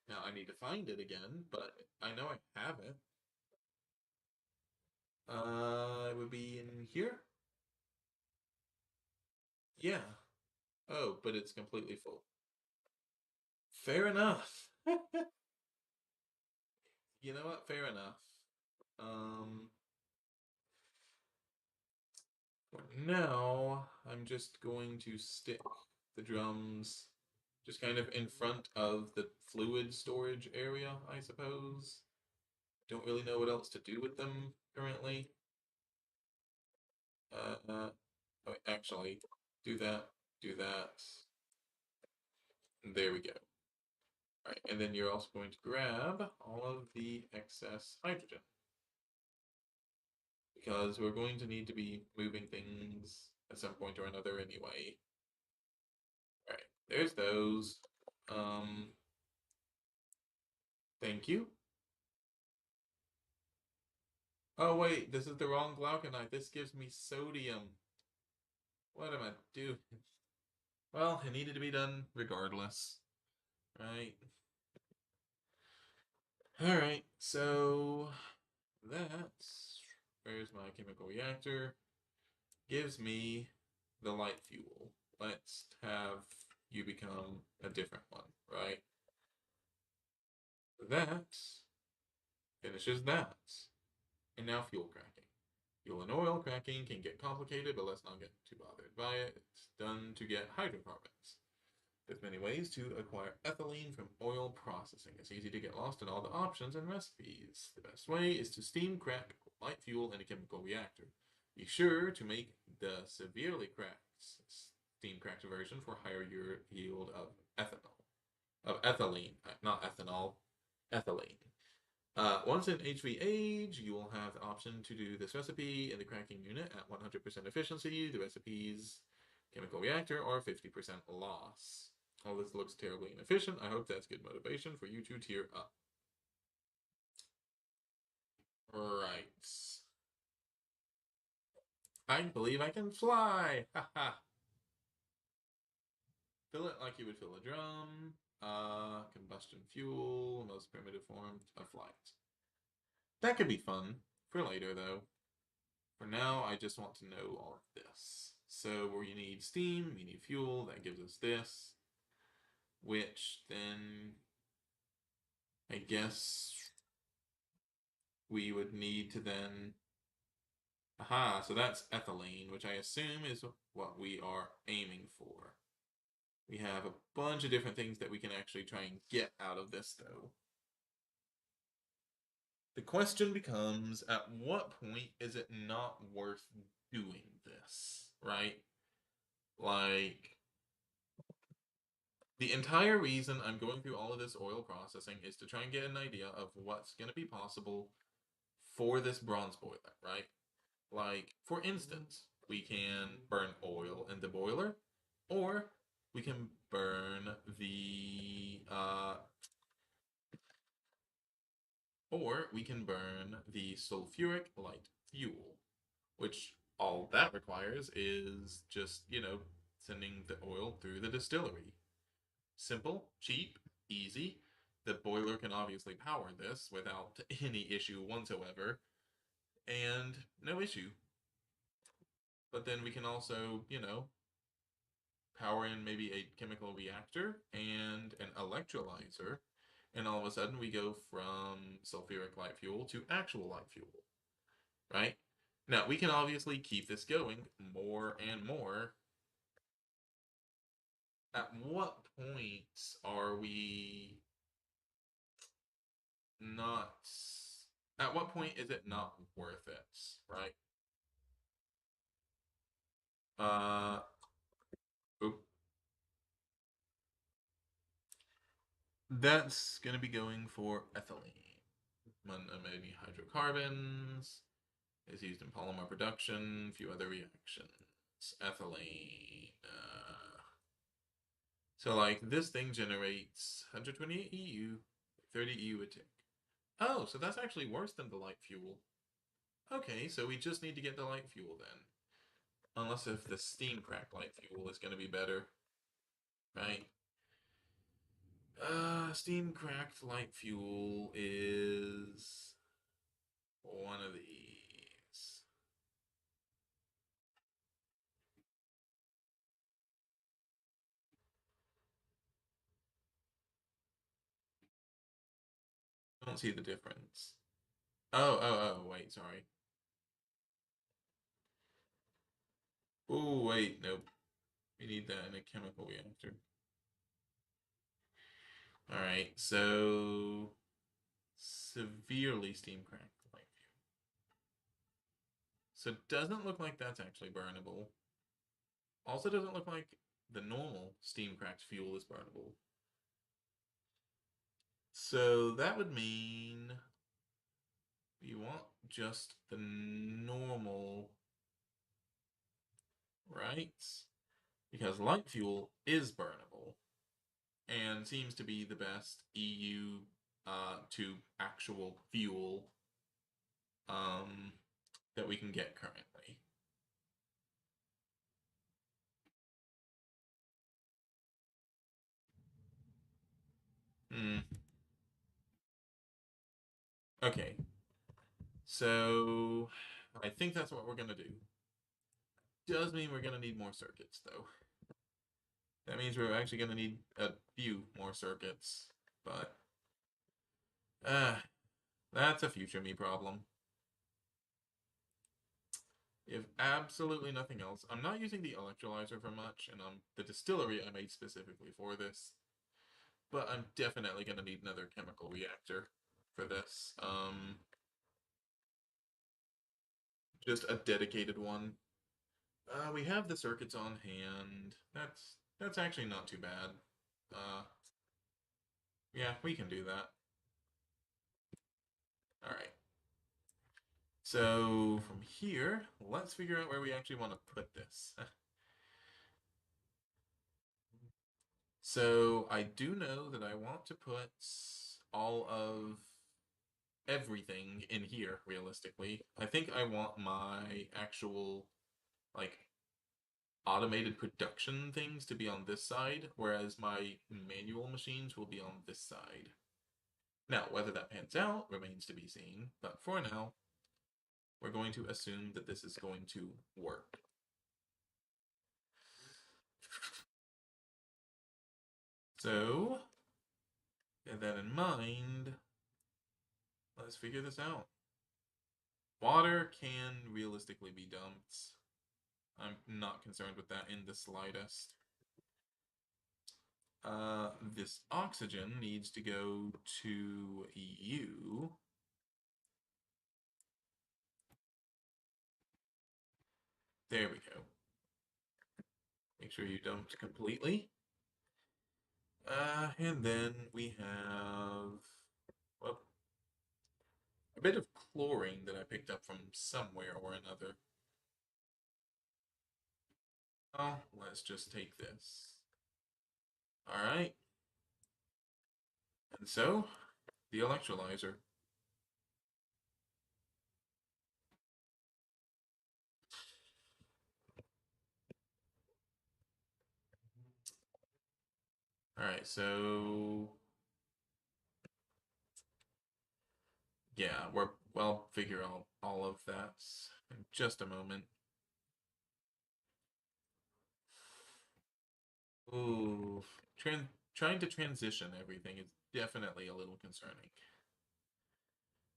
Now, I need to find it again, but I know I have it. It would be in here? Yeah. Oh, but it's completely full. Fair enough. You know what? Fair enough. Um, for now, I'm just going to stick the drums just kind of in front of the fluid storage area, I suppose. Don't really know what else to do with them currently. Oh, actually, do that, do that. There we go. All right, and then you're also going to grab all of the excess hydrogen. because we're going to need to be moving things at some point or another anyway. All right, there's those. Thank you. Oh wait, this is the wrong glauconite. This gives me sodium. What am I doing? Well, it needed to be done regardless, right? All right, so that's where's my chemical reactor? Gives me the light fuel. Let's have you become a different one, right? That finishes that. And now fuel cracking. Fuel and oil cracking can get complicated, but let's not get too bothered by it. It's done to get hydrocarbons. There's many ways to acquire ethylene from oil processing. It's easy to get lost in all the options and recipes. The best way is to steam crack light fuel in a chemical reactor. Be sure to make the severely cracked steam cracked version for higher yield of ethanol. Of ethylene, not ethanol, ethylene. Once in HV age, you will have the option to do this recipe in the cracking unit at 100% efficiency. The recipe's chemical reactor or 50% loss. All this looks terribly inefficient. I hope that's good motivation for you to tear up. Right. I believe I can fly! Haha! Fill it like you would fill a drum. Combustion fuel, most primitive form of flight. That could be fun. For later, though. For now, I just want to know all of this. So we need steam, we need fuel, that gives us this. Which then, I guess, we would need to then... Aha, so that's ethylene, which I assume is what we are aiming for. We have a bunch of different things that we can actually try and get out of this, though. The question becomes, at what point is it not worth doing this, right? Like, the entire reason I'm going through all of this oil processing is to try and get an idea of what's going to be possible for this bronze boiler, right? Like, for instance, we can burn oil in the boiler, or we can burn the sulfuric light fuel, which all that requires is just, sending the oil through the distillery. Simple, cheap, easy. The boiler can obviously power this without any issue whatsoever, and no issue. But then we can also, power in maybe a chemical reactor and an electrolyzer, and all of a sudden we go from sulfuric light fuel to actual light fuel, right? Now, we can obviously keep this going more and more. At what point are we not... At what point is it not worth it, right? Uh, oop. That's going to be going for ethylene. Monoamine hydrocarbons is used in polymer production, a few other reactions. Ethylene. So, like, this thing generates 128 EU, 30 EU a tick. Oh, so that's actually worse than the light fuel. Okay, so we just need to get the light fuel then. Unless if the steam cracked light fuel is going to be better. Right? Steam cracked light fuel is one of these. I don't see the difference. Oh, wait, sorry. Oh, wait, nope. We need that in a chemical reactor. Alright, so severely steam cracked light fuel. So it doesn't look like that's actually burnable. Also doesn't look like the normal steam cracked fuel is burnable. So that would mean we want just the normal, right? Because light fuel is burnable and seems to be the best EU to actual fuel um, that we can get currently. Hmm. Okay, so I think that's what we're gonna do. Does mean we're gonna need more circuits, though. That means we're actually gonna need a few more circuits, but uh, that's a future me problem. If absolutely nothing else, I'm not using the electrolyzer for much, and the distillery I made specifically for this, but I'm definitely gonna need another chemical reactor for this. Just a dedicated one. We have the circuits on hand. That's actually not too bad. Uh, yeah, we can do that. All right. So from here, let's figure out where we actually want to put this. So I do know that I want to put all of everything in here, realistically. I think I want my actual, like, automated production things to be on this side, whereas my manual machines will be on this side. Now, whether that pans out remains to be seen, but for now, we're going to assume that this is going to work. So, with that in mind, let's figure this out. Water can realistically be dumped. I'm not concerned with that in the slightest. This oxygen needs to go to EU. There we go. Make sure you dumped completely. And then we have, well, a bit of chlorine that I picked up from somewhere or another. Oh, let's just take this. Alright. And so, the electrolyzer. Alright, so yeah, we'll figure out all of that in just a moment. Ooh, trying to transition everything is definitely a little concerning.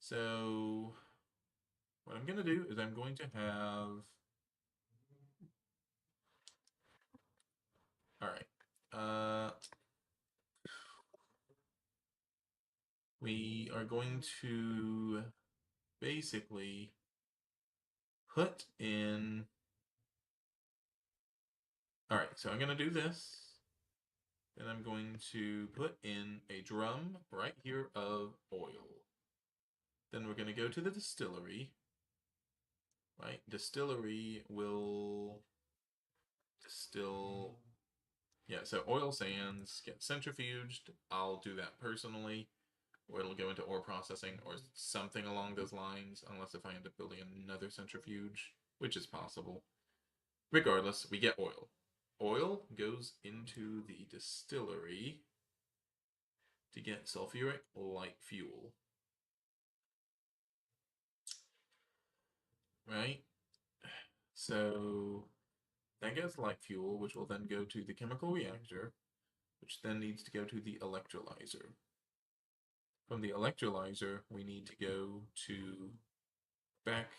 So, what I'm gonna do is I'm going to have. All right. We are going to basically put in. All right, so I'm gonna do this. Then I'm going to put in a drum right here of oil. Then we're going to go to the distillery, right? Distillery will distill, yeah, so oil sands get centrifuged. I'll do that personally, or it'll go into ore processing or something along those lines, unless if I end up building another centrifuge, which is possible. Regardless, we get oil. Oil goes into the distillery to get sulfuric light fuel. Right? So that gets light fuel, which will then go to the chemical reactor, which then needs to go to the electrolyzer. From the electrolyzer, we need to go to back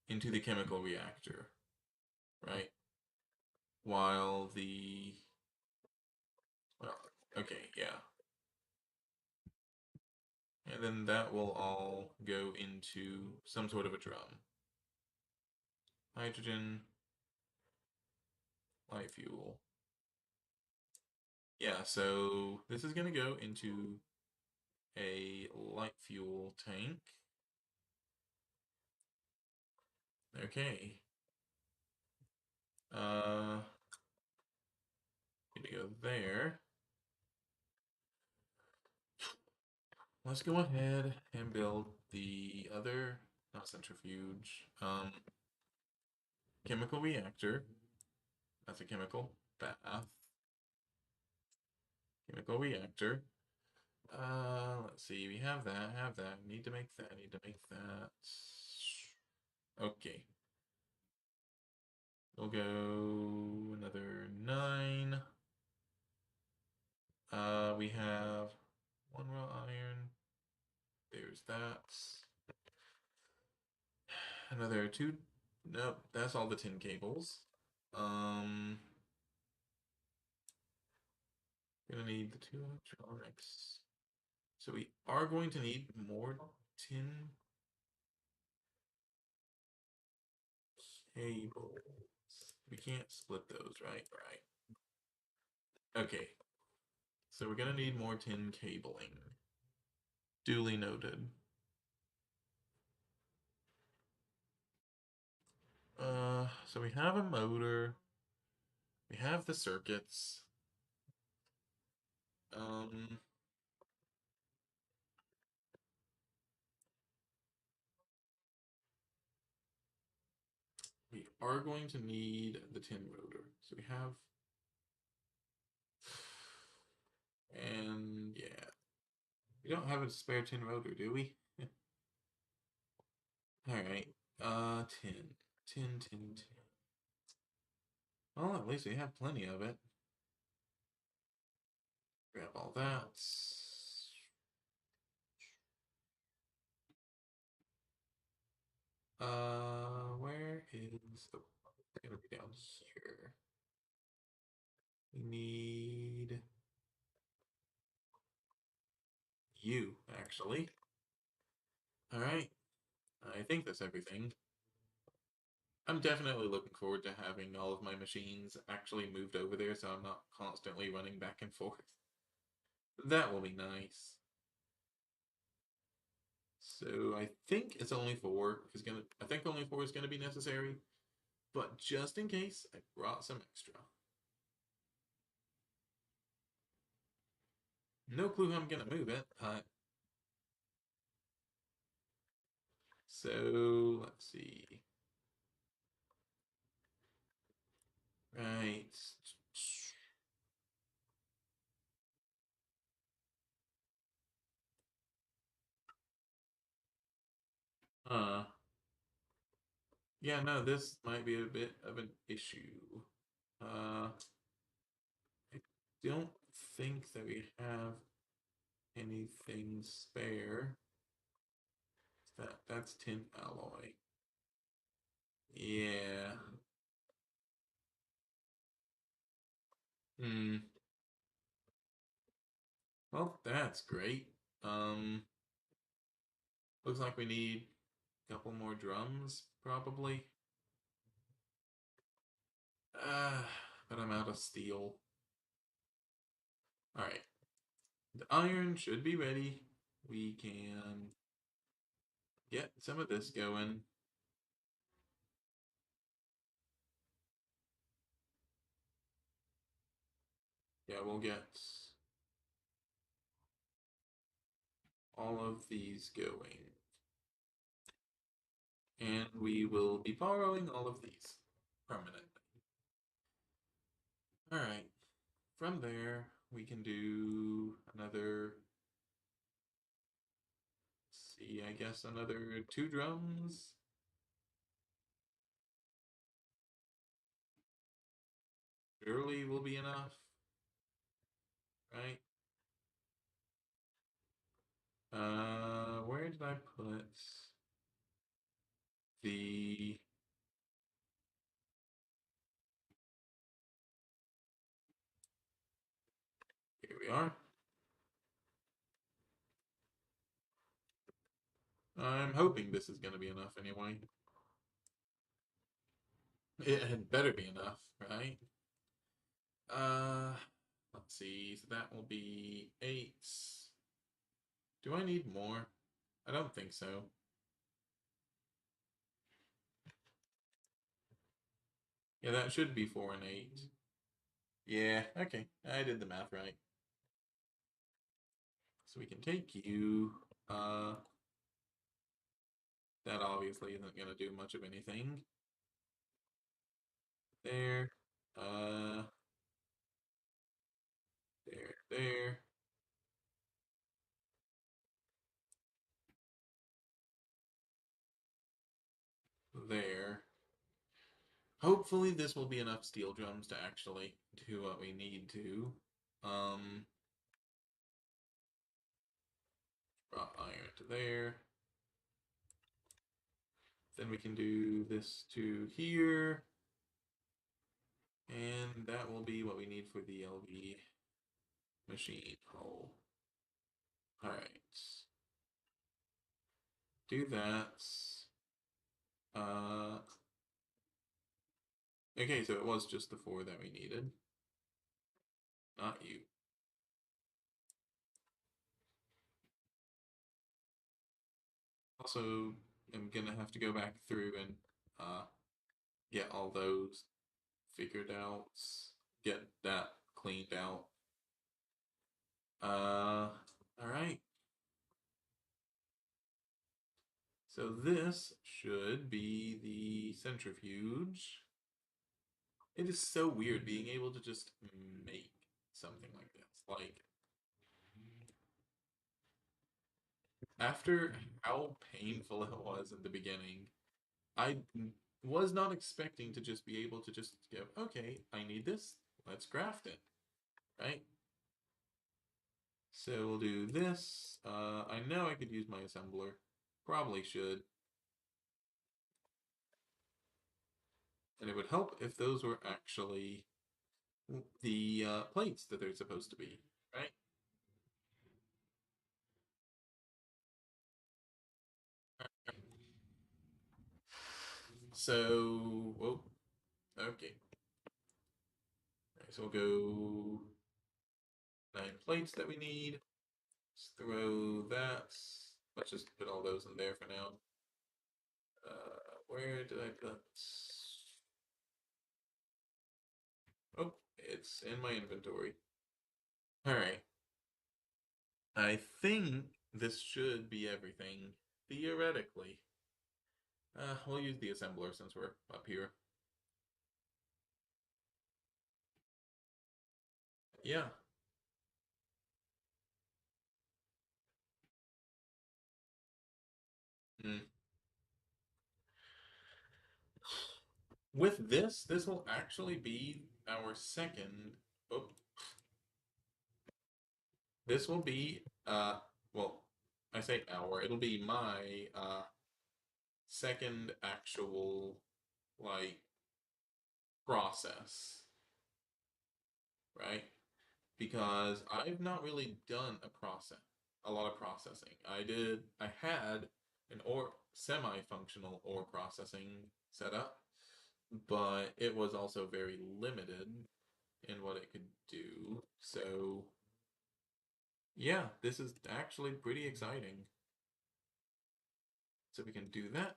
into the chemical reactor, right? While well, okay, yeah. And then that will all go into some sort of a drum. Hydrogen, light fuel. Yeah, so this is going to go into a light fuel tank. Okay. Gonna go there. Let's go ahead and build the other, not centrifuge, chemical reactor. That's a chemical bath. Chemical reactor. Let's see, we have that. Need to make that, need to make that. Okay. We'll go another 9. We have 1 raw iron. There's that. Another 2. Nope, that's all the tin cables. Gonna need the 2 electronics. So we are going to need more tin cables. We can't split those, right? Right. Okay. So we're gonna need more tin cabling. Duly noted. So we have a motor. We have the circuits. Um, we are going to need the tin rotor. So we have, and yeah, we don't have a spare tin rotor, do we? All right. Tin. Well, at least we have plenty of it. Grab all that. Where is the? It's gonna be down here. We need you, actually. All right. I think that's everything. I'm definitely looking forward to having all of my machines actually moved over there so I'm not constantly running back and forth. That will be nice. So I think it's only 4 I think only 4 is gonna be necessary, but just in case, I brought some extra. No clue how I'm gonna move it. So let's see. Right. Uh, yeah, no, this might be a bit of an issue. I don't think that we have anything spare. That's tin alloy. Yeah. Hmm. Well, that's great. Um, looks like we need a couple more drums, probably. Uh, but I'm out of steel. Alright. The iron should be ready. We can get some of this going. Yeah, we'll get all of these going. And we will be borrowing all of these permanently. Alright, from there we can do another, see, I guess another 2 drums. Surely will be enough, right? Where did I put the, here we are. I'm hoping this is going to be enough anyway. It had better be enough, right? Let's see. So that will be 8. Do I need more? I don't think so. Yeah, that should be 4 and 8. Yeah, okay. I did the math right. So we can take you. That obviously isn't going to do much of anything. There. Uh, there. There. Hopefully this will be enough steel drums to actually do what we need to. Brought iron to there. Then we can do this to here. And that will be what we need for the LV machine hole. Alright. Do that. Uh, okay, so it was just the 4 that we needed. Not you. Also, I'm gonna have to go back through and get all those figured out. Get that cleaned out. Alright. So this should be the centrifuge. It is so weird being able to just make something like this. Like, after how painful it was in the beginning, I was not expecting to just be able to just go, okay, I need this, let's craft it, right? So we'll do this. I know I could use my assembler. Probably should. And it would help if those were actually the plates that they're supposed to be, right? So, whoa, okay. Right, so we'll go 9 plates that we need. Let's throw that. Let's just put all those in there for now. Where did I put? Oh, it's in my inventory. All right. I think this should be everything, theoretically. We'll use the assembler since we're up here. Yeah. Mm. With this will actually be our second. Oh, this will be well, I say our. It'll be my second actual like process, right? Because I've not really done a lot of processing. I had an or semi-functional ore processing setup, but it was also very limited in what it could do. So yeah, this is actually pretty exciting. So we can do that,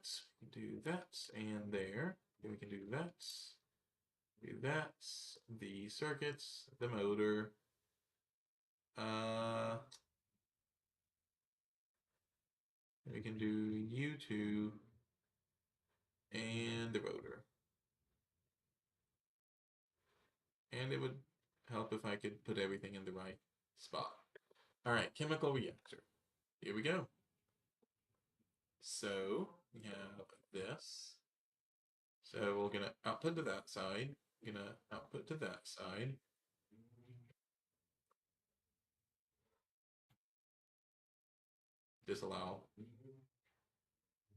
and there. Then we can do that, the circuits, the motor, uh, we can do U2 and the rotor. And it would help if I could put everything in the right spot. All right, chemical reactor. Here we go. So we have this. So we're gonna output to that side. Gonna output to that side. Disallow.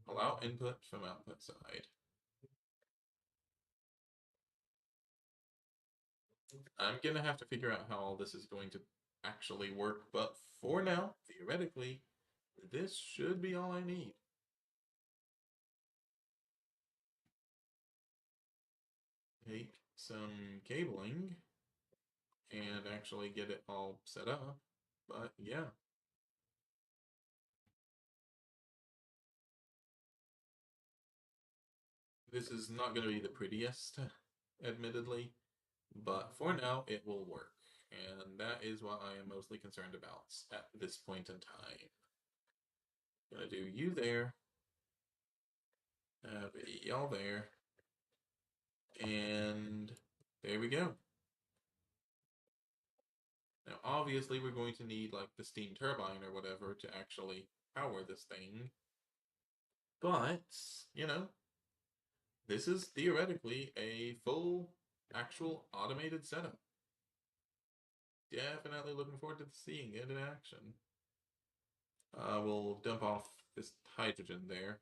Allow input from output side. I'm gonna have to figure out how all this is going to actually work, but for now, theoretically, this should be all I need. Take some cabling and actually get it all set up, but yeah. This is not going to be the prettiest admittedly, but for now it will work. And that is what I am mostly concerned about at this point in time. Gonna do you there, y'all there, and there we go. Now, obviously, we're going to need like the steam turbine or whatever to actually power this thing. But, you know, this is theoretically a full, actual automated setup. Definitely looking forward to seeing it in action. We'll dump off this hydrogen there.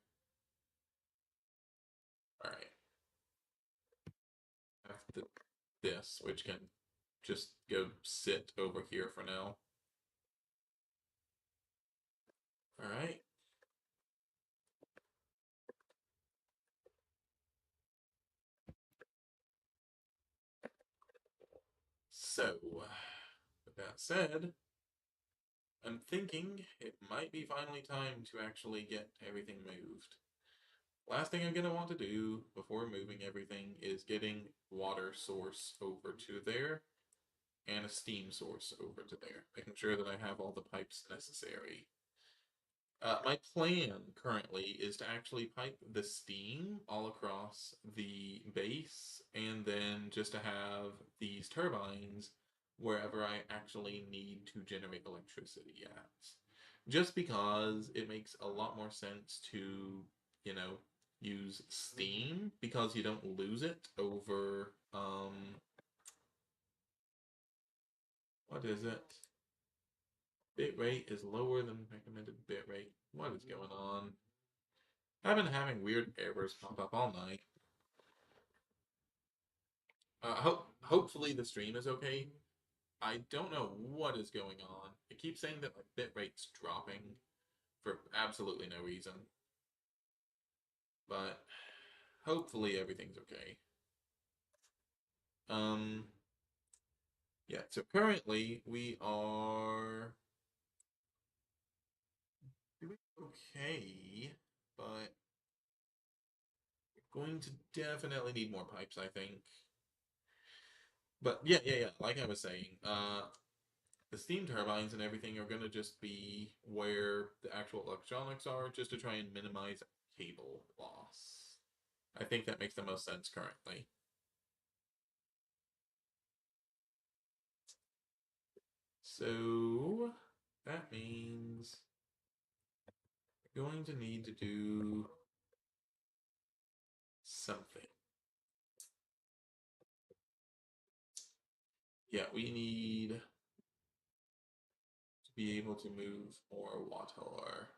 Alright. After this, which can just go sit over here for now. Alright. So, with that said, I'm thinking it might be finally time to actually get everything moved. Last thing I'm going to want to do before moving everything is getting water source over to there and a steam source over to there, making sure that I have all the pipes necessary. My plan currently is to actually pipe the steam all across the base and then just to have these turbines wherever I actually need to generate electricity at. Just because it makes a lot more sense to, you know, use steam because you don't lose it over, what is it? Bit rate is lower than recommended bit rate. What is going on? I've been having weird errors pop up all night. Hopefully the stream is okay. I don't know what is going on. It keeps saying that my bit rate's dropping for absolutely no reason. But hopefully everything's okay. Yeah, so currently we are doing okay, but we're going to definitely need more pipes, I think. But yeah, like I was saying, the steam turbines and everything are going to just be where the actual electronics are, just to try and minimize cable loss. I think that makes the most sense currently. So that means we're going to need to do something. Yeah, we need to be able to move more water.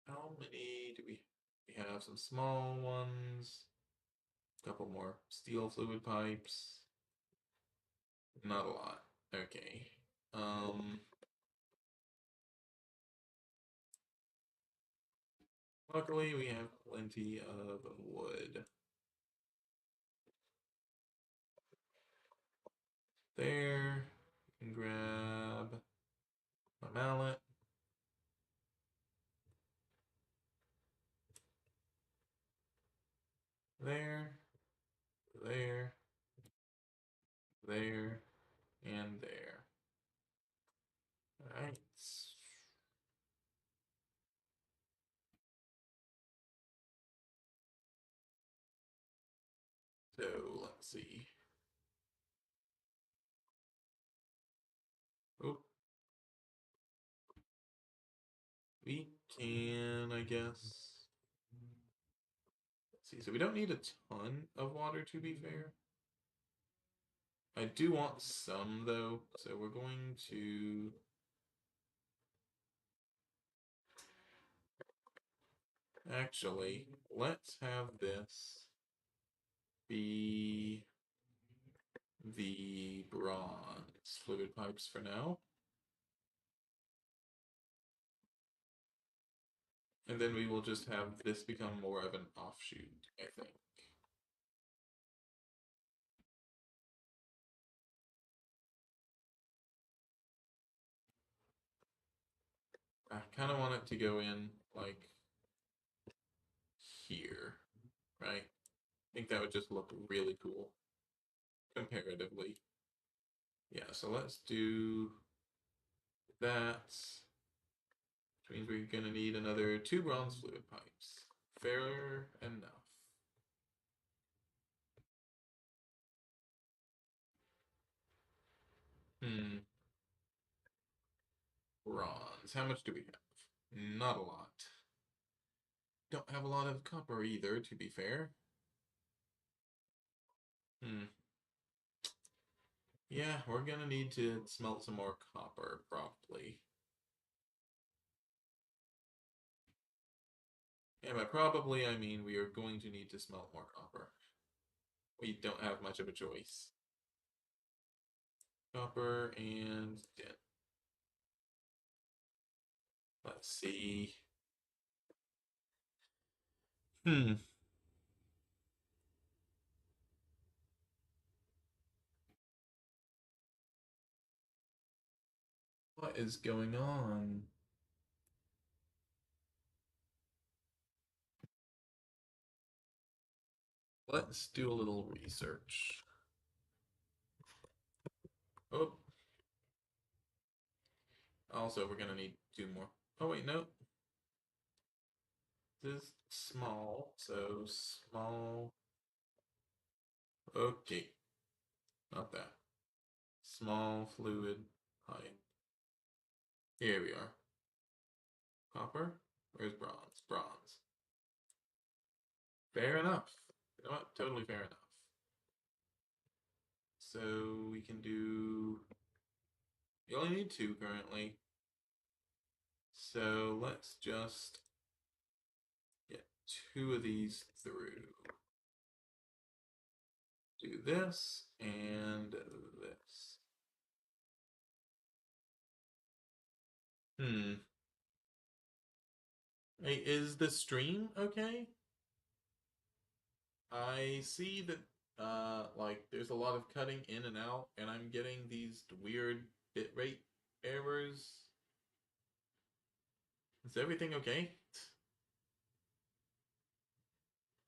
How many do we have? Some small ones, a couple more steel fluid pipes. Not a lot. Okay. Luckily we have plenty of wood. There. You can grab my mallet. There. There. There. And there. Alright. So let's see. Oh, we can, I guess. Let's see. So we don't need a ton of water, to be fair. I do want some though, so we're going to actually let's have this be the bronze fluid pipes for now. And then we will just have this become more of an offshoot, I think. I kind of want it to go in like here, right? think that would just look really cool comparatively. Yeah, so let's do that. Which means we're gonna need another 2 bronze fluid pipes. Fair enough. Hmm. Bronze. How much do we have? Not a lot. Don't have a lot of copper either, to be fair. Hmm. Yeah, we're gonna need to smelt some more copper, probably. And by probably, I mean we are going to need to smelt more copper. We don't have much of a choice. Copper and tin. Let's see. Hmm. What is going on? Let's do a little research. Oh, also we're gonna need 2 more. Oh wait, no. This is small, so small. Okay, not that. Small fluid pipe. Here we are. Copper? Where's bronze? Bronze. Fair enough. You know what? Totally fair enough. So we can do. You only need 2 currently. So let's just get 2 of these through. Do this and this. Hmm. Hey, is the stream okay? I see that like there's a lot of cutting in and out, and I'm getting these weird bitrate errors. Is everything okay?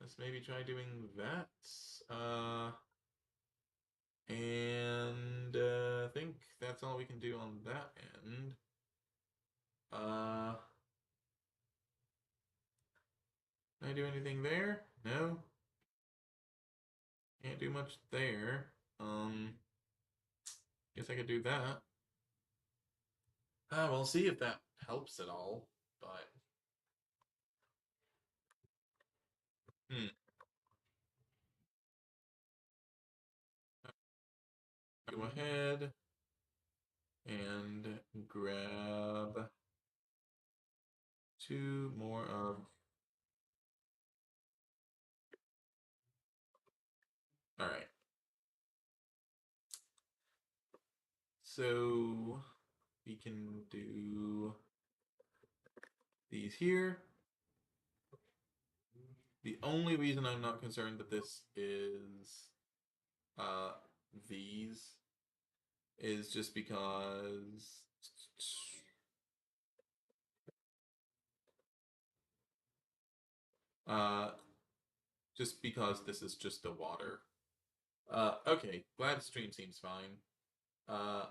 Let's maybe try doing that. And I think that's all we can do on that end. Uh, can I do anything there? No. Can't do much there. Guess I could do that. We'll see if that helps at all. But hmm. Go ahead and grab 2 more of. All right. So we can do these here. The only reason I'm not concerned that this is uh these is just because uh just because this is just the water. Okay, glad the stream seems fine. Uh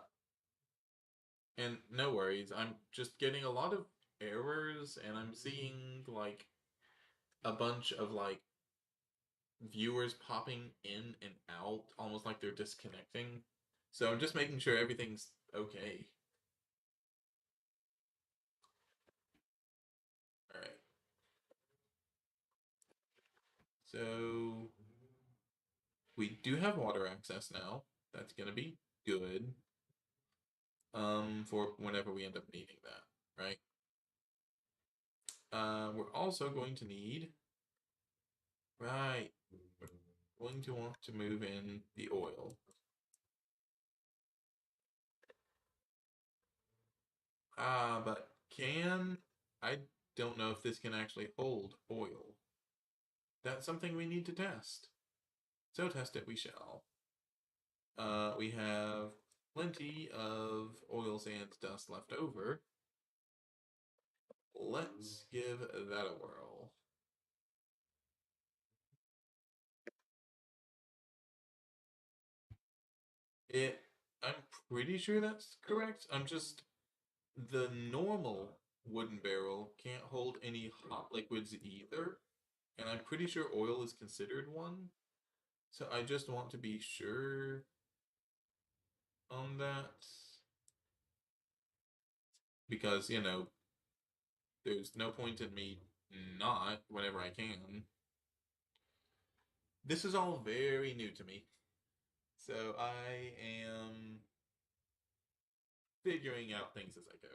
and no worries, I'm just getting a lot of errors and I'm seeing like a bunch of like viewers popping in and out almost like they're disconnecting. So I'm just making sure everything's okay. All right. So we do have water access now. That's gonna be good. For whenever we end up needing that, right? We're also going to need, right, we're going to want to move in the oil. But I don't know if this can actually hold oil. That's something we need to test. So test it we shall. We have plenty of oil sands dust left over. Let's give that a whirl. It, I'm pretty sure that's correct. I'm just, the normal wooden barrel can't hold any hot liquids either, and I'm pretty sure oil is considered one. So I just want to be sure on that because, there's no point in me not whenever I can. This is all very new to me. So I am figuring out things as I go.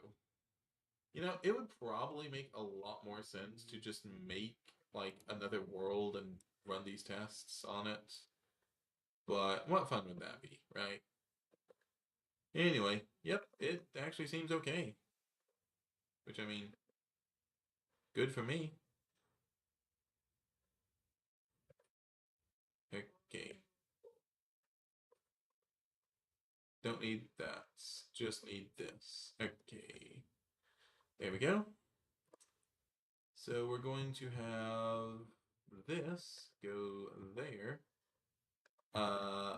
It would probably make a lot more sense to just make like another world and run these tests on it. But what fun would that be, right? Anyway, yep, it actually seems okay. Which I mean, good for me. Okay. Don't need that. Just need this. Okay. There we go. So we're going to have this go there. Uh,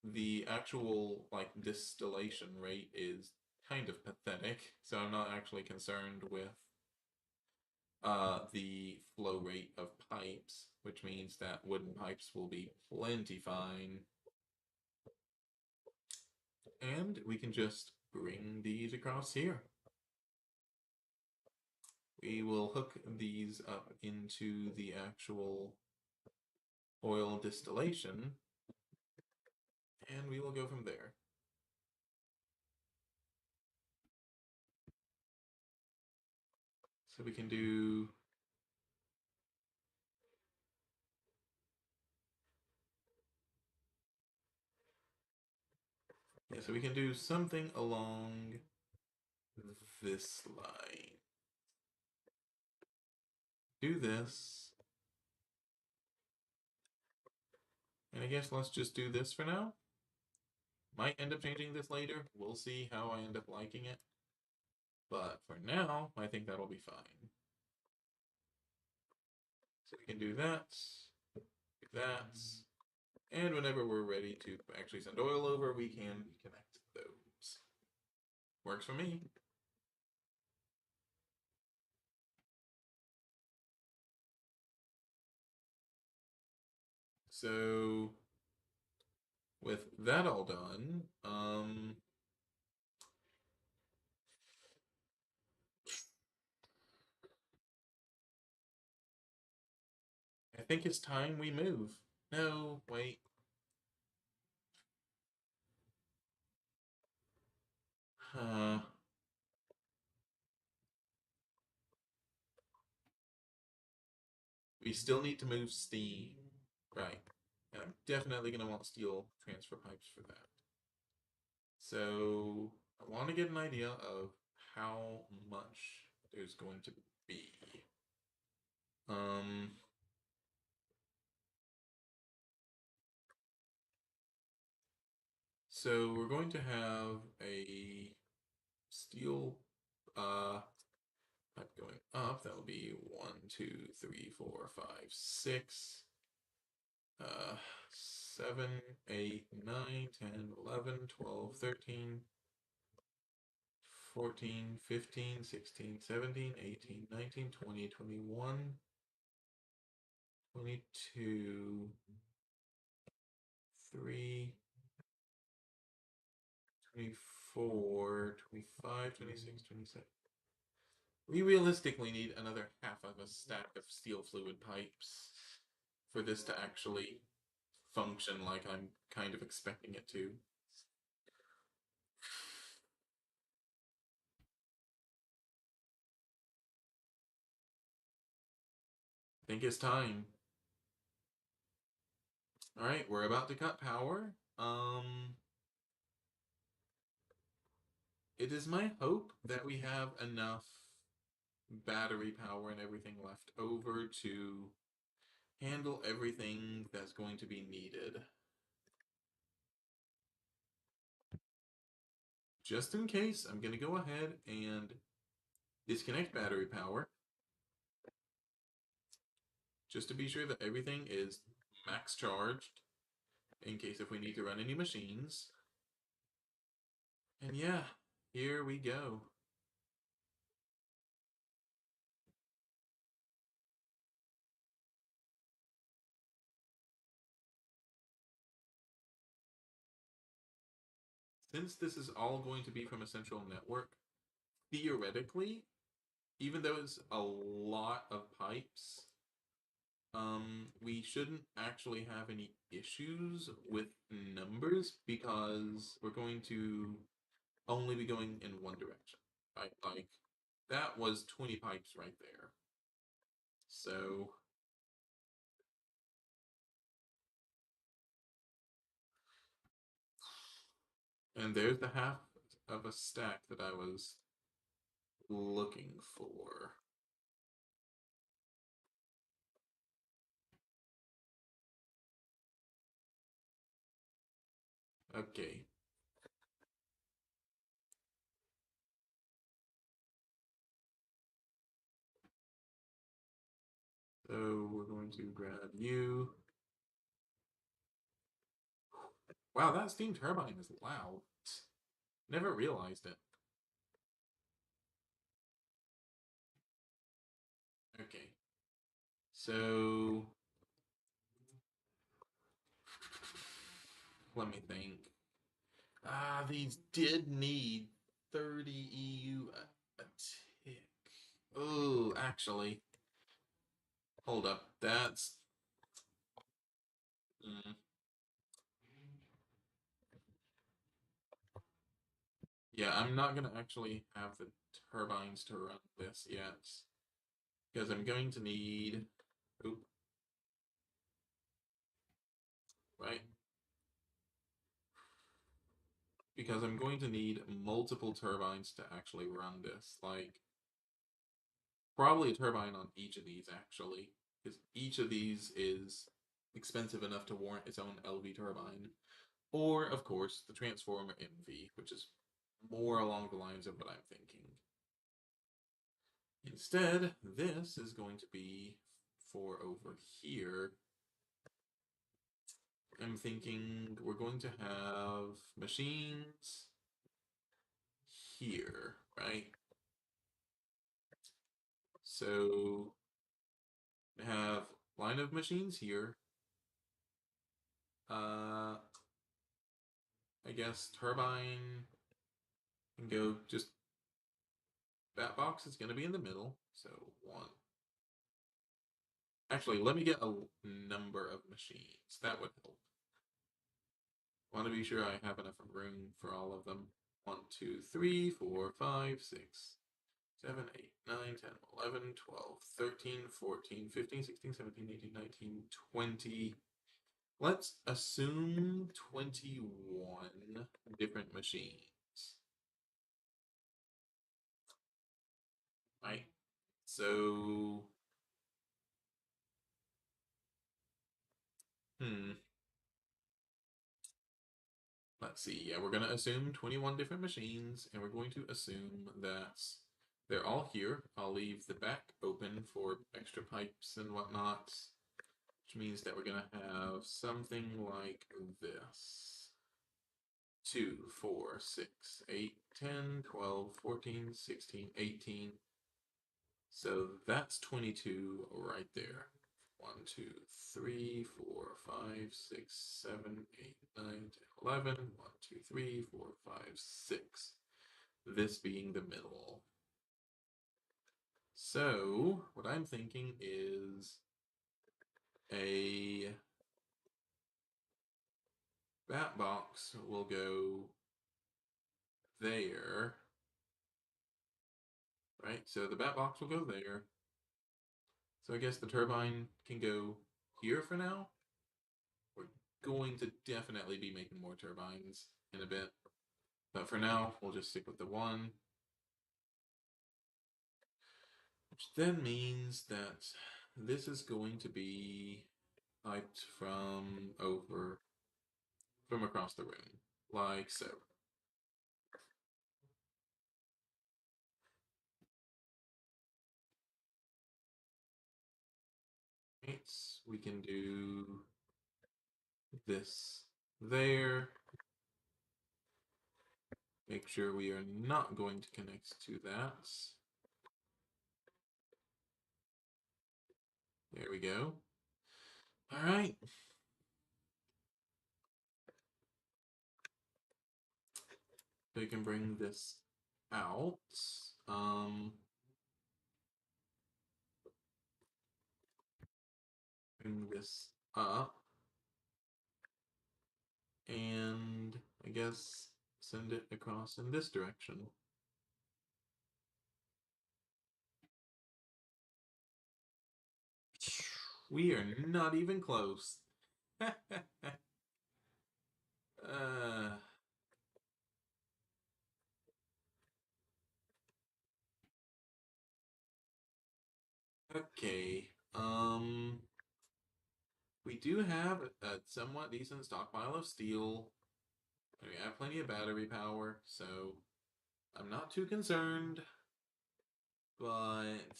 the actual like distillation rate is kind of pathetic, so I'm not actually concerned with the flow rate of pipes, which means that wooden pipes will be plenty fine. And we can just bring these across here. We will hook these up into the actual oil distillation, and we will go from there. So we can do so we can do something along this line. Do this. And I guess let's just do this for now. Might end up changing this later. We'll see how I end up liking it. But for now, I think that'll be fine. So we can do that, and whenever we're ready to actually send oil over, we can connect those. Works for me. So with that all done, I think it's time we move. No, wait. Uh, we still need to move steam. Right. And I'm definitely going to want steel transfer pipes for that. So I want to get an idea of how much there's going to be. Um, so we're going to have a steel pipe going up. That'll be 1, 2, 3, 4, 5, 6, 7, 8, 9, 10, 11, 12, 13, 14, 15, 16, 17, 18, 19, 20, 21, 22, 3, 24, 25, 26, 27. We realistically need another half of a stack of steel fluid pipes for this to actually function like I'm kind of expecting it to. I think it's time. Alright, we're about to cut power. It is my hope that we have enough battery power and everything left over to handle everything that's going to be needed. Just in case, I'm going to go ahead and disconnect battery power just to be sure that everything is max charged in case if we need to run any machines. And yeah, here we go. Since this is all going to be from a central network, theoretically, even though it's a lot of pipes, we shouldn't actually have any issues with numbers because we're going to only be going in one direction, right? Like, that was 20 pipes right there. So, and there's the half of a stack that I was looking for. Okay. So we're going to grab you. Wow, that steam turbine is loud. Never realized it. Okay. So let me think. Ah, these did need 30 EU a tick. Oh, actually, hold up. That's mm, yeah. I'm not gonna actually have the turbines to run this yet because I'm going to need. Oop, right. Because I'm going to need multiple turbines to actually run this. Like, probably a turbine on each of these, actually. Because each of these is expensive enough to warrant its own LV turbine. Or, of course, the Transformer MV, which is more along the lines of what I'm thinking. Instead, this is going to be for over here. I'm thinking we're going to have machines here, right? So we have line of machines here. I guess turbine can go just that box is going to be in the middle. So one. Actually, let me get a number of machines. That would help. Want to be sure I have enough room for all of them. 1, 2, 3, 4, 5, 6, 7, 8, 9, 10, 11, 12, 13, 14, 15, 16, 17, 18, 19, 20. Let's assume 21 different machines. Right? So, hmm. Let's see. Yeah, we're going to assume 21 different machines, and we're going to assume that they're all here. I'll leave the back open for extra pipes and whatnot, which means that we're going to have something like this. 2, 4, 6, 8, 10, 12, 14, 16, 18. So that's 22 right there. 1, 2, 3, 4, 5, 6, 7, 8, 9, 10, 11. 1, 2, 3, 4, 5, 6. This being the middle. So, what I'm thinking is a bat box will go there. Right? So the bat box will go there. So I guess the turbine can go here for now. We're going to definitely be making more turbines in a bit. But for now, we'll just stick with the one. Which then means that this is going to be piped from across the room, like so. Right, we can do this there, Make sure we are not going to connect to that. There we go. All right. We can bring this out. Bring this up. And I guess send it across in this direction. We are not even close. uh, okay. We do have a somewhat decent stockpile of steel. We have plenty of battery power, so I'm not too concerned. But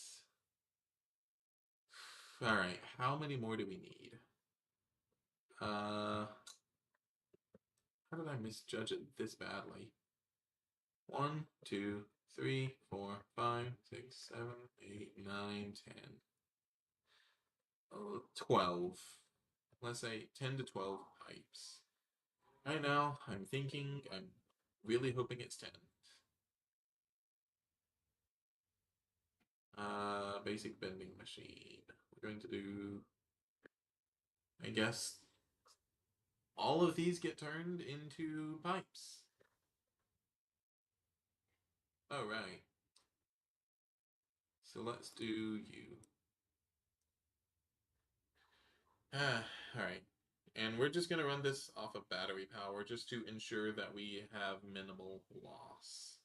all right, how many more do we need? How did I misjudge it this badly? 1, 2, 3, 4, 5, 6, 7, 8, 9, 10. 12. Let's say 10 to 12 pipes. Right now, I'm thinking, I'm really hoping it's 10. Basic bending machine. We're going to do, I guess, all of these get turned into pipes. Oh, right. So let's do you. Alright. And we're just going to run this off of battery power just to ensure that we have minimal loss.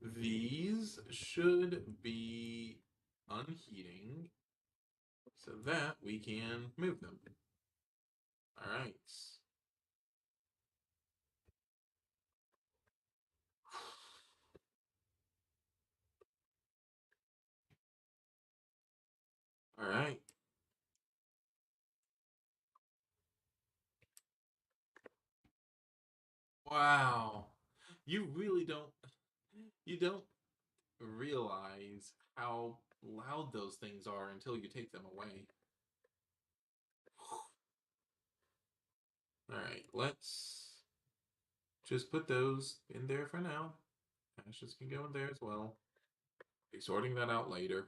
These should be unheating so that we can move them. Alright. Alright. Wow. You don't realize how loud those things are until you take them away. Alright, let's just put those in there for now. Ashes can go in there as well. Be sorting that out later.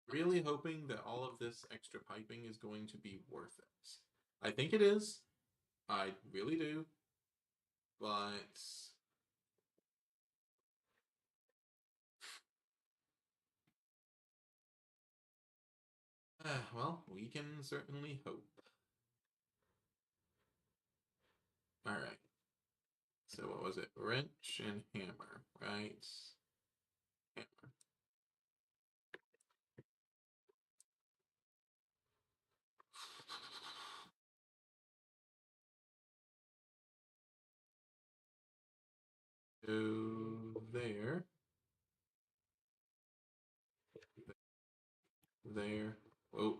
Really hoping that all of this extra piping is going to be worth it. I think it is. I really do. But well, we can certainly hope. Alright. So what was it? Wrench and hammer, right? Hammer. Go there. There. Oh.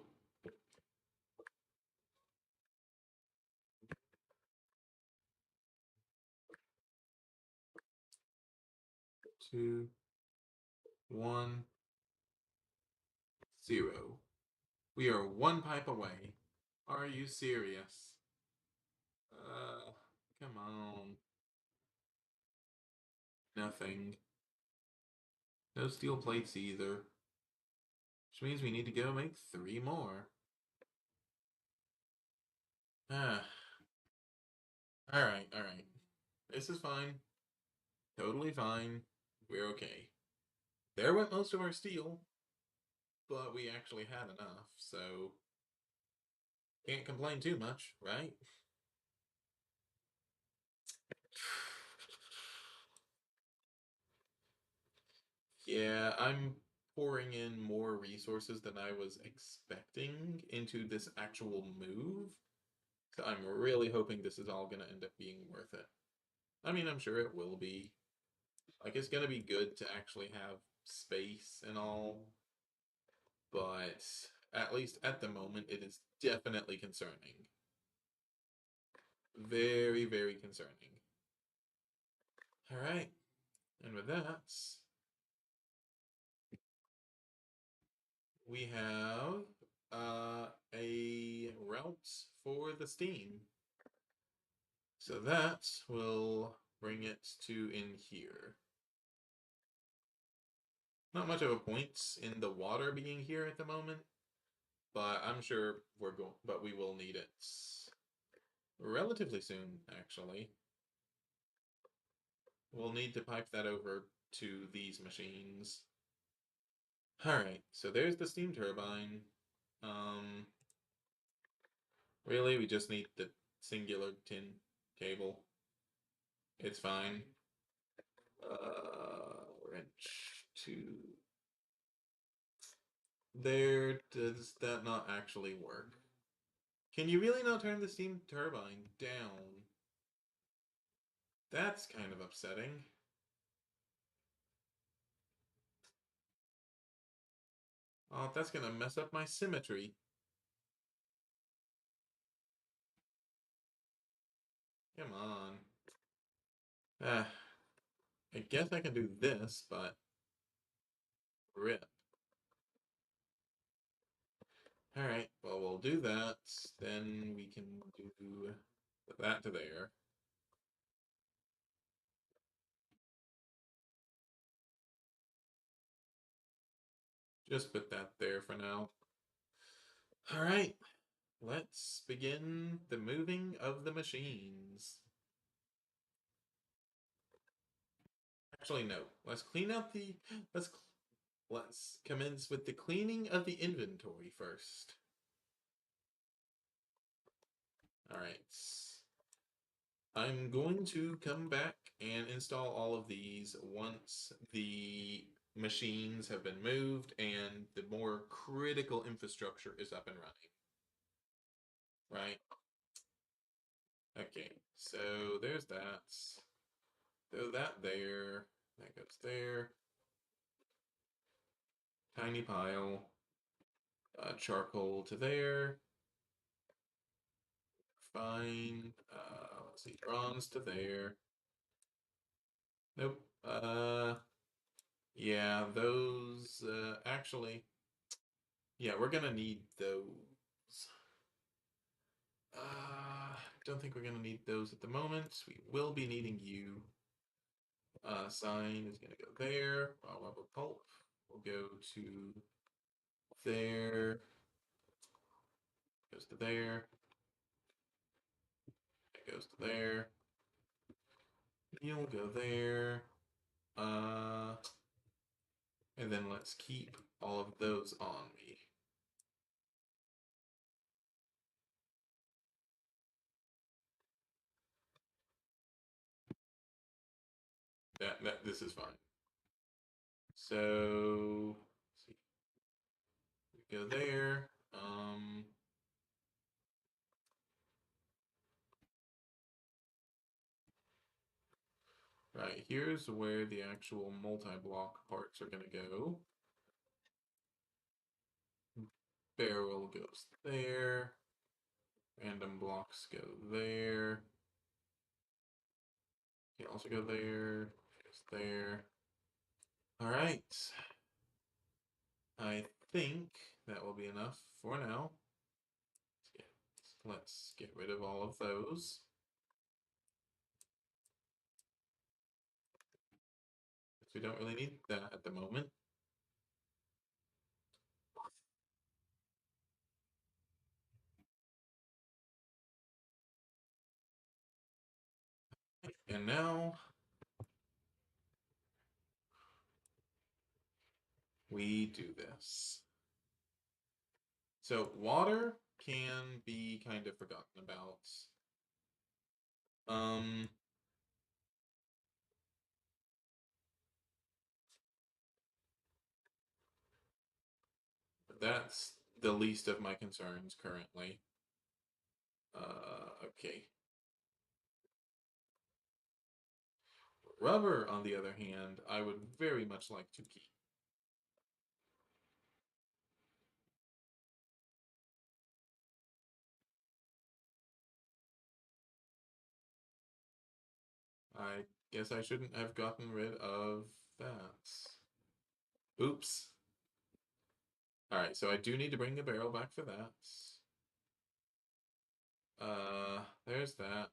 2, 1, 0. We are one pipe away. Are you serious? Come on. Nothing. No steel plates either. Which means we need to go make 3 more. Ah. Alright, alright. This is fine. Totally fine. We're okay. There went most of our steel, but we actually had enough, so can't complain too much, right? Yeah, I'm pouring in more resources than I was expecting into this actual move. So I'm really hoping this is all going to end up being worth it. I mean, I'm sure it will be. Like, it's going to be good to actually have space and all, but at least at the moment, it is definitely concerning. Very, very concerning. All right, and with that, we have a route for the steam. So that will bring it to in here. Not much of a point in the water being here at the moment, but I'm sure but we will need it relatively soon, actually. We'll need to pipe that over to these machines. Alright, so there's the steam turbine. Really, we just need the singular tin cable. It's fine. Wrench to there. Does that not actually work? Can you really not turn the steam turbine down? That's kind of upsetting. Oh, that's gonna mess up my symmetry. Come on. Ah, I guess I can do this, but rip. Alright, well, we'll do that. Then we can do that to there. Just put that there for now. Alright, let's begin the moving of the machines. Actually, no. Let's clean out the... Let's commence with the cleaning of the inventory first. Alright. I'm going to come back and install all of these once the machines have been moved and the more critical infrastructure is up and running. Right? Okay, so there's that. Throw that there. That goes there. Tiny pile. Charcoal to there. Fine. Let's see. Bronze to there. Nope. Yeah, those, actually, yeah, we're gonna need those. Don't think we're gonna need those at the moment. We will be needing you. Sign is gonna go there. Rubber pulp will go to there. Goes to there. It goes to there. You'll go there. And then let's keep all of those on me. This is fine. So let's see. We go there. Right, here's where the actual multi-block parts are gonna go. Barrel goes there. Random blocks go there. Can also go there. Goes there. All right. I think that will be enough for now. Let's get rid of all of those. We don't really need that at the moment. And now we do this. So water can be kind of forgotten about. Um, That's the least of my concerns currently. Okay. Rubber, on the other hand, I would very much like to keep. I guess I shouldn't have gotten rid of that. Oops. Alright, so I do need to bring the barrel back for that. There's that.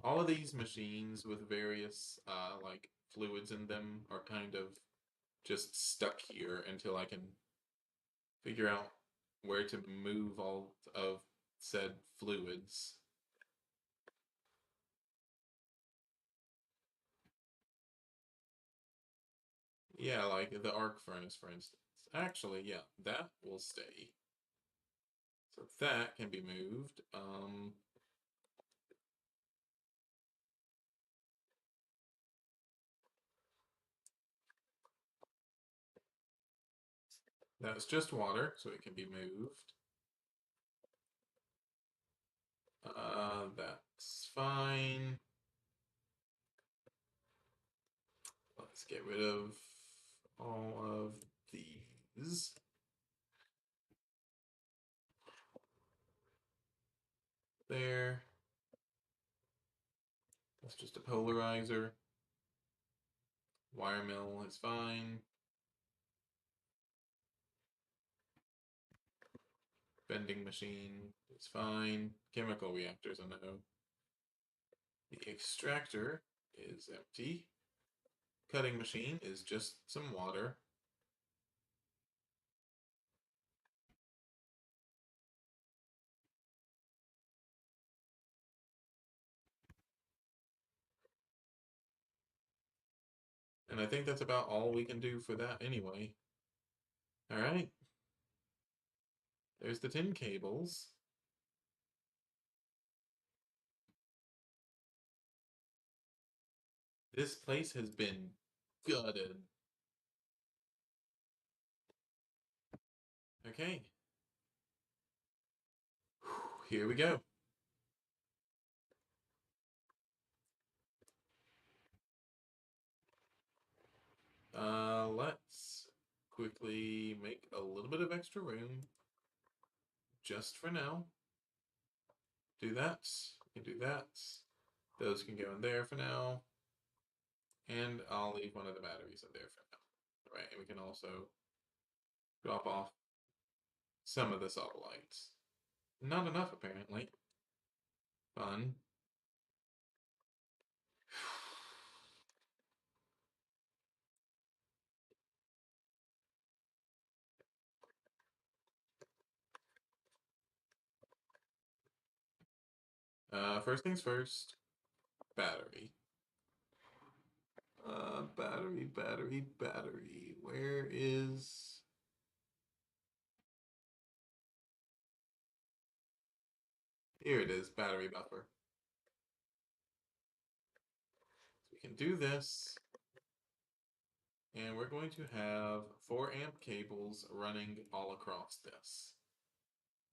All of these machines with various, like, fluids in them are kind of just stuck here until I can figure out where to move all of said fluids. Yeah, like the arc furnace, for instance. Actually, yeah, that will stay. So that can be moved. That's just water, so it can be moved. That's fine. Let's get rid of all of these. There. That's just a polarizer. Wire mill is fine. Vending machine is fine. Chemical reactors, I know. The extractor is empty. Cutting machine is just some water. And I think that's about all we can do for that anyway. Alright. There's the tin cables. This place has been gutted. Okay. Here we go. Let's quickly make a little bit of extra room just for now. Do that. We can do that. Those can go in there for now. And I'll leave one of the batteries in there for now. Right, and we can also drop off some of the satellites. Not enough, apparently. Fun. First things first, battery. Battery. Where is... Here it is, battery buffer. So we can do this, and we're going to have 4 amp cables running all across this,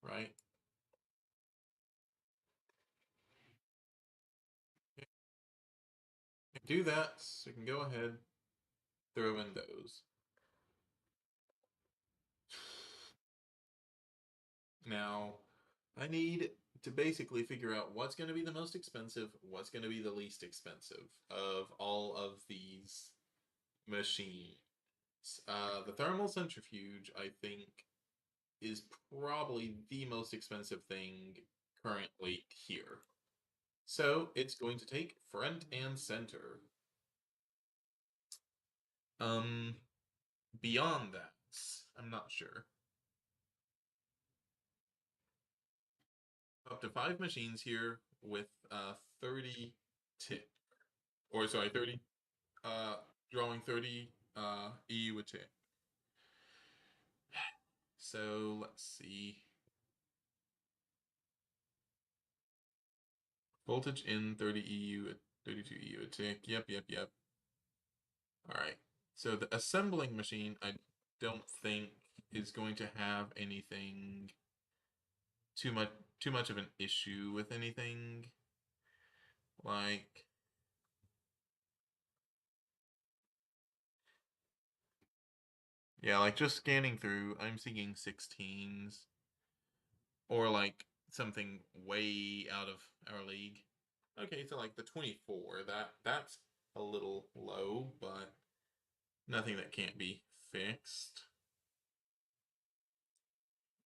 right? Do that, so you can go ahead, throw in those. Now, I need to basically figure out what's going to be the most expensive, what's going to be the least expensive of all of these machines. The thermal centrifuge, I think, is probably the most expensive thing currently here. So it's going to take front and center. Um, Beyond that, I'm not sure. Up to 5 machines here with 30 tick, or sorry, 30 drawing 30 EU a tick. So let's see. Voltage in 30 EU, 32 EU a tick. Yep. Alright, so the assembling machine, I don't think is going to have anything too much too much of an issue with anything. Like, yeah, like just scanning through, I'm seeing 16s or like something way out of our league. Okay, so like the 24, that's a little low, but nothing that can't be fixed.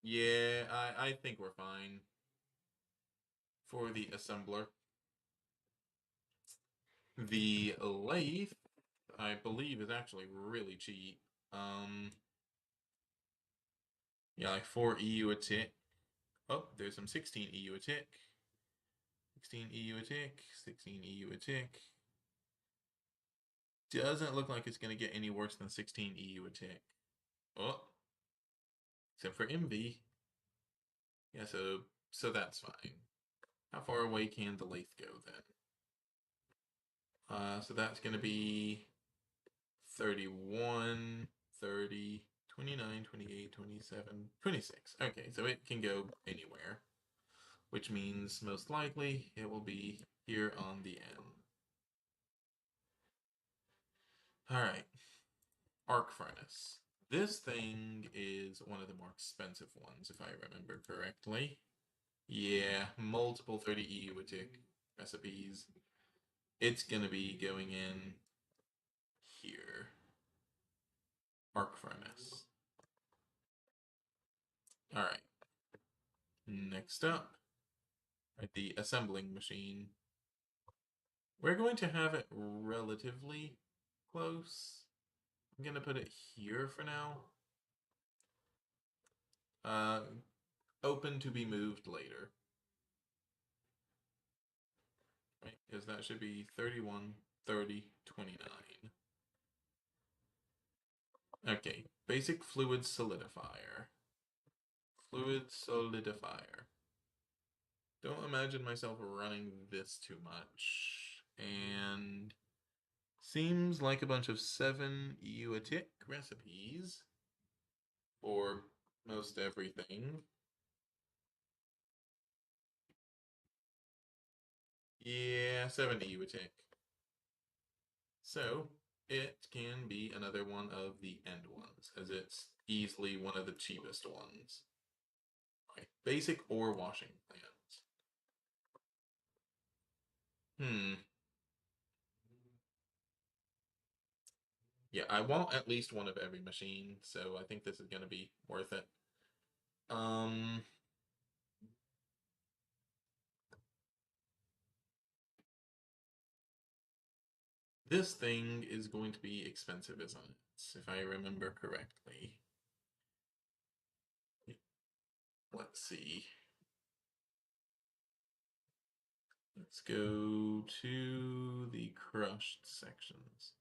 Yeah, I think we're fine for the assembler. The lathe, I believe, is actually really cheap. Um, yeah, like 4 EU a tick. Oh, there's some 16 EU a tick. 16 EU a tick. 16 EU a tick. Doesn't look like it's going to get any worse than 16 EU a tick. Oh, except for MV. Yeah, so that's fine. How far away can the lathe go then? So that's going to be 31, 30, 29, 28, 27, 26. Okay, so it can go anywhere, which means most likely it will be here on the end. All right, arc furnace. This thing is one of the more expensive ones, if I remember correctly. Yeah, multiple 30 EUitic recipes. It's gonna be going in here. Arc furnace. Alright. Next up, at the assembling machine. We're going to have it relatively close. I'm gonna put it here for now. Uh, open to be moved later. Right, because that should be 31, 30, 29. Okay, basic fluid solidifier. Fluid solidifier. Don't imagine myself running this too much. And seems like a bunch of 7 EUitic recipes for most everything. Yeah, 7 EUitic. So it can be another one of the end ones, as it's easily one of the cheapest ones. Right. Basic ore washing plants. Hmm. Yeah, I want at least one of every machine, so I think this is going to be worth it. Um, this thing is going to be expensive, isn't it? If I remember correctly. Let's see. Let's go to the crushed sections.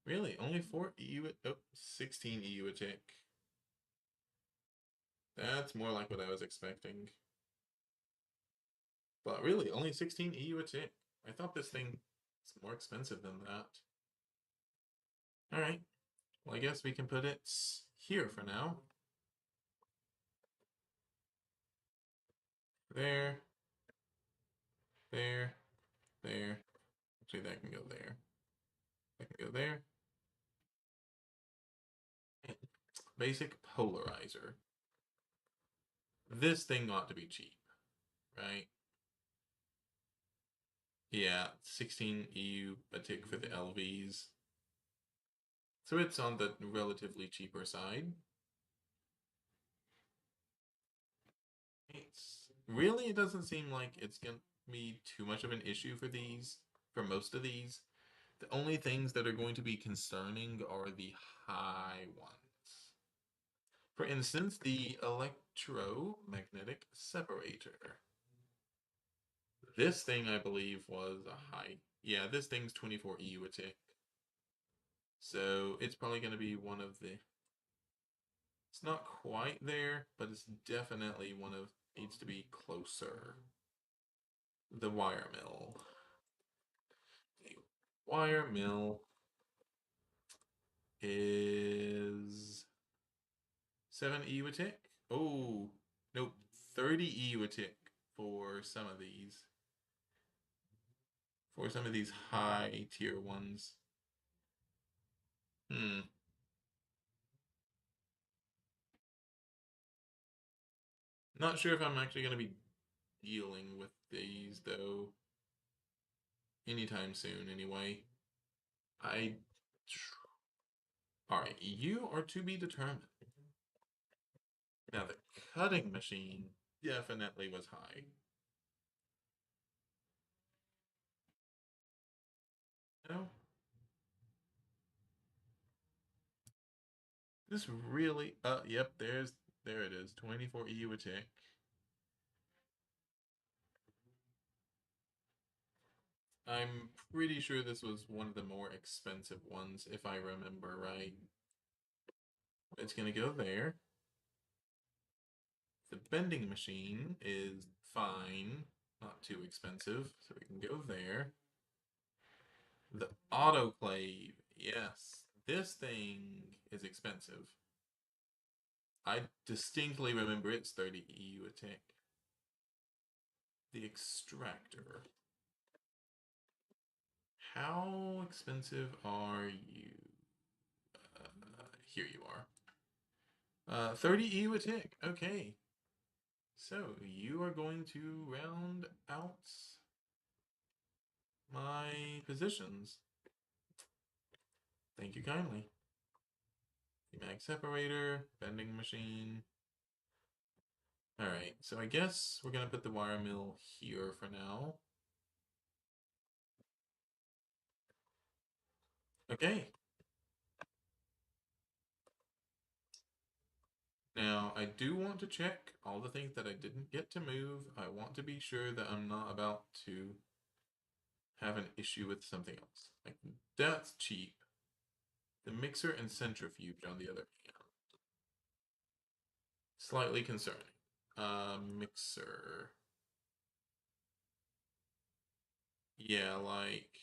Really? Only 4 EU? Oh, 16 EU a tick. That's more like what I was expecting. But really, only 16 EU a tick. I thought this thing was more expensive than that. Alright. Well, I guess we can put it here for now. There. There. There. Actually, that can go there. That can go there. Basic polarizer. This thing ought to be cheap, right? Yeah, 16 EU a tick for the LVs. So it's on the relatively cheaper side. Really, it doesn't seem like it's going to be too much of an issue for these, for most of these. The only things that are going to be concerning are the high ones. For instance, the electromagnetic separator. This thing, I believe, was a high. Yeah, this thing's 24 EU a tick. So it's probably going to be one of the. It's not quite there, but it's definitely one of. Needs to be closer. The wire mill. The wire mill. is 7E would tick. Oh, nope, 30E would tick for some of these. For some of these high tier ones. Hmm. Not sure if I'm actually going to be dealing with these though anytime soon anyway. I Alright, you are to be determined. Now the cutting machine definitely was high. You know, this really yep, there it is. 24 EU a tick. I'm pretty sure this was one of the more expensive ones, if I remember right. It's gonna go there. The bending machine is fine, not too expensive, so we can go there. The autoclave, yes, this thing is expensive. I distinctly remember it's 30 EU a tick. The extractor. How expensive are you? Here you are. 30 EU a tick. Okay. So you are going to round out my positions. Thank you kindly. The mag separator, bending machine. Alright, so I guess we're gonna put the wire mill here for now. Okay. Now, I do want to check all the things that I didn't get to move. I want to be sure that I'm not about to have an issue with something else. Like, that's cheap. The mixer and centrifuge, on the other hand, slightly concerning. Mixer. Yeah, like,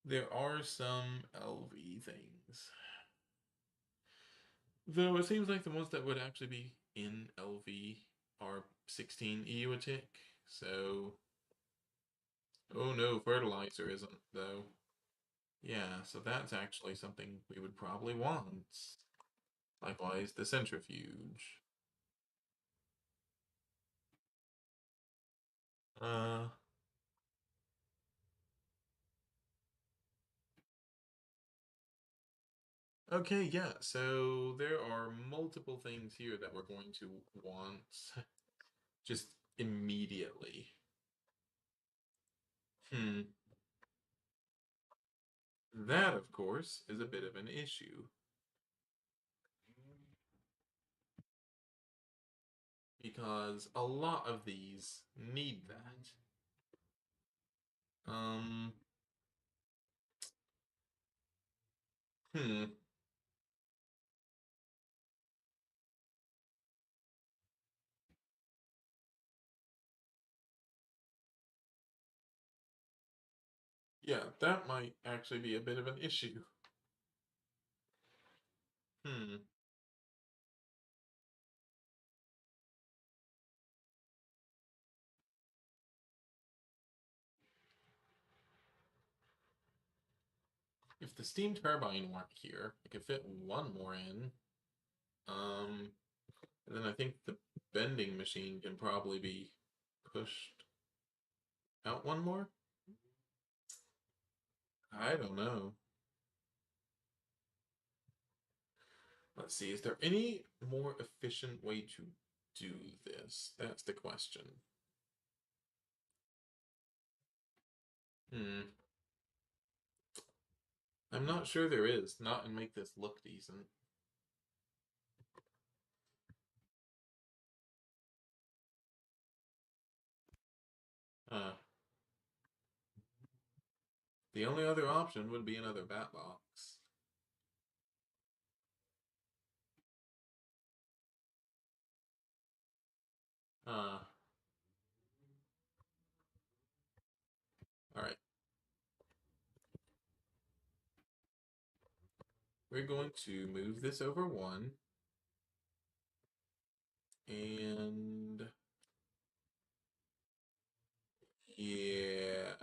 there are some LV things. Though it seems like the ones that would actually be in LV are 16 EU a tick, so... Oh no, fertilizer isn't, though. Yeah, so that's actually something we would probably want. Likewise, the centrifuge. Uh, okay, yeah, so there are multiple things here that we're going to want just immediately. Hmm. That, of course, is a bit of an issue. Because a lot of these need that. Um, hmm. Yeah, that might actually be a bit of an issue. Hmm. If the steam turbine weren't here, I could fit one more in. Um, and then I think the bending machine can probably be pushed out one more? I don't know. Let's see, is there any more efficient way to do this? That's the question. Hmm. I'm not sure there is. Not and make this look decent. Uh, the only other option would be another bat box. Uh, alright. we're going to move this over one. And yeah.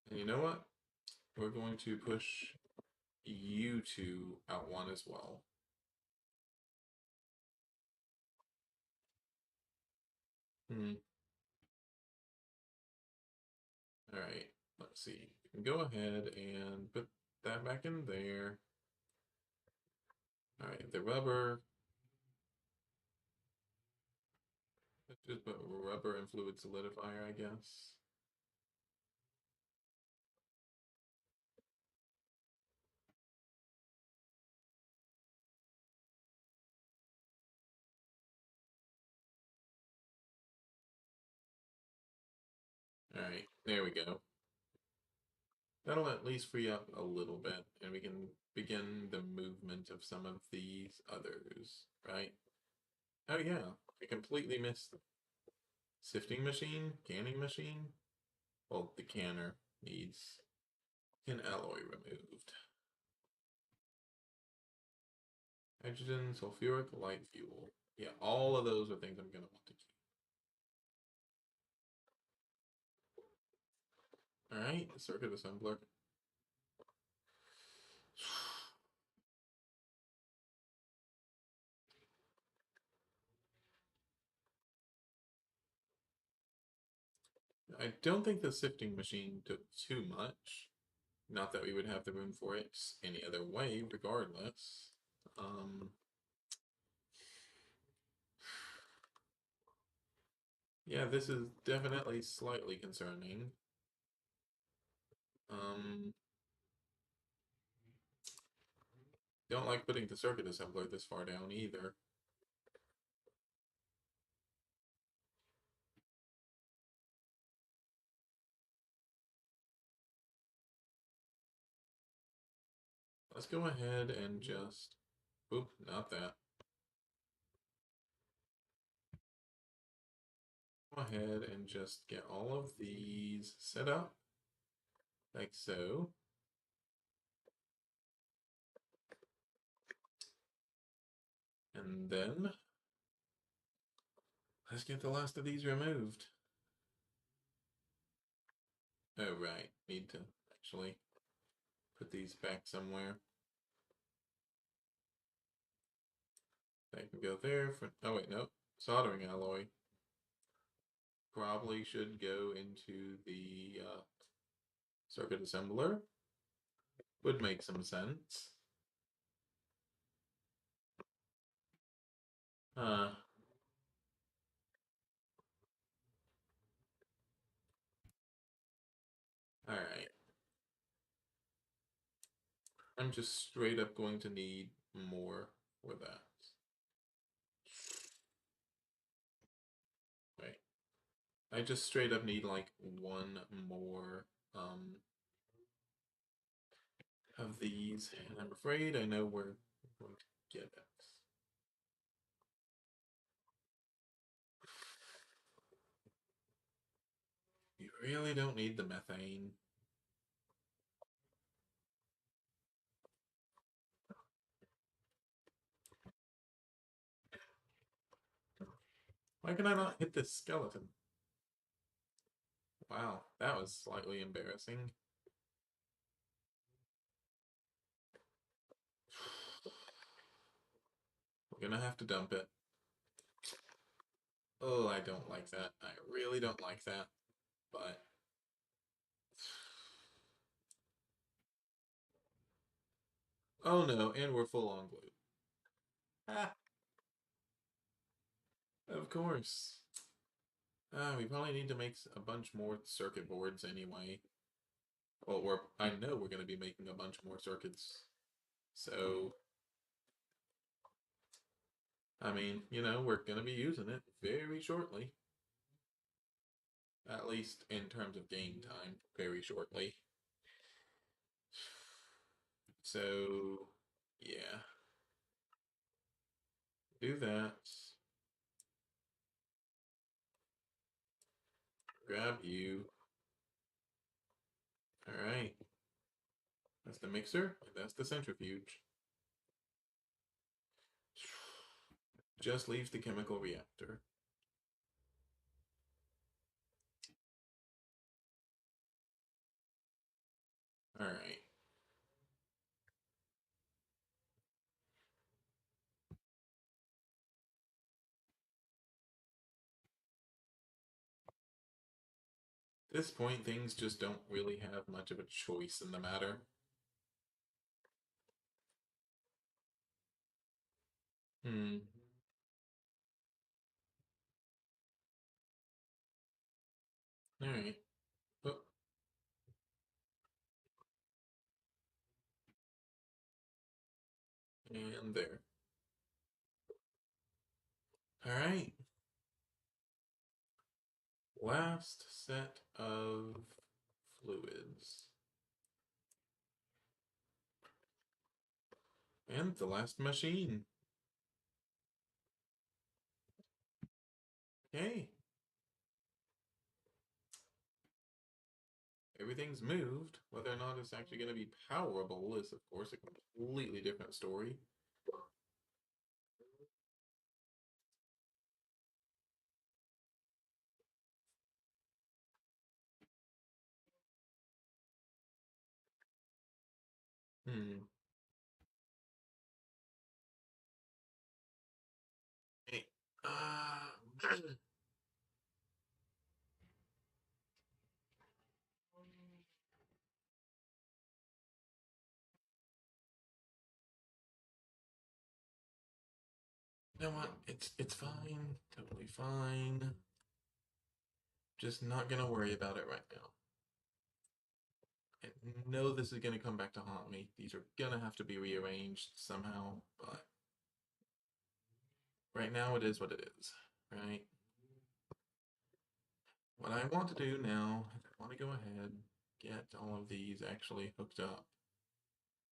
And you know what? We're going to push you two out one as well. Hmm. All right. Let's see. Go ahead and put that back in there. All right. The rubber. Let's just put rubber and fluid solidifier, I guess. All right. There we go. That'll at least free up a little bit, and we can begin the movement of some of these others, right? Oh yeah, I completely missed the sifting machine, canning machine. Well, the canner needs an alloy removed. Hydrogen, sulfuric, light fuel. Yeah, all of those are things I'm gonna want to keep. Alright, circuit assembler. I don't think the sifting machine took too much. Not that we would have the room for it any other way, regardless. Yeah, this is definitely slightly concerning. Um, don't like putting the circuit assembler this far down either. Let's go ahead and just, oop, not that. Go ahead and just get all of these set up, like so. And then, let's get the last of these removed. Oh, right, need to actually put these back somewhere. That can go there for, oh wait, no, soldering alloy. Probably should go into the circuit assembler. Would make some sense. All right. I'm just straight up going to need more for that. Right. I just straight up need like one more of these, and I'm afraid I know where I'm going to get it. You really don't need the methane. Why can I not hit this skeleton? Wow, that was slightly embarrassing. We're gonna have to dump it. Oh, I don't like that. I really don't like that. But oh no, and we're full on glue. Ah, of course. We probably need to make a bunch more circuit boards anyway. Well, I know we're going to be making a bunch more circuits. So, I mean, we're going to be using it very shortly. At least in terms of game time, very shortly. So, yeah. Do that. grab you. Alright. That's the mixer, and that's the centrifuge. Just leaves the chemical reactor. Alright. At this point, things just don't really have much of a choice in the matter. Hmm. Alright. Oh, and there. Alright. Last set of fluids. And the last machine. Okay. Everything's moved. Whether or not it's actually going to be powerable is, of course, a completely different story. Hmm. Hey, you know what? It's fine. Totally fine. Just not gonna worry about it right now. I know this is gonna come back to haunt me. These are gonna have to be rearranged somehow, but right now it is what it is, right? What I want to do now is I want to go ahead, get all of these actually hooked up.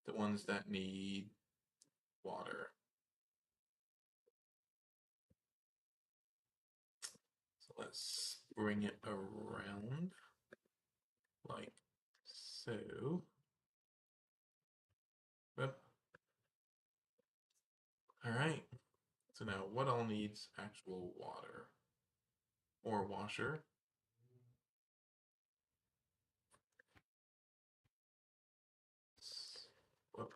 The ones that need water. So let's bring it around like so. Yep. All right. So now what all needs actual water or washer? Whoop.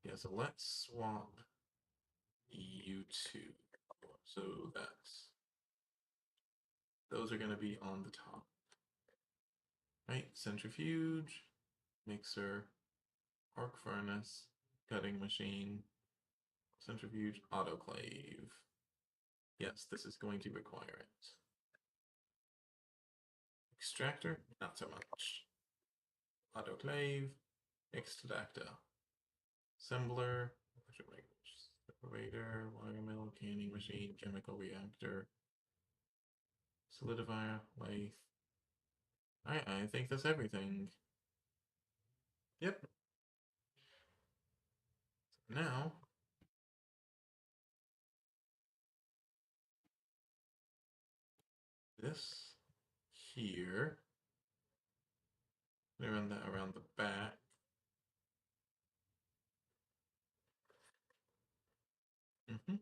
Yeah, so let's swap you two. So that's those are going to be on the top. Right? Centrifuge, mixer, arc furnace, cutting machine, centrifuge, autoclave. Yes, this is going to require it. Extractor, not so much. Autoclave, extractor. Assembler, separator, wire mill, canning machine, chemical reactor, solidifier, lathe. I think that's everything. Yep. Now, this here, we run that around the back. Mm-hmm.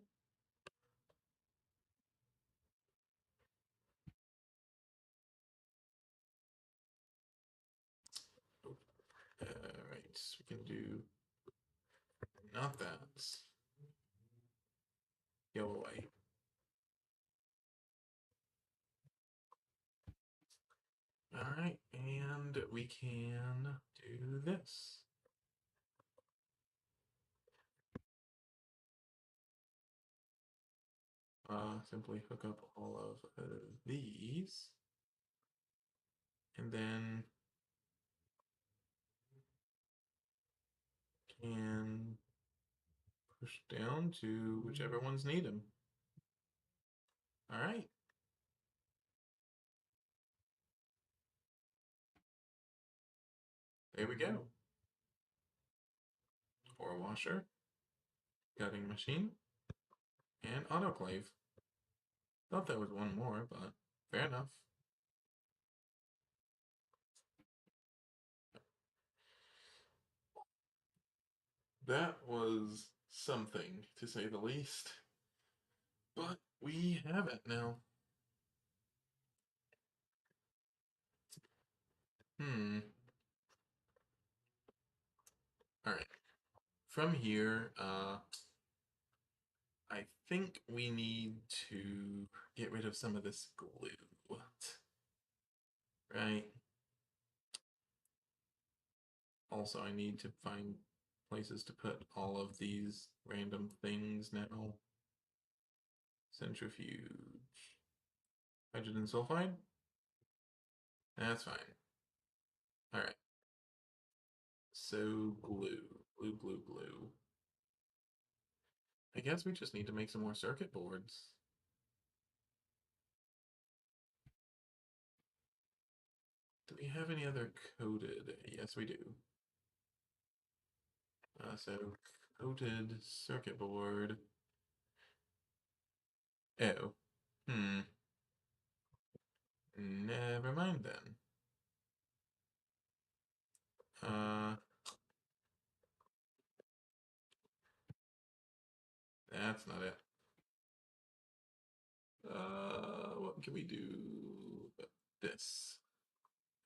Right, we can do not that. Go away. Alright, and we can do this. Simply hook up all of these, and then can push down to whichever ones need them. Alright. There we go. Ore washer, cutting machine, And autoclave. Thought there was one more, but fair enough. That was something, to say the least. But we have it now. Hmm. Alright. From here, I think we need to get rid of some of this glue. Right? Also, I need to find places to put all of these random things now. Centrifuge. Hydrogen sulfide? That's fine. Alright. So, glue. Glue, glue, glue. I guess we just need to make some more circuit boards. Do we have any other coated? Yes, we do. So, coated circuit board. Oh. Hmm. Never mind then. Uh, that's not it. What can we do? This.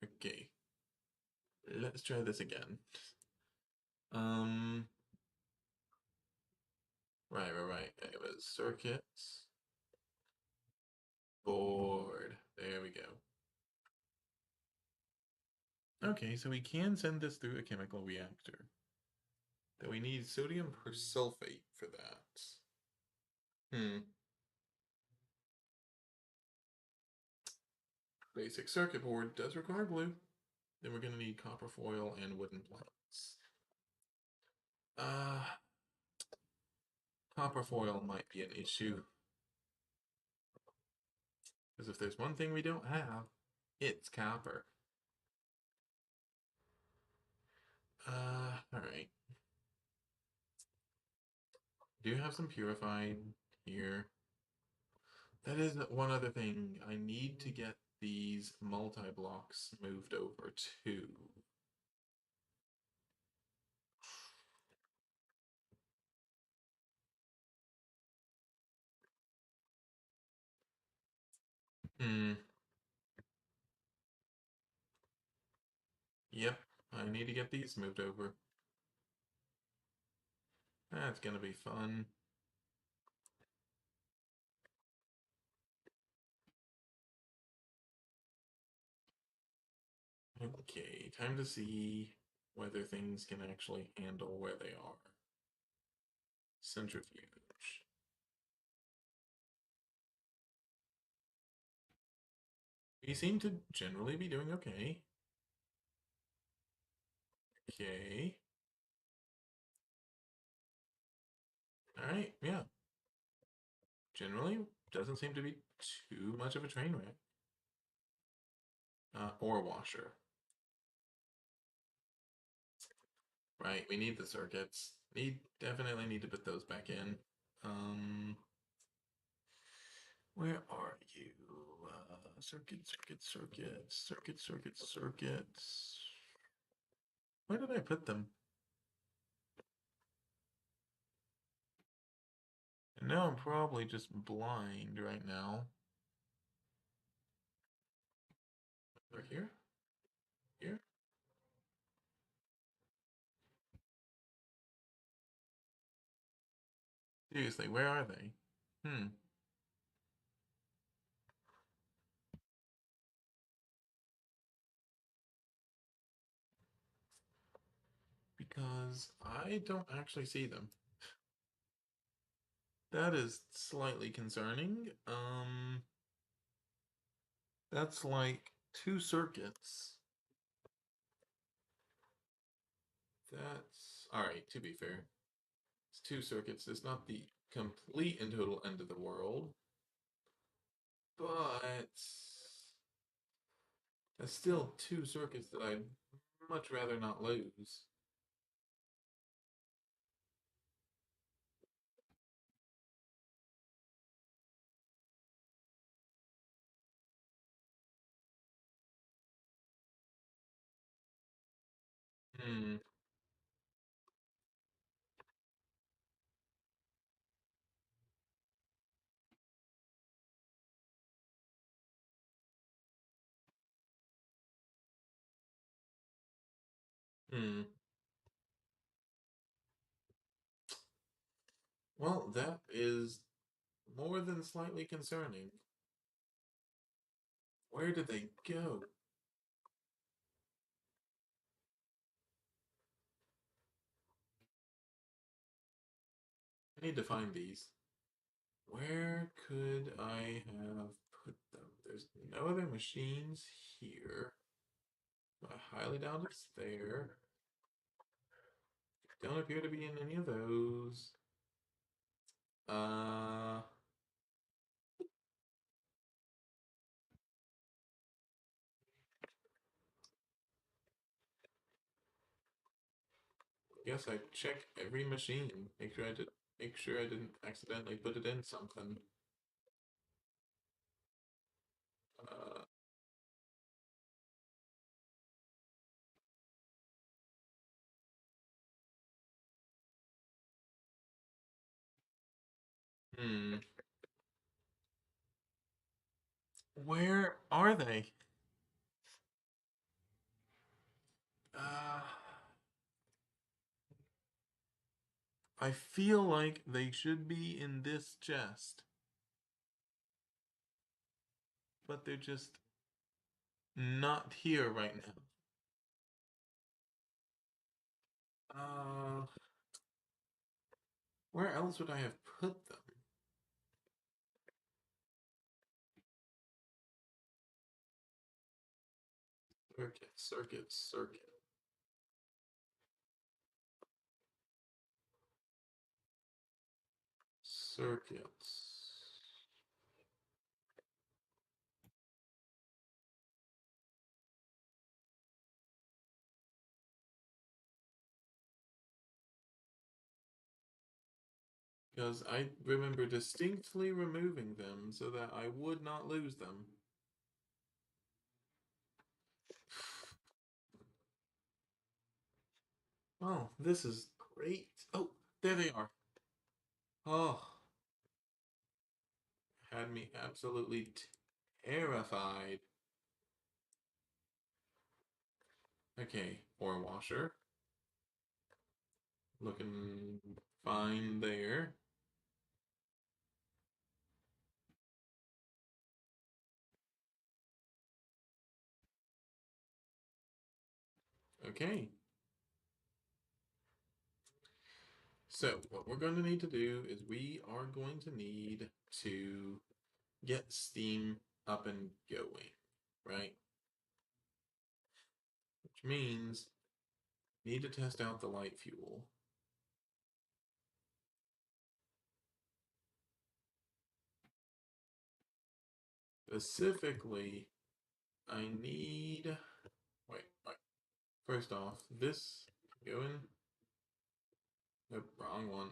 Okay. Let's try this again. Um, right. It was circuits, board. There we go. Okay, so we can send this through a chemical reactor. Though we need sodium persulfate for that. Hmm. Basic circuit board does require glue. Then we're going to need copper foil and wooden planks. Uh, Copper foil might be an issue. Because if there's one thing we don't have, it's copper. Alright. Do have some purified here. That is one other thing. I need to get these multi-blocks moved over too. Hmm. Yep. I need to get these moved over. That's gonna be fun. Okay, time to see whether things can actually handle where they are. Centrifuge. We seem to generally be doing okay. Okay. Alright, yeah. Generally, doesn't seem to be too much of a train wreck. Or washer. Right, we need the circuits. Definitely need to put those back in. Um, where are you? Circuits. Where did I put them? And now I'm probably just blind right now. Over here? Here? Seriously, where are they? Hmm. Because I don't actually see them. That is slightly concerning. That's like two circuits. That's alright, to be fair. It's two circuits. It's not the complete and total end of the world, but that's still two circuits that I'd much rather not lose. Hmm. Hmm. Well, that is more than slightly concerning. Where did they go? I need to find these. Where could I have put them? There's no other machines here. I highly doubt it's there. Don't appear to be in any of those. Uh, guess I check every machine. Make sure I didn't accidentally put it in something. Uh, hmm. Where are they? Uh, I feel like they should be in this chest, but they're just not here right now. Uh, where else would I have put them? Circuit. Circuits. Because I remember distinctly removing them so that I would not lose them. Oh, this is great. Oh, there they are. Oh, had me absolutely terrified. Okay, ore washer. Looking fine there. Okay. So, what we're going to need to do is we are going to need to get Steam up and going, right? Which means need to test out the light fuel. Specifically, I need. Wait. First off, this can go in. Nope, wrong one.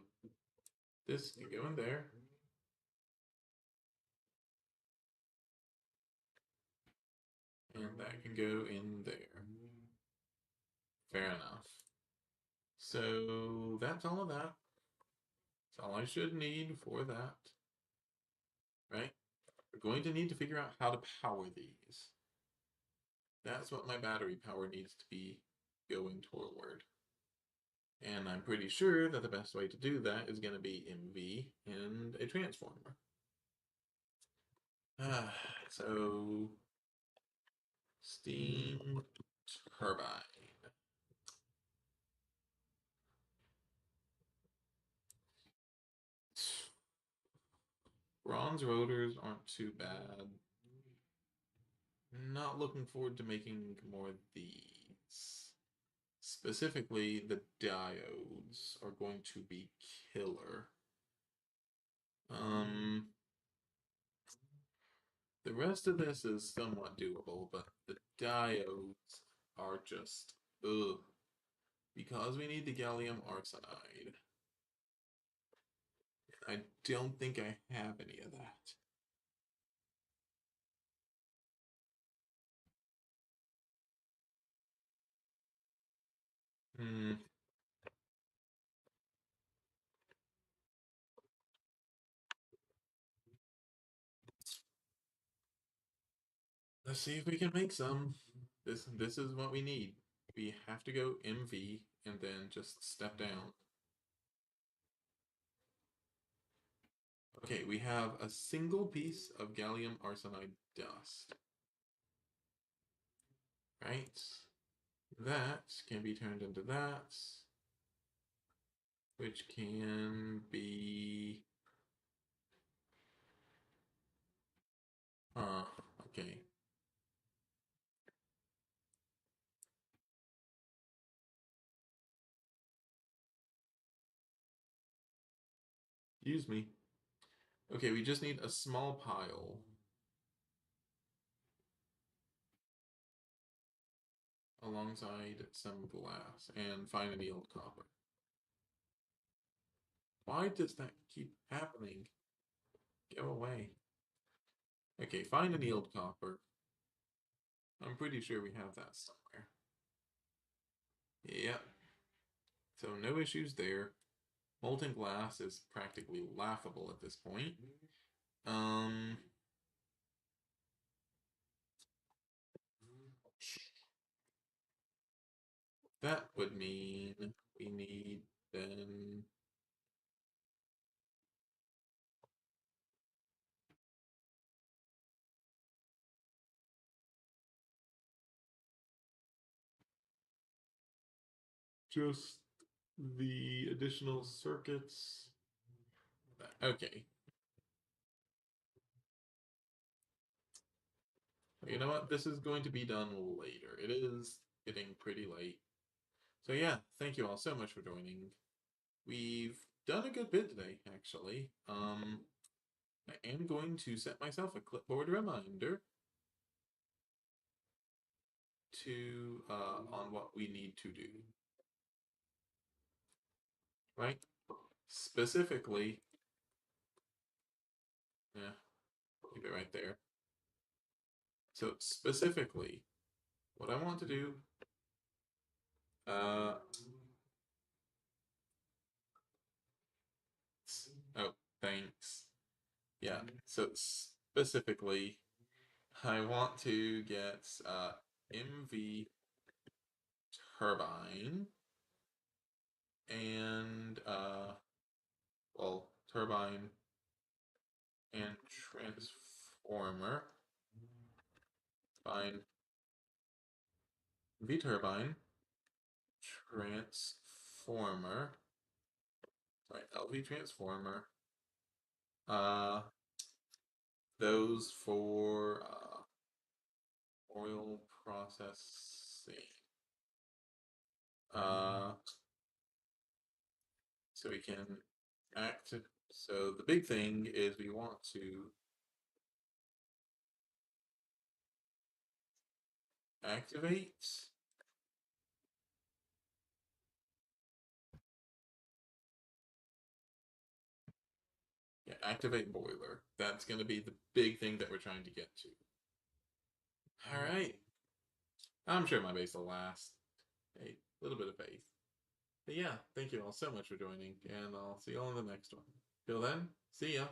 This can go in there. And that can go in there. Fair enough. So that's all of that. That's all I should need for that. Right? We're going to need to figure out how to power these. That's what my battery power needs to be going toward. And I'm pretty sure that the best way to do that is going to be MV and a transformer. So steam turbine. Bronze rotors aren't too bad. Not looking forward to making more of these. Specifically, the diodes are going to be killer. Um, the rest of this is somewhat doable, but the diodes are just ugh. Because we need the gallium arsenide. I don't think I have any of that. Hmm. Let's see if we can make some. This is what we need. We have to go MV and then just step down. Okay, we have a single piece of gallium arsenide dust. Right? That can be turned into that, which can be... okay. Excuse me. Okay, we just need a small pile alongside some glass and find annealed copper. Why does that keep happening? Go away. Okay, find annealed copper. I'm pretty sure we have that somewhere. Yep. So no issues there. Molten glass is practically laughable at this point. Um, that would mean we need then just the additional circuits. Okay. You know what? This is going to be done later. It is getting pretty late. So yeah, thank you all so much for joining. We've done a good bit today, actually. I am going to set myself a clipboard reminder to on what we need to do. Right? Specifically, yeah, keep it right there. So specifically, what I want to do, uh, oh, thanks. Yeah, so specifically, I want to get MV turbine and well, turbine and transformer. Fine. V turbine, transformer. Sorry, LV transformer. Uh, those for oil processing. Uh, so we can act. So the big thing is we want to activate. Yeah, activate boiler. That's going to be the big thing that we're trying to get to. All right. I'm sure my base will last. A little bit of faith. But yeah, thank you all so much for joining, and I'll see you all in the next one. Till then, see ya.